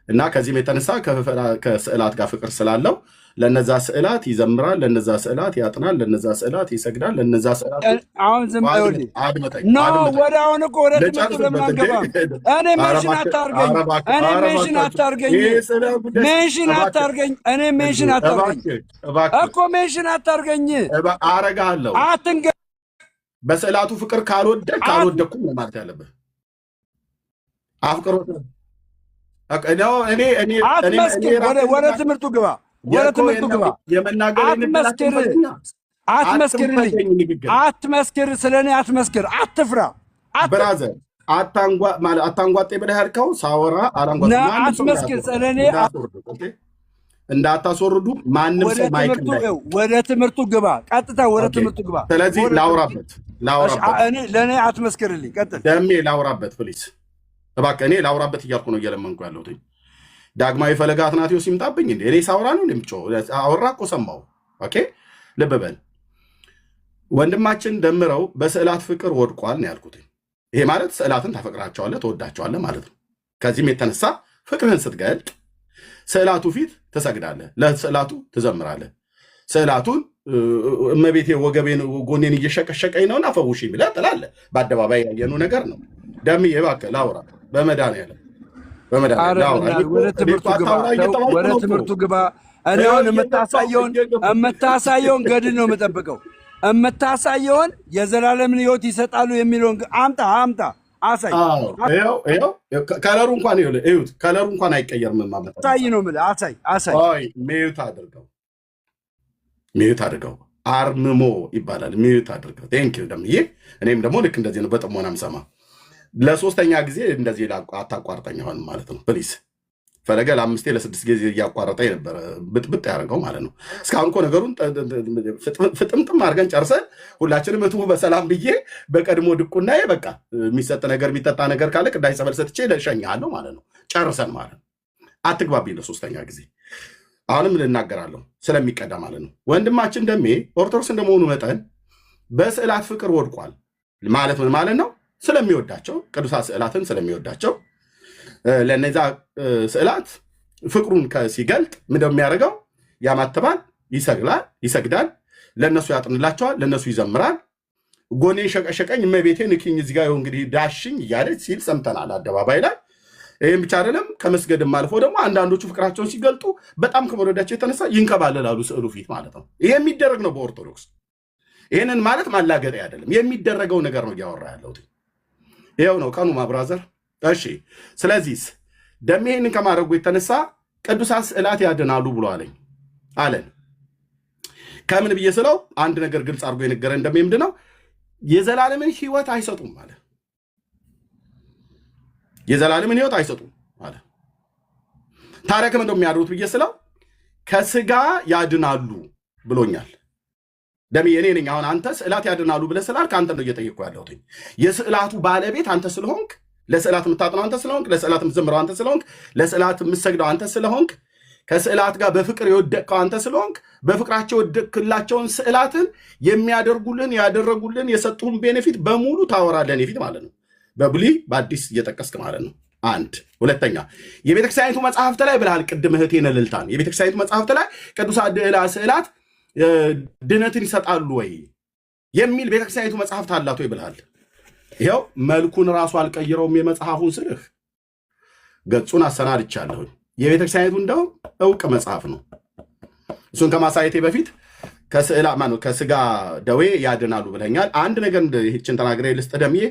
እና ከዚህም የተነሳ ከስዕላት ጋር ፍቅር ስላለው ለነዛ ስዕላት ይዘምራል፣ ለነዛ ስዕላት ያጥናል፣ ለነዛ ስዕላት ይሰግዳል፣ ለነዛ ስዕላት አሁን ዝም ብለውልኝ ኖ ወደ አሁን እኮ ወደ ትምህርቱ ለምን አንገባም? እኔ ሜንሽን አታርገኝ፣ እኔ ሜንሽን አታርገኝ፣ ሜንሽን አታርገኝ፣ እኔ ሜንሽን አታርገኝ እኮ ሜንሽን አታርገኝ። አረጋለሁ አትንገ በስዕላቱ ፍቅር ካልወደኩም ነው ማለት ያለብህ። አፍቅሮት ወደ ትምህርቱ ግባ፣ ወደ ትምህርቱ ግባ። አትመስክር፣ ስለ እኔ አትመስክር፣ አትፍራ። ብራዘር አታንጓጤ ብለህ ያልከው ሳወራ አትመስክር፣ ስለ እኔ እንዳታስወርዱ ማንም ሰው ማይክ ወደ ትምህርቱ ግባ፣ ቀጥታ ወደ ትምህርቱ ግባ። ስለዚህ ላውራበት ለእኔ አትመስክርልኝ፣ ቀጥል። ደሜ ላውራበት ፕሊዝ እባክህ። እኔ ላውራበት እያልኩ ነው እየለመንኩ ያለሁት። ዳግማዊ ፈለገ አትናቴዎስ ይምጣብኝ እንዴ? እኔ ሳውራ ነው እንደምጮህ? አወራ እኮ ሰማሁ። ኦኬ ልብ በል። ወንድማችን ደምረው በስዕላት ፍቅር ወድቋል ነው ያልኩት። ይሄ ማለት ስዕላትን ታፈቅራቸዋለህ፣ ትወዳቸዋለህ ማለት ነው። ከዚህም የተነሳ ፍቅርህን ስትገልጥ ስዕላቱ ፊት ትሰግዳለህ፣ ለስዕላቱ ትዘምራለህ። ስዕላቱን እመቤቴ ወገቤን ጎኔን እየሸቀሸቀኝ ነውና ፈውሽኝ ብለህ ትላለህ። በአደባባይ ያየነው ነገር ነው። ደምዬ እባክህ ላውራ በመድኃኒዓለም ወደ ትምህርቱ ግባ። እኔ አሁን የምታሳየውን ገድል ነው የምጠብቀው። የምታሳየውን የዘላለምን ሕይወት ይሰጣሉ የሚለውን አምጣ አሳይ። ከለሩ እንኳን እዩት፣ ከለሩ እንኳን አይቀየርም። አሳይ ነው የምልህ። አሳይ። ሚዩት አድርገው። አርምሞ ይባላል። ሚዩት አድርገው። ቴንኪው ደምዬ። እኔም ደግሞ ልክ እንደዚህ ነው በጥሞና ምሰማ። ለሶስተኛ ጊዜ እንደዚህ አታቋርጠኝ አሁን ማለት ነው ፕሊስ። ፈለገ ለ5 ለ6 ጊዜ እያቋረጠ የነበረ ብጥብጥ ያደርገው ማለት ነው። እስካሁን እኮ ነገሩን ፍጥምጥም አድርገን ጨርሰን ሁላችንም እትሙ በሰላም ብዬ በቀድሞ ድቁናዬ በቃ የሚሰጥ ነገር የሚጠጣ ነገር ካለ ቅዳሴ ጸበል ሰጥቼ እሸኝሃለሁ ማለት ነው። ጨርሰን ማለት ነው። አትግባብኝ ለሶስተኛ ጊዜ። አሁንም ልናገራለሁ ስለሚቀዳ ማለት ነው። ወንድማችን ደሜ ኦርቶዶክስ እንደመሆኑ መጠን በስዕላት ፍቅር ወድቋል ማለት ምን ማለት ነው? ስለሚወዳቸው ቅዱሳት ስዕላትን ስለሚወዳቸው ለነዛ ስዕላት ፍቅሩን ሲገልጥ ምንድነው የሚያደርገው? ያማትባል፣ ይሰግዳል፣ ለነሱ ያጥንላቸዋል፣ ለነሱ ይዘምራል። ጎኔ ሸቀሸቀኝ እመቤቴ ንኪኝ እዚህ ጋር እንግዲህ ዳሽኝ እያለ ሲል ሰምተናል አደባባይ ላይ። ይህም ብቻ አይደለም፣ ከመስገድም አልፎ ደግሞ አንዳንዶቹ ፍቅራቸውን ሲገልጡ በጣም ከመውደዳቸው የተነሳ ይንከባለላሉ ስዕሉ ፊት ማለት ነው። ይሄ የሚደረግ ነው በኦርቶዶክስ። ይህንን ማለት ማላገጥ አይደለም፣ የሚደረገው ነገር ነው እያወራ ያለሁት። ይኸው ነው ቀኑ ማብራዘር። እሺ፣ ስለዚህ ደሜ ይህንን ከማድረጉ የተነሳ ቅዱሳት ስዕላት ያድናሉ ብሎ አለን። ከምን ብዬ ስለው አንድ ነገር ግልጽ አድርጎ የነገረን ደሜ ምንድን ነው? የዘላለምን ሕይወት አይሰጡም አለ። የዘላለምን ሕይወት አይሰጡም አለ። ታዲያ ከምን እንደሚያድሩት ብዬ ስለው ከስጋ ያድናሉ ብሎኛል። ደሜ እኔ ነኝ። አሁን አንተ ስዕላት ያድናሉ ብለህ ስላልክ አንተ ነው እየጠየቅኩ ያለሁት። የስዕላቱ ባለቤት አንተ ስለሆንክ፣ ለስዕላት የምታጥነው አንተ ስለሆንክ፣ ለስዕላት የምትዘምረው አንተ ስለሆንክ፣ ለስዕላት የምትሰግደው አንተ ስለሆንክ፣ ከስዕላት ጋር በፍቅር የወደቅከው አንተ ስለሆንክ፣ በፍቅራቸው የወደቅክላቸውን ስዕላትን የሚያደርጉልን ያደረጉልን የሰጡህን ቤኔፊት በሙሉ ታወራለህ እኔ ፊት ማለት ነው። በብሉይ በአዲስ እየጠቀስክ ማለት ነው። አንድ ሁለተኛ የቤተክርስቲያኒቱ መጽሐፍት ላይ ብልሃል። ቅድም እህቴን እልልታን የቤተክርስቲያኒቱ መጽሐፍት ላይ ቅዱሳት ስዕላት ድነትን ይሰጣሉ ወይ የሚል ቤተክርስቲያኒቱ መጽሐፍት አላት ወይ ብልሃል። ይኸው መልኩን ራሱ አልቀይረውም የመጽሐፉን ስልህ ገጹን አሰናድቻለሁ። የቤተክርስቲያኒቱ እንደውም እውቅ መጽሐፍ ነው። እሱን ከማሳየቴ በፊት ከስጋ ደዌ ያድናሉ ብለኛል። አንድ ነገር ይህችን ተናግሬ ልስጥ ደምዬ።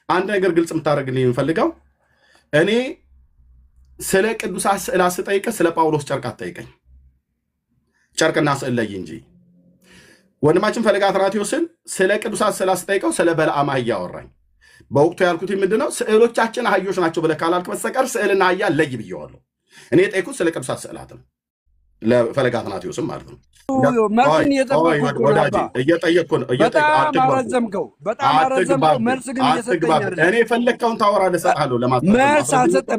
አንድ ነገር ግልጽ የምታደርግልኝ የምፈልገው እኔ ስለ ቅዱሳት ስዕላት ስጠይቅህ ስለ ጳውሎስ ጨርቅ አትጠይቀኝ። ጨርቅና ስዕል ለይ እንጂ። ወንድማችን ፈለገ አትናቴዎስን ስለ ቅዱሳት ስዕላት ስጠይቀው ስለ በለዓም አህያ አወራኝ። በወቅቱ ያልኩት ምንድነው? ስዕሎቻችን አህዮች ናቸው ብለህ ካላልክ በስተቀር ስዕልና አህያ ለይ ብየዋለሁ። እኔ የጠየኩት ስለ ቅዱሳት ስዕላት ነው፣ ለፈለገ አትናቴዎስም ማለት ነው። መልስን እየጠየቅኩ ነው። በጣም አረዘምከው። መልስ ግን እየሰጠኝ አይደለም። እኔ የፈለግከውን ታወራለህ፣ እሰጥሃለሁ።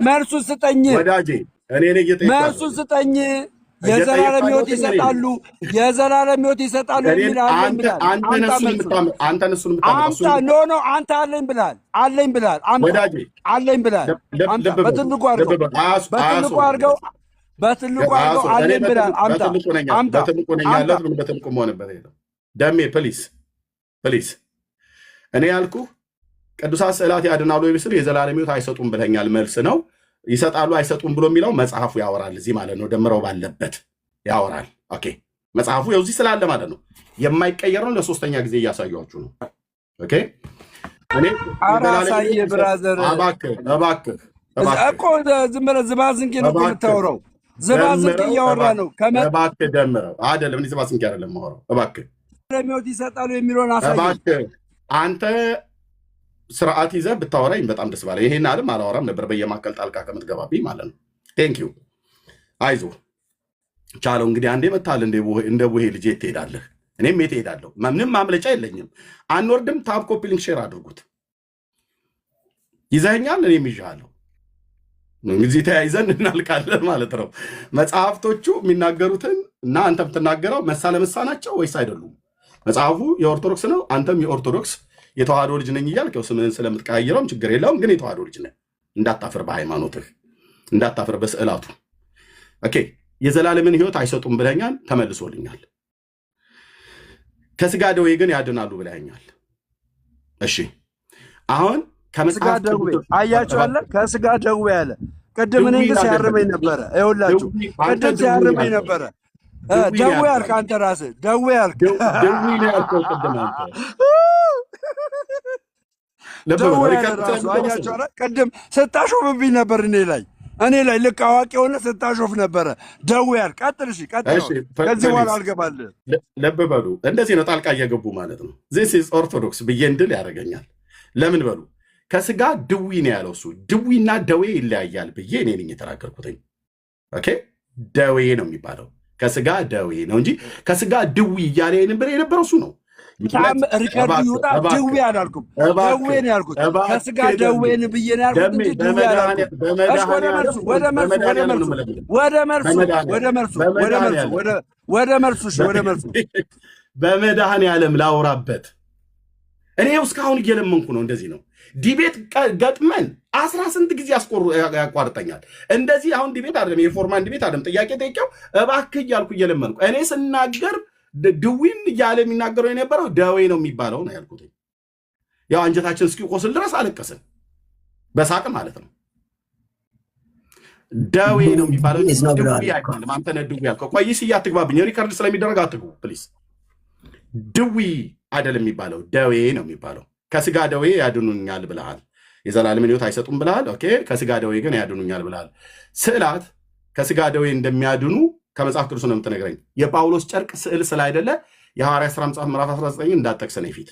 መልሱን ስጠኝ ወዳጄ፣ መልሱን ስጠኝ። የዘላለም ሕይወት ይሰጣሉ፣ የዘላለም ሕይወት ይሰጣሉ የሚል አለኝ ብላል። አንተ እሱን ኖ አንተ አለኝ ብላል፣ አለኝ ብላል፣ አለኝ ብላል። በትልቁ አድርገው በትልቁ አድርገው አለን ብላል። አምጣ በትልቁ ነኝ ያለሁት ምን በትልቁ መሆንበት የለም። ደሜ ፕሊስ እኔ ያልኩ ቅዱሳት ስዕላት ያድናሉ ወይ ብስል የዘላለም ሕይወት አይሰጡም ብለኛል። መልስ ነው። ይሰጣሉ አይሰጡም ብሎ የሚለው መጽሐፉ ያወራል። እዚህ ማለት ነው ደምረው ባለበት ያወራል። ኦኬ መጽሐፉ ያው እዚህ ስላለ ማለት ነው የማይቀየር ነው። ለሶስተኛ ጊዜ እያሳያችሁ ነው። ኦኬ እኔ አራሳይ ብራዘር እባክህ እኮ ዝም ብለህ ዝባዝንኬ ነው የምታወራው። ዝባዝንኬ እያወራ ነው። እባክህ ደምረው አይደለም እኔ ዝባዝንኬ አይደለም የማወራው። እባክህ ለሚወት ይሰጣሉ የሚለውን አሳይ። እባክህ አንተ ስርዓት ይዘህ ብታወራኝ በጣም ደስ ባለ። ይሄን አለም አላወራም ነበር በየማከል ጣልቃ ከምትገባብኝ ማለት ነው። ቴንክ ዩ አይዞህ ቻለው። እንግዲህ አንዴ መታል እንደ ቡሄ ልጄ ትሄዳለህ፣ እኔም የት እሄዳለሁ። ምንም ማምለጫ የለኝም። አንወርድም። ታብ ኮፒ ሊንክ ሼር አድርጉት። ይዘኸኛል፣ እኔም ይዤሃለሁ። እንግዲህ ተያይዘን እናልቃለን ማለት ነው። መጽሐፍቶቹ የሚናገሩትን እና አንተ የምትናገረው መሳ ለመሳ ናቸው ወይስ አይደሉም? መጽሐፉ የኦርቶዶክስ ነው፣ አንተም የኦርቶዶክስ የተዋህዶ ልጅ ነኝ እያልክ ስምህን ስለምትቀያይረውም ችግር የለውም። ግን የተዋህዶ ልጅ ነህ። እንዳታፍር በሃይማኖትህ፣ እንዳታፍር በስዕላቱ። ኦኬ የዘላለምን ሕይወት አይሰጡም ብለኛል፣ ተመልሶልኛል። ከስጋ ደዌ ግን ያድናሉ ብለኛል። እሺ አሁን ከስጋ ደዌ አያቸዋለ። ከስጋ ደዌ ያለ ቅድም እኔ ግን ሲያርመኝ ነበረ። ይኸውላችሁ ቅድም ሲያርመኝ ነበረ። ደዌ ያልክ አንተ ራስህ ደዌ ያልክ ቅድም ስታሾፍብኝ ነበር እኔ ላይ ልክ አዋቂ የሆነ ስታሾፍ ነበረ። ደዌ ያልክ ቀጥል። እሺ ቀጥል። ከዚህ በኋላ አልገባልህ። ልብ በሉ። እንደዚህ ነው ጣልቃ እየገቡ ማለት ነው። ዚስ ኢዝ ኦርቶዶክስ ብዬ እንድል ያደርገኛል። ለምን በሉ ከስጋ ድዊ ነው ያለው እሱ። ድዊና ደዌ ይለያያል ብዬ እኔ ነኝ የተናገርኩትኝ። ኦኬ ደዌ ነው የሚባለው ከስጋ ደዌ ነው እንጂ ከስጋ ድዊ እያለ የነበረው እሱ ነው። ሪከርዱ ይውጣ። ድዌ አላልኩም፣ ደዌ ነው ያልኩት። ከስጋ ደዌን ብዬ ነው ያልኩት እንጂ ድዌ አላልኩም። ወደ መልሱ በመድኃኔዓለም ላውራበት። እኔ እስካሁን እየለመንኩ ነው። እንደዚህ ነው ዲቤት ገጥመን 18 ጊዜ ያቋርጠኛል። እንደዚህ አሁን ዲቤት አይደለም፣ የፎርማን ዲቤት አይደለም። ጥያቄ ጠይቄው እባክህ እያልኩ እየለመንኩ እኔ ስናገር ድዊን እያለ የሚናገረው የነበረው ደዌ ነው የሚባለው ነው ያልኩት። ያው አንጀታችን እስኪቆስል ድረስ አለቀስን በሳቅ ማለት ነው። ደዌ ነው የሚባለው ድዊ አይባልም። አንተ ነህ ድዊ ያልከው። ቆይ አትግባብኝ፣ ሪከርድ ስለሚደረግ አትግቡ ፕሊዝ። ድዊ አይደለም የሚባለው ደዌ ነው የሚባለው። ከስጋ ደዌ ያድኑኛል ብለሃል፣ የዘላለምን ሕይወት አይሰጡም ብለሃል። ኦኬ ከስጋ ደዌ ግን ያድኑኛል ብለሃል። ስዕላት ከስጋ ደዌ እንደሚያድኑ ከመጽሐፍ ቅዱስ ነው የምትነግረኝ። የጳውሎስ ጨርቅ ስዕል ስላይደለ የሐዋርያት ሥራ መጽሐፍ ምዕራፍ 19 እንዳጠቅስ ነው ፊት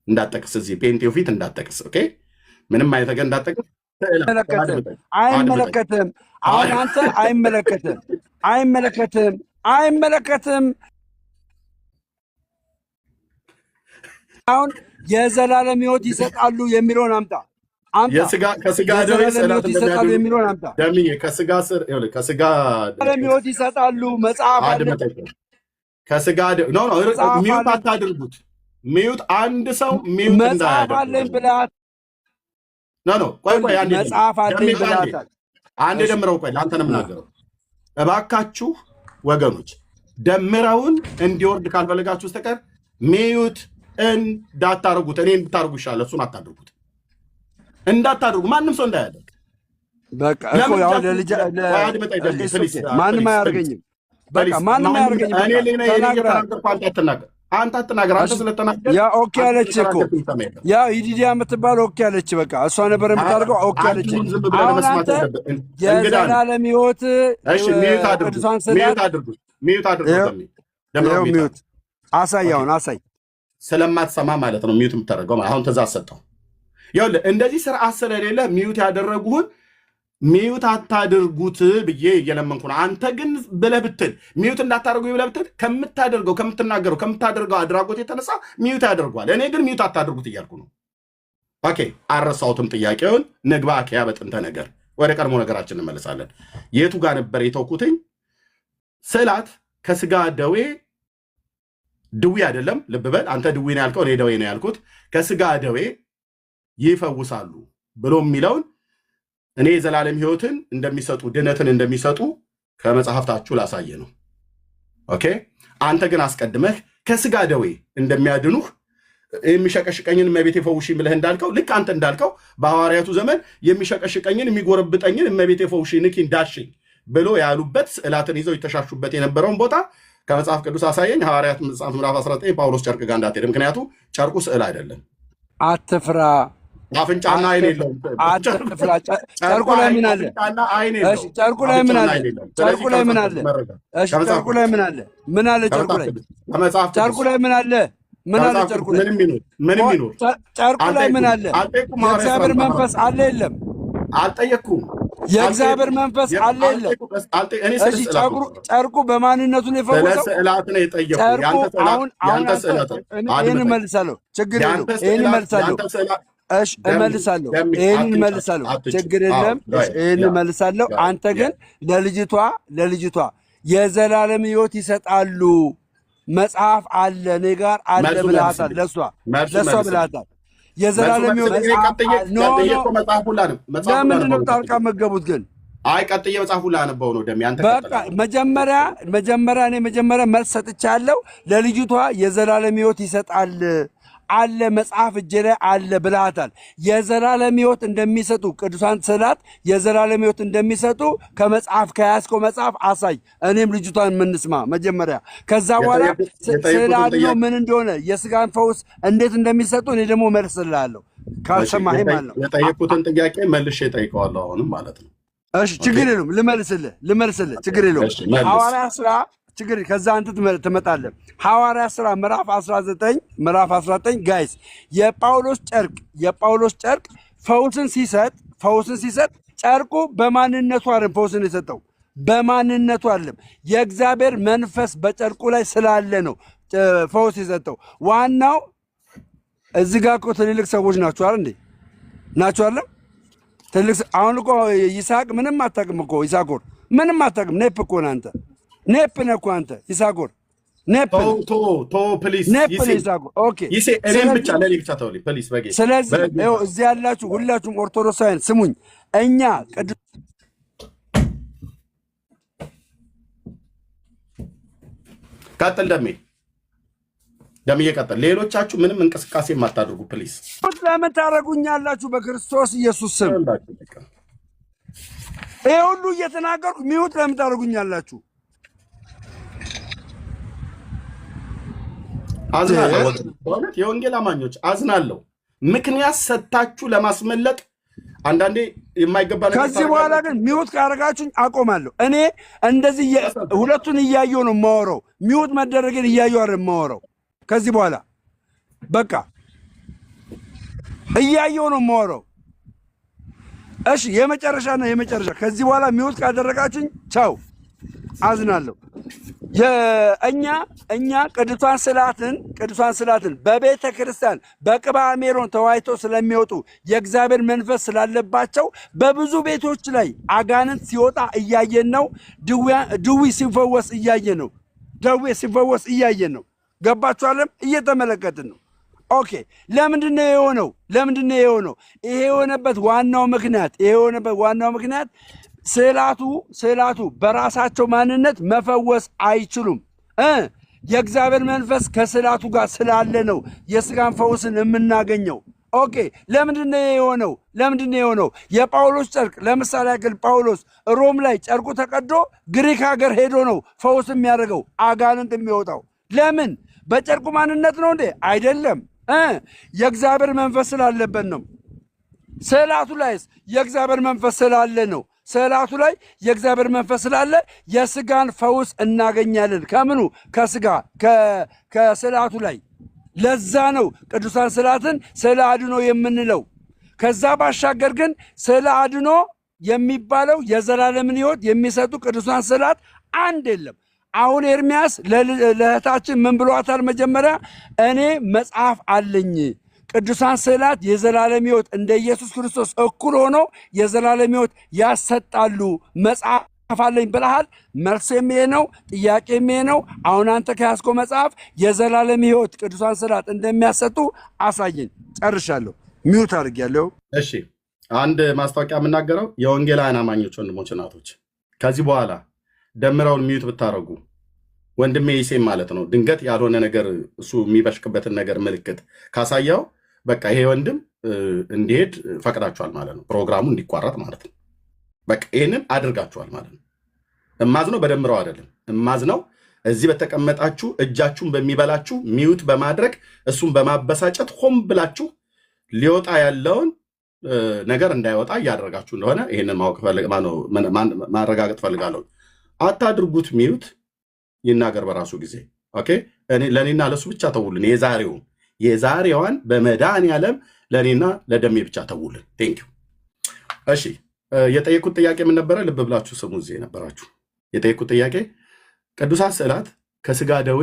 እንዳጠቅስ እዚህ ፔንቴው ፊት እንዳጠቅስ። ኦኬ ምንም አይነት ነገር እንዳጠቅስ አይመለከትም። አሁን አንተ አይመለከትም። አሁን የዘላለም ሕይወት ይሰጣሉ የሚለውን አምጣ። ከስጋ ደዌ ይሰጣሉ የሚለውን አምጣ። ከስጋ ሕይወት ይሰጣሉ መጽሐፍ አለ። ከስጋ ሚዩት አታድርጉት። ሚዩት አንድ ሰው ሚዩት መጽሐፍ አለኝ ብላት ቆይ መጽሐፍ አለኝ ብላታል። አንዴ ደምረው። ቆይ ለአንተ ነው የምናገረው። እባካችሁ ወገኖች ደምረውን እንዲወርድ ካልፈለጋችሁ በስተቀር ሚዩት እንዳታደርጉት። እኔ እንድታደርጉ ይሻላል። እሱን አታድርጉት፣ እንዳታደርጉ። ማንም ሰው እንዳያደርግ። በቃ እኮ ያው ማንም አያደርገኝም። በቃ ማንም አያደርገኝም። አንተ አትናገር። አንተ ስለተናገር ያ ኦኬ አለች እኮ ያ ይዲዲያ የምትባል ኦኬ አለች። በቃ እሷ ነበር የምታደርገው። ኦኬ አለች። አሁን አንተ የዘላለም ሕይወት ሚዩት አሳያውን አሳይ ስለማትሰማ ማለት ነው ሚዩት የምታደርገው። አሁን ትእዛዝ ሰጠው። ይኸውልህ እንደዚህ ስርዓት ስለሌለ ሚዩት ያደረጉህን ሚዩት አታድርጉት ብዬ እየለመንኩ ነው። አንተ ግን ብለህ ብትል ሚዩት እንዳታደርጉ ብለህ ብትል ከምታደርገው አድራጎት የተነሳ ሚዩት ያደርጓል። እኔ ግን ሚዩት አታድርጉት እያልኩ ነው። ኦኬ አረሳሁትም ጥያቄውን። ንግባ አኪያ በጥንተ ነገር ወደ ቀድሞ ነገራችን እንመለሳለን። የቱ ጋር ነበር የተውኩትኝ? ስዕላት ከስጋ ደዌ ድዊ አይደለም። ልብ በል አንተ ድዊ ነው ያልከው፣ እኔ ደዌ ነው ያልኩት። ከስጋ ደዌ ይፈውሳሉ ብሎ የሚለውን እኔ የዘላለም ሕይወትን እንደሚሰጡ ድነትን እንደሚሰጡ ከመጽሐፍታችሁ ላሳየ ነው። ኦኬ አንተ ግን አስቀድመህ ከስጋ ደዌ እንደሚያድኑህ የሚሸቀሽቀኝን እመቤቴ ፈውሺ ብለህ እንዳልከው ልክ አንተ እንዳልከው በሐዋርያቱ ዘመን የሚሸቀሽቀኝን የሚጎረብጠኝን እመቤቴ ፈውሺ ንኪን ዳሽኝ ብሎ ያሉበት ስዕላትን ይዘው የተሻሹበት የነበረውን ቦታ ከመጽሐፍ ቅዱስ አሳየኝ። ሐዋርያት መጽሐፍ ምዕራፍ 19 ጳውሎስ ጨርቅ ጋር እንዳትሄድ፣ ምክንያቱ ጨርቁ ስዕል አይደለም። አትፍራ፣ አፍንጫና አይን የለውም። አትፍራ። ጨርቁ ላይ ምን አለ? እሺ ጨርቁ ላይ ምን አለ? ጨርቁ ላይ ምን አለ? እሺ ጨርቁ ላይ ምን አለ? ምን አለ ጨርቁ ላይ? ጨርቁ ላይ ምን አለ? ምን አለ ጨርቁ ላይ? ምንም ይኖር ጨርቁ ላይ ምን አለ? የእግዚአብሔር መንፈስ አለ የለም? አልጠየቅኩም። የእግዚአብሔር መንፈስ አለ የለም? እሺ ጨርቁ በማንነቱ ነው የፈወሰው? ስዕላት ነው የጠየቁ። አሁን ይህን እመልሳለሁ፣ ችግር የለውም። ይህን እመልሳለሁ። እሺ እመልሳለሁ፣ ይህን እመልሳለሁ፣ ችግር የለም። ይህን እመልሳለሁ። አንተ ግን ለልጅቷ የዘላለም ሕይወት ይሰጣሉ መጽሐፍ አለ እኔ ጋር አለ ብለሃታል። ለእሷ ብለሃታል። የዘላለም ሕይወት ለምንድን ነው ጣልቃ መገቡት ግን? አይ ቀጥዬ መጽሐፉ ላነበው ነው ደም ያንተ በቃ መጀመሪያ መልስ ሰጥቻለሁ። ለልጅቷ የዘላለም ሕይወት ይሰጣል አለ መጽሐፍ እጄ ላይ አለ ብለሃታል። የዘላለም ሕይወት እንደሚሰጡ ቅዱሳን ስዕላት የዘላለም ሕይወት እንደሚሰጡ ከመጽሐፍ ከያዝከው መጽሐፍ አሳይ። እኔም ልጅቷን የምንስማ መጀመሪያ፣ ከዛ በኋላ ስዕል አድኖ ምን እንደሆነ የስጋን ፈውስ እንዴት እንደሚሰጡ እኔ ደግሞ መልስልሃለሁ። ካልሰማህ ማለት ነው። የጠየቁትን ጥያቄ መልሼ እጠይቀዋለሁ አሁንም ማለት ነው። እሺ ችግር የለውም፣ ልመልስልህ ችግር የለውም። ሐዋርያት ሥራ ችግር ከዛ አንተ ትመጣለህ። ሐዋርያት ሥራ ምዕራፍ 19 ጋይስ የጳውሎስ ጨርቅ ፈውስን ሲሰጥ ጨርቁ በማንነቱ አይደለም ፈውስን የሰጠው በማንነቱ አይደለም። የእግዚአብሔር መንፈስ በጨርቁ ላይ ስላለ ነው ፈውስ የሰጠው። ዋናው እዚህ ጋር እኮ ትልልቅ ሰዎች ናቸው አይደል እንዴ? ናቸው አይደል? ትልልቅ አሁን እኮ ይስሐቅ ምንም አታውቅም እኮ ይሳኮር ምንም አታውቅም። ኔፕ እኮ ነህ አንተ ኔፕ ነህ እኮ አንተ ይሳኮር ኔፕ ፕሊዝ ኔፕ ነህ ይሳኮር። ኦኬ እኔም ብቻ ለኔ ብቻ ተውልኝ ፕሊዝ በጌ ስለዚህ ይኸው እዚህ ያላችሁ ሁላችሁም ኦርቶዶክሳውያን ስሙኝ። እኛ ቅዱስ ቀጥል ደምዬ ቀጥል። ሌሎቻችሁ ምንም እንቅስቃሴ የማታደርጉ ፕሊዝ ለምን ታደርጉኛላችሁ? በክርስቶስ ኢየሱስ ስም ይሄ ሁሉ እየተናገርኩ ሚውት ለምን ታደርጉኛላችሁ? አዝናለሁ። በእውነት የወንጌል አማኞች አዝናለሁ። ምክንያት ሰጥታችሁ ለማስመለጥ አንዳንዴ የማይገባ ነገር። ከዚህ በኋላ ግን ሚውት ካደረጋችሁኝ አቆማለሁ። እኔ እንደዚህ ሁለቱን እያየሁ ነው የማወራው። ሚውት መደረግን እያየሁ አይደል የማወራው። ከዚህ በኋላ በቃ እያየሁ ነው የማወራው። እሺ የመጨረሻ ከዚህ በኋላ ሚውት ካደረጋችሁኝ ቻው፣ አዝናለሁ። እኛ ቅዱሳን ስዕላትን በቤተ ክርስቲያን በቅባ ሜሮን ተዋይቶ ስለሚወጡ የእግዚአብሔር መንፈስ ስላለባቸው በብዙ ቤቶች ላይ አጋንንት ሲወጣ እያየን ነው። ድዊ ሲፈወስ እያየን ነው። ደዌ ሲፈወስ እያየን ነው። ገባችኋለም? እየተመለከትን ነው። ኦኬ ለምንድን ነው የሆነው? ይሄ የሆነበት ዋናው ምክንያት ስዕላቱ በራሳቸው ማንነት መፈወስ አይችሉም። የእግዚአብሔር መንፈስ ከስዕላቱ ጋር ስላለ ነው የስጋን ፈውስን የምናገኘው። ኦኬ ለምንድን ነው የሆነው? የጳውሎስ ጨርቅ ለምሳሌ ያክል ጳውሎስ ሮም ላይ ጨርቁ ተቀዶ ግሪክ ሀገር ሄዶ ነው ፈውስ የሚያደርገው አጋንንት የሚወጣው። ለምን? በጨርቁ ማንነት ነው እንዴ? አይደለም። የእግዚአብሔር መንፈስ ስላለበት ነው። ስዕላቱ ላይስ የእግዚአብሔር መንፈስ ስላለ ነው። ስዕላቱ ላይ የእግዚአብሔር መንፈስ ስላለ የስጋን ፈውስ እናገኛለን። ከምኑ? ከስጋ ከስዕላቱ ላይ። ለዛ ነው ቅዱሳን ስዕላትን ስዕለ አድኖ የምንለው። ከዛ ባሻገር ግን ስዕለ አድኖ የሚባለው የዘላለምን ሕይወት የሚሰጡ ቅዱሳን ስዕላት አንድ የለም። አሁን ኤርምያስ ለእህታችን ምን ብሏታል? መጀመሪያ እኔ መጽሐፍ አለኝ፣ ቅዱሳን ስዕላት የዘላለም ሕይወት እንደ ኢየሱስ ክርስቶስ እኩል ሆኖ የዘላለም ሕይወት ያሰጣሉ፣ መጽሐፍ አለኝ ብለሃል። መልሴም ይሄ ነው፣ ጥያቄም ይሄ ነው። አሁን አንተ ከያዝከው መጽሐፍ የዘላለም ሕይወት ቅዱሳን ስዕላት እንደሚያሰጡ አሳየኝ። ጨርሻለሁ። ሚውት አድርጌያለሁ። እሺ አንድ ማስታወቂያ የምናገረው የወንጌላውያን አማኞች ወንድሞች እናቶች፣ ከዚህ በኋላ ደምረውን ሚዩት ብታረጉ ወንድሜ ይሴም ማለት ነው። ድንገት ያልሆነ ነገር እሱ የሚበሽቅበትን ነገር ምልክት ካሳያው በቃ ይሄ ወንድም እንዲሄድ ፈቅዳችኋል ማለት ነው። ፕሮግራሙ እንዲቋረጥ ማለት ነው። በቃ ይህንን አድርጋችኋል ማለት ነው። እማዝነው በደምረው አይደለም። እማዝነው እዚህ በተቀመጣችሁ እጃችሁን በሚበላችሁ ሚዩት በማድረግ እሱን በማበሳጨት ሆን ብላችሁ ሊወጣ ያለውን ነገር እንዳይወጣ እያደረጋችሁ እንደሆነ ይህንን ማረጋገጥ ፈልጋለሁ። አታድርጉት። ሚዩት ይናገር በራሱ ጊዜ። ኦኬ፣ ለእኔና ለእሱ ብቻ ተውልን። የዛሬዋን በመድኃኒዓለም ለእኔና ለደሜ ብቻ ተውልን። ቴንኪው። እሺ፣ የጠየኩት ጥያቄ ምን ነበረ? ልብ ብላችሁ ስሙ። እዚህ የነበራችሁ የጠየኩት ጥያቄ ቅዱሳት ስዕላት ከስጋ ደዌ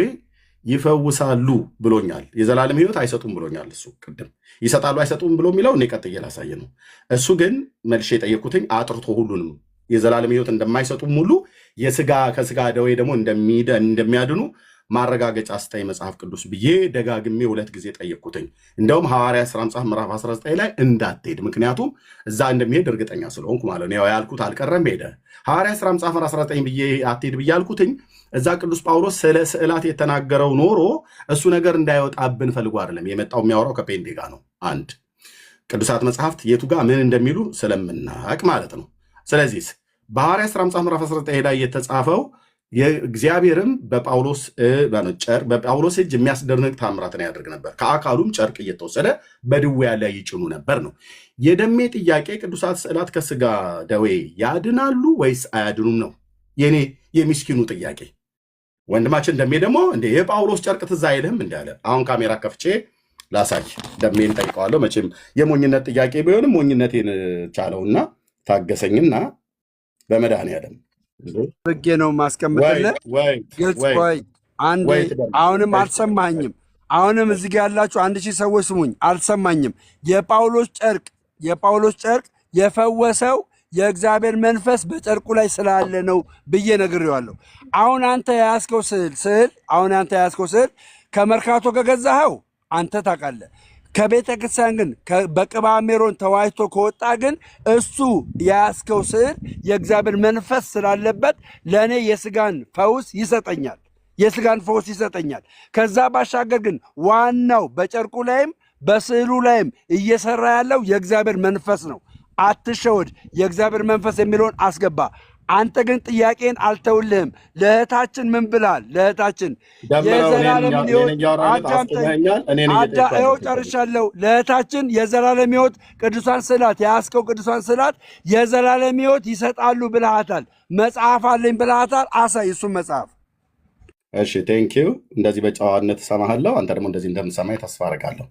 ይፈውሳሉ ብሎኛል። የዘላለም ሕይወት አይሰጡም ብሎኛል። እሱ ቅድም ይሰጣሉ አይሰጡም ብሎ የሚለው እኔ ቀጥዬ ላሳየ ነው። እሱ ግን መልሼ የጠየኩትኝ አጥርቶ ሁሉንም የዘላለም ሕይወት እንደማይሰጡም ሁሉ ከስጋ ደዌ ደግሞ እንደሚያድኑ ማረጋገጫ ስታይ መጽሐፍ ቅዱስ ብዬ ደጋግሜ 2 ጊዜ ጠየቅኩትኝ። እንደውም ሐዋርያት ሥራ መጽሐፍ ምዕራፍ 19 ላይ እንዳትሄድ፣ ምክንያቱም እዛ እንደሚሄድ እርግጠኛ ስለሆንኩ ማለት ነው። ያልኩት አልቀረም፣ ሄደ። ሐዋርያት ሥራ መጽሐፍ 19 ብዬ አትሄድ ብዬ አልኩትኝ። እዛ ቅዱስ ጳውሎስ ስለ ስዕላት የተናገረው ኖሮ እሱ ነገር እንዳይወጣብን ፈልጎ አይደለም የመጣው። የሚያወራው ከፔንቴ ጋር ነው። አንድ ቅዱሳት መጽሐፍት የቱ ጋር ምን እንደሚሉ ስለምናቅ ማለት ነው። ስለዚህ በሐዋርያት ሥራ መጽሐፍ ምዕራፍ 19 ላይ የተጻፈው እግዚአብሔርም በጳውሎስ እጅ የሚያስደንቅ ታምራትን ያደርግ ነበር፣ ከአካሉም ጨርቅ እየተወሰደ በድውያ ላይ ይጭኑ ነበር ነው። የደሜ ጥያቄ ቅዱሳት ስዕላት ከስጋ ደዌ ያድናሉ ወይስ አያድኑም ነው የኔ የሚስኪኑ ጥያቄ። ወንድማችን ደሜ ደግሞ እንደ የጳውሎስ ጨርቅ ትዝ አይልህም እንዳለ አሁን ካሜራ ከፍቼ ላሳይ። ደሜን ጠይቀዋለሁ። መቼም የሞኝነት ጥያቄ ቢሆንም ሞኝነቴን ቻለውና ታገሰኝና በመድኃኒዓለም ብጌ ነው ማስቀምጥልህ። ግልጽ ቆይ አንዴ። አሁንም አልሰማኝም። አሁንም እዚህ ጋር ያላችሁ 1000 ሰዎች ስሙኝ፣ አልሰማኝም። የጳውሎስ ጨርቅ የፈወሰው የእግዚአብሔር መንፈስ በጨርቁ ላይ ስላለ ነው ብዬ ነግሬዋለሁ። አሁን አንተ የያዝከው ስዕል ከመርካቶ ከገዛኸው አንተ ታውቃለህ። ከቤተ ክርስቲያን ግን በቅባ ሜሮን ተዋይቶ ከወጣ ግን እሱ የያዝከው ስዕል የእግዚአብሔር መንፈስ ስላለበት ለእኔ የስጋን ፈውስ ይሰጠኛል። ከዛ ባሻገር ግን ዋናው በጨርቁ ላይም በስዕሉ ላይም እየሰራ ያለው የእግዚአብሔር መንፈስ ነው። አትሸወድ። የእግዚአብሔር መንፈስ የሚለውን አስገባ። አንተ ግን ጥያቄን አልተውልህም። ለእህታችን ምን ብላል? ለእህታችን የዘላለም ሕይወት ይኸው ጨርሻለሁ። ለእህታችን የዘላለም ሕይወት ቅዱሳን ስዕላት የያዝከው ቅዱሳን ስዕላት የዘላለም ሕይወት ይሰጣሉ ብልሃታል። መጽሐፍ አለኝ ብልሃታል። አሳይ እሱም መጽሐፍ። እሺ ቴንኪዩ። እንደዚህ በጨዋነት እሰማሃለሁ። አንተ ደግሞ እንደዚህ እንደምሰማኝ ተስፋ አደርጋለሁ።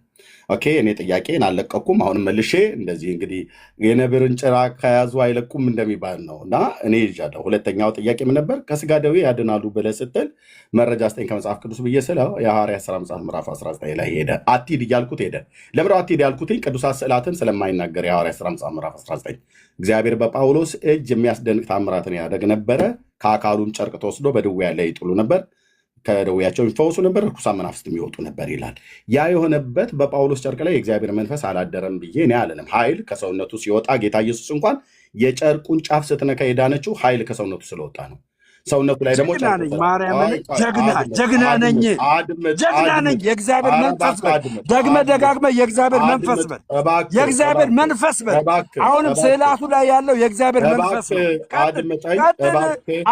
ኦኬ፣ እኔ ጥያቄን አልለቀኩም። አሁንም መልሼ እንደዚህ እንግዲህ የነብርን ጭራ ከያዙ አይለቁም እንደሚባል ነው እና እኔ ይዣለሁ። ሁለተኛው ጥያቄ ምን ነበር? ከስጋ ደዌ ያድናሉ ብለህ ስትል መረጃ ስጠኝ ከመጽሐፍ ቅዱስ ብዬ ስለው የሐዋርያት ሥራ መጽሐፍ ምዕራፍ 19 ላይ ሄደ። አትሂድ እያልኩት ሄደ። ለምንድነው አትሂድ ያልኩትኝ? ቅዱሳት ስዕላትን ስለማይናገር የሐዋርያት ሥራ መጽሐፍ ምዕራፍ 19 እግዚአብሔር በጳውሎስ እጅ የሚያስደንቅ ታምራትን ያደርግ ነበረ፣ ከአካሉም ጨርቅ ተወስዶ በድውያን ላይ ይጥሉ ነበር፣ ከደዌያቸው የሚፈወሱ ነበር፣ ርኩሳን መናፍስት የሚወጡ ነበር ይላል። ያ የሆነበት በጳውሎስ ጨርቅ ላይ የእግዚአብሔር መንፈስ አላደረም ብዬ እኔ አለንም። ኃይል ከሰውነቱ ሲወጣ ጌታ ኢየሱስ እንኳን የጨርቁን ጫፍ ስትነካ የዳነችው ኃይል ከሰውነቱ ስለወጣ ነው። ሰውነቱ ላይ ደግሞ ጀግና ነኝ፣ የእግዚአብሔር መንፈስ በል። ደጋግመህ የእግዚአብሔር መንፈስ በል፣ የእግዚአብሔር መንፈስ በል። አሁንም ስዕላቱ ላይ ያለው የእግዚአብሔር መንፈስ ነው።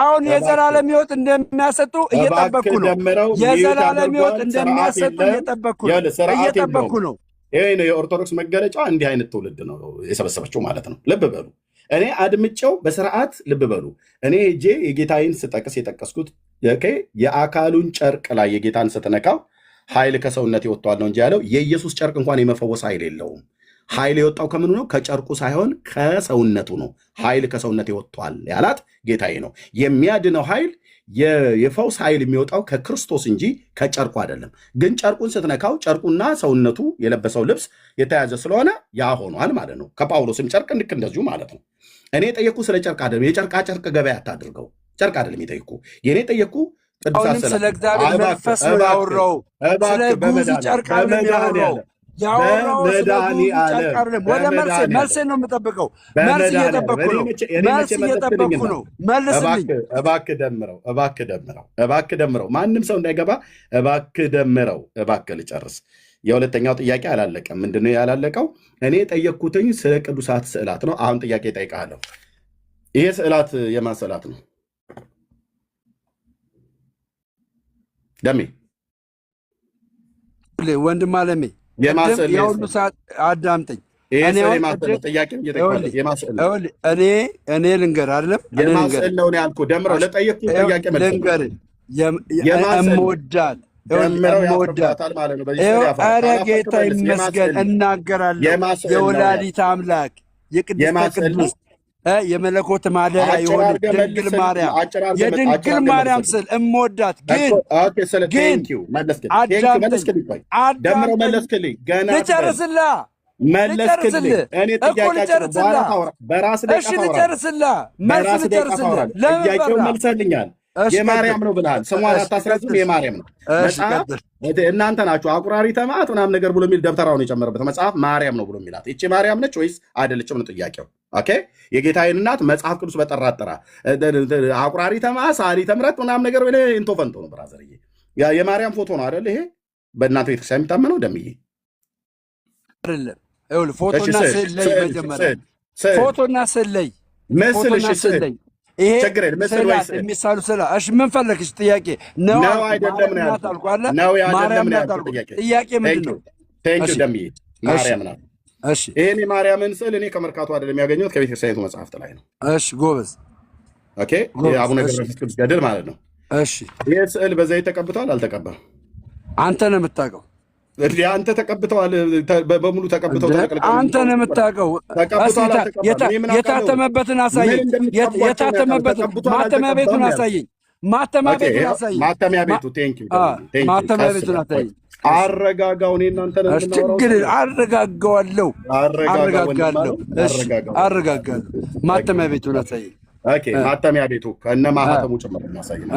አሁን የዘላለም ሕይወት እንደሚያሰጡ እየጠበቅኩ ነው። የዘላለም ሕይወት እንደሚያሰጡ እየጠበቅኩ ነው። ይሄ ነው የኦርቶዶክስ መገለጫ። እንዲህ አይነት ትውልድ ነው የሰበሰበችው ማለት ነው። ልብ በሉ። እኔ አድምጨው በስርዓት ልብ በሉ። እኔ ሄጄ የጌታዬን ስጠቅስ የጠቀስኩት የአካሉን ጨርቅ ላይ የጌታን ስትነካው ኃይል ከሰውነት ይወጣዋል ነው እንጂ ያለው የኢየሱስ ጨርቅ እንኳን የመፈወስ ኃይል የለውም። ኃይል የወጣው ከምኑ ነው? ከጨርቁ ሳይሆን ከሰውነቱ ነው። ኃይል ከሰውነት ይወጣዋል ያላት ጌታዬ ነው። የሚያድነው ኃይል የፈውስ ኃይል የሚወጣው ከክርስቶስ እንጂ ከጨርቁ አይደለም። ግን ጨርቁን ስትነካው ጨርቁና ሰውነቱ የለበሰው ልብስ የተያዘ ስለሆነ ያ ሆኗል ማለት ነው። ከጳውሎስም ጨርቅ ልክ እንደዚሁ ማለት ነው። እኔ የጠየኩ ስለ ጨርቅ አይደለም። የጨርቃ ጨርቅ ገበያ አታድርገው። ጨርቅ አይደለም የጠየኩ። የኔ ጠየኩ አሁንም ስለ እግዚአብሔር መንፈስ ነው ያወራው። ስለ ጉዙ ጨርቅ አይደለም ያወራው። ያወራው ስለ ብዙ በመድኃኒዓለም ጨቀርም ወደ መልሴ ነው የምጠብቀው። መልስ እየጠበቅኩ ነው። መልስ እየጠበቅኩ ነው። መልስልኝ። እባክህ ደምረው፣ ማንም ሰው እንዳይገባ እባክህ ደምረው። እባክህ ልጨርስ። የሁለተኛው ጥያቄ አላለቀም። ምንድነው ያላለቀው? እኔ የጠየቅኩትኝ ስለ ቅዱሳት ስዕላት ነው። አሁን ጥያቄ እጠይቅሃለሁ። ይሄ ስዕላት የማን ስዕላት ነው? ደሜ ወንድም አለሜ የሁሉ ሰዓት አዳምጠኝ። እኔ ልንገር አይደለም የማስዕል ነው ያልኩህ። ደምረው ለጠየቅኩህ ጥያቄ ልንገር የምወዳት ኧረ ጌታ ይመስገን እናገራለሁ። የወላዲት አምላክ የቅድስተ ቅዱስ የመለኮት ማደሪያ የሆነ ድንግል ማርያም የድንግል ማርያም ስል እምወዳት ግን ልጨርስላ መልስ ልጨርስላ መልሰልኛል። የማርያም ነው ብለሃል። ስሟን አታስረዝም። የማርያም ነው መጽሐፍ። እናንተ ናችሁ አቁራሪ ተማት ምናምን ነገር ብሎ የሚል ደብተራውን የጨመረበት መጽሐፍ ማርያም ነው ብሎ የሚላት ይቺ ማርያም ነች ወይስ አይደለችም ነው ጥያቄው። ኦኬ የጌታዬን እናት መጽሐፍ ቅዱስ በጠራጠራ አቁራሪ ተማ ሳሊ ተምረት ምናምን ነገር ወይ እንቶ ፈንቶ ነው። ብራዘርዬ የማርያም ፎቶ ነው አይደል? ይሄ በእናንተ ቤተክርስቲያን የሚታመነው ደምዬ አይደለም። ይኸውልህ ፎቶና ስዕል ላይ መጀመሪያ ፎቶና ስዕል ላይ ምስል ይሄ የሚሳሉ ስላ እሺ፣ ምን ፈለግሽ? ጥያቄ ነው አይደለም ነው ያልኩት። ነው አይደለም ነው ያልኩት። ጥያቄ ምንድን ነው? ቴንክ ዩ ደምዬ ማርያም ናት። እሺ፣ ይሄን የማርያምን ስዕል እኔ ከመርካቶ አይደለም ያገኘሁት ከቤተክርስቲያኒቱ መጽሐፍት ላይ ነው። እሺ፣ ጎበዝ። ኦኬ፣ የአቡነ ገብረ መንፈስ ቅዱስ ገድል ማለት ነው። እሺ፣ ይሄ ስዕል በዘይት ተቀብቷል አልተቀባም? አንተ ነው የምታውቀው። አንተ ተቀብተዋል፣ በሙሉ ተቀብተው አንተ ነው የምታውቀው። የታተመበትን አሳየኝ። የታተመበትን ማተሚያ ቤቱን አሳየኝ። ማተሚያ ቤቱን አሳየኝ። ማተሚያ ቤቱ ቴንክ ዩ ማተሚያ ቤቱን አሳየኝ። አረጋጋው። እኔ እናንተ ነው ችግር አረጋጋዋለሁ። አረጋጋለሁ። ማተሚያ ቤቱን አሳየኝ። ኦኬ፣ ማተሚያ ቤቱ ከእነ ማህተሙ ጭምር እናሳየኝ።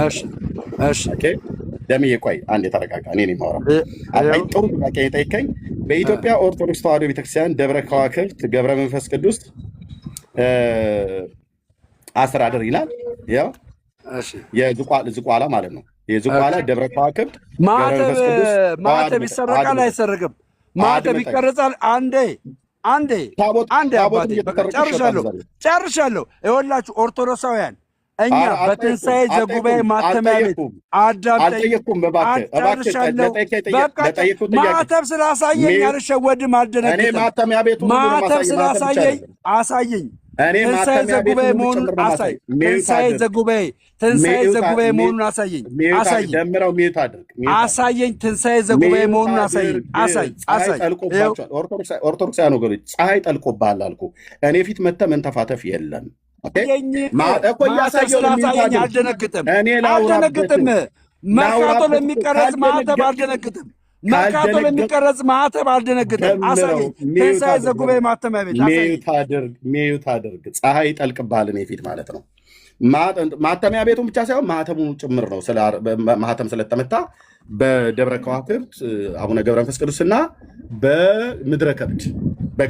እሺ፣ ኦኬ ደምዬ ቆይ አንዴ ተረጋጋ። እኔ ነኝ የማወራው። ጥሩ ጥያቄ የጠየቀኝ በኢትዮጵያ ኦርቶዶክስ ተዋሕዶ ቤተክርስቲያን ደብረ ከዋክብት ገብረ መንፈስ ቅዱስ አስተዳደር ይላል። ያው የዝቋላ ማለት ነው። የዝቋላ ደብረ ከዋክብት ማተብ ይሰረቃል አይሰረቅም? ማተብ ይቀረጻል። አንዴ አባቴ ጨርሻለሁ። ይኸውላችሁ ኦርቶዶክሳውያን እኛ በትንሣኤ ዘጉባኤ ማተሚያ ቤት ማተብ ስላሳየኝ አልሸወድም፣ አልደነግጥም። ማተብ ስላሳየኝ አሳየኝ። ትንሣኤ ዘጉባኤ መሆኑን አሳይ። ትንሣኤ ዘጉባኤ መሆኑን አሳየኝ። ትንሣኤ ዘጉባኤ መሆኑን አሳይ። ኦርቶዶክሳውያን ወገኖች ፀሐይ ጠልቆብሃል አልኩህ። እኔ ፊት መተህ መንተፋተፍ የለም። አልደነግጥም። መርካቶ ለሚቀረጽ ማተብ አልደነግጥም። መርካቶ ለሚቀረጽ ማተብ አልደነግጥም። አሳየኝ። ትንሣኤ ዘጉባኤ ማተሚያ ቤት ሚዩት አድርግ። ፀሐይ ይጠልቅብሃል እኔ ፊት ማለት ነው። ማተሚያ ቤቱን ብቻ ሳይሆን ማተሙን ጭምር ነው። ማተም ስለተመታ በደብረ ከዋክብት አቡነ ገብረ መንፈስ ቅዱስና በምድረ ከብድ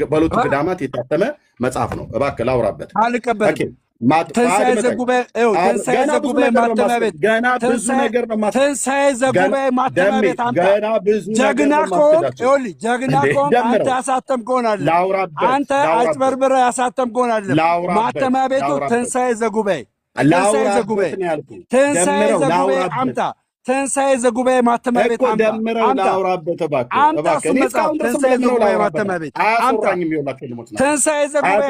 በሁለቱ ገዳማት የታተመ መጽሐፍ ነው። እባክህ ላውራበት። አልቀበልም። ትንሣኤ ዘጉባኤ ማተሚያ ቤት ገና ብዙ ነገር ነው። ትንሣኤ ዘጉባኤ ማተሚያ ቤት ጀግና ከሆንክ አንተ ያሳተም ከሆናለህ። አንተ አጭበርብረህ ያሳተም ከሆናለህ። ማተሚያ ቤቱ ትንሣኤ ዘጉባኤ አምጣ። ትንሣኤ ዘጉባኤ ማተሚያ ቤት አምጣ። እሱን መጽሐፍ ትንሣኤ ዘጉባኤ ማተሚያ ቤት ትንሣኤ ዘጉባኤ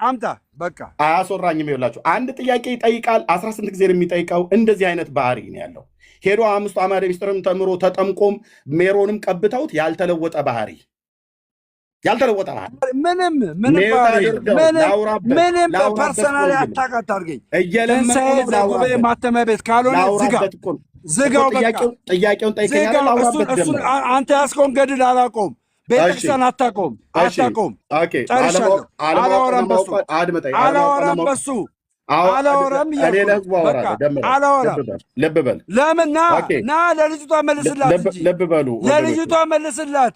አምጣ። በቃ አያስወራኝም። ይኸውላችሁ አንድ ጥያቄ ይጠይቃል። 18 ጊዜ ነው የሚጠይቀው። እንደዚህ አይነት ባህሪ ነው ያለው። ሄዶ 5 አዕማደ ምስጢርም ተምሮ ተጠምቆም ሜሮንም ቀብተውት ያልተለወጠ ባህሪ ምንም ፐርሰናል አታውቅ አታድርገኝ። ትንሣኤ ዘጉባኤ ማተሚያ ቤት ካልሆነ ዝጋው። ጥያቄውን ጠይቀኛል። አንተ ያስከውን ገድል አላውቀውም። ቤተክርስቲያን አታውቀውም። ጨርሻለሁ። አላወራም በሱ አላወራም እያልኩ በቃ አላወራም። ልብ በል ለምን ና ለልጅቷ መልስላት እንጂ ልብ በሉ ለልጅቷ መልስላት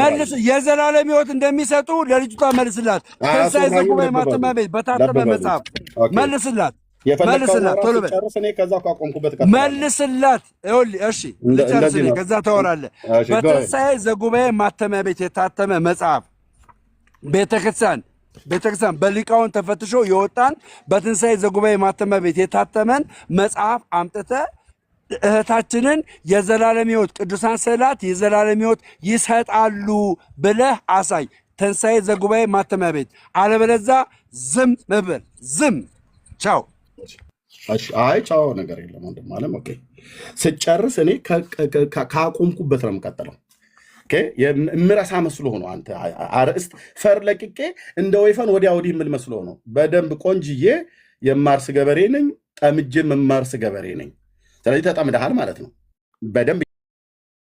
መልስ የዘላለም ሕይወት እንደሚሰጡ ለልጅቷ መልስላት። ትንሣኤ ዘጉባኤ ማተሚያ ቤት በታተመ መጽሐፍ መልስላት ቶሎ በል መልስላት። እሺ ልጨርስ እኔ ከዛ ታወራለህ። በትንሣኤ ዘጉባኤ ማተሚያ ቤት የታተመ መጽሐፍ ቤተክርስቲያን በሊቃውን ተፈትሾ የወጣን በትንሣኤ ዘጉባኤ ማተሚያ ቤት የታተመን መጽሐፍ አምጥተህ እህታችንን የዘላለም ሕይወት ቅዱሳን ስዕላት የዘላለም ሕይወት ይሰጣሉ ብለህ አሳይ። ትንሣኤ ዘጉባኤ ማተሚያ ቤት። አለበለዚያ ዝም በል ዝም። ቻው። አይ ቻው ነገር የለም ወንድም አለም። ኦኬ ስጨርስ እኔ ካቆምኩበት ነው የምቀጥለው። የምረሳ መስሎ ሆኖ አንተ አርእስት ፈር ለቅቄ እንደ ወይፈን ወዲያ ወዲህ የምል መስሎ ነው። በደንብ ቆንጅዬ የማርስ ገበሬ ነኝ፣ ጠምጄ የማርስ ገበሬ ነኝ። ስለዚህ ተጠምደሃል ማለት ነው። በደንብ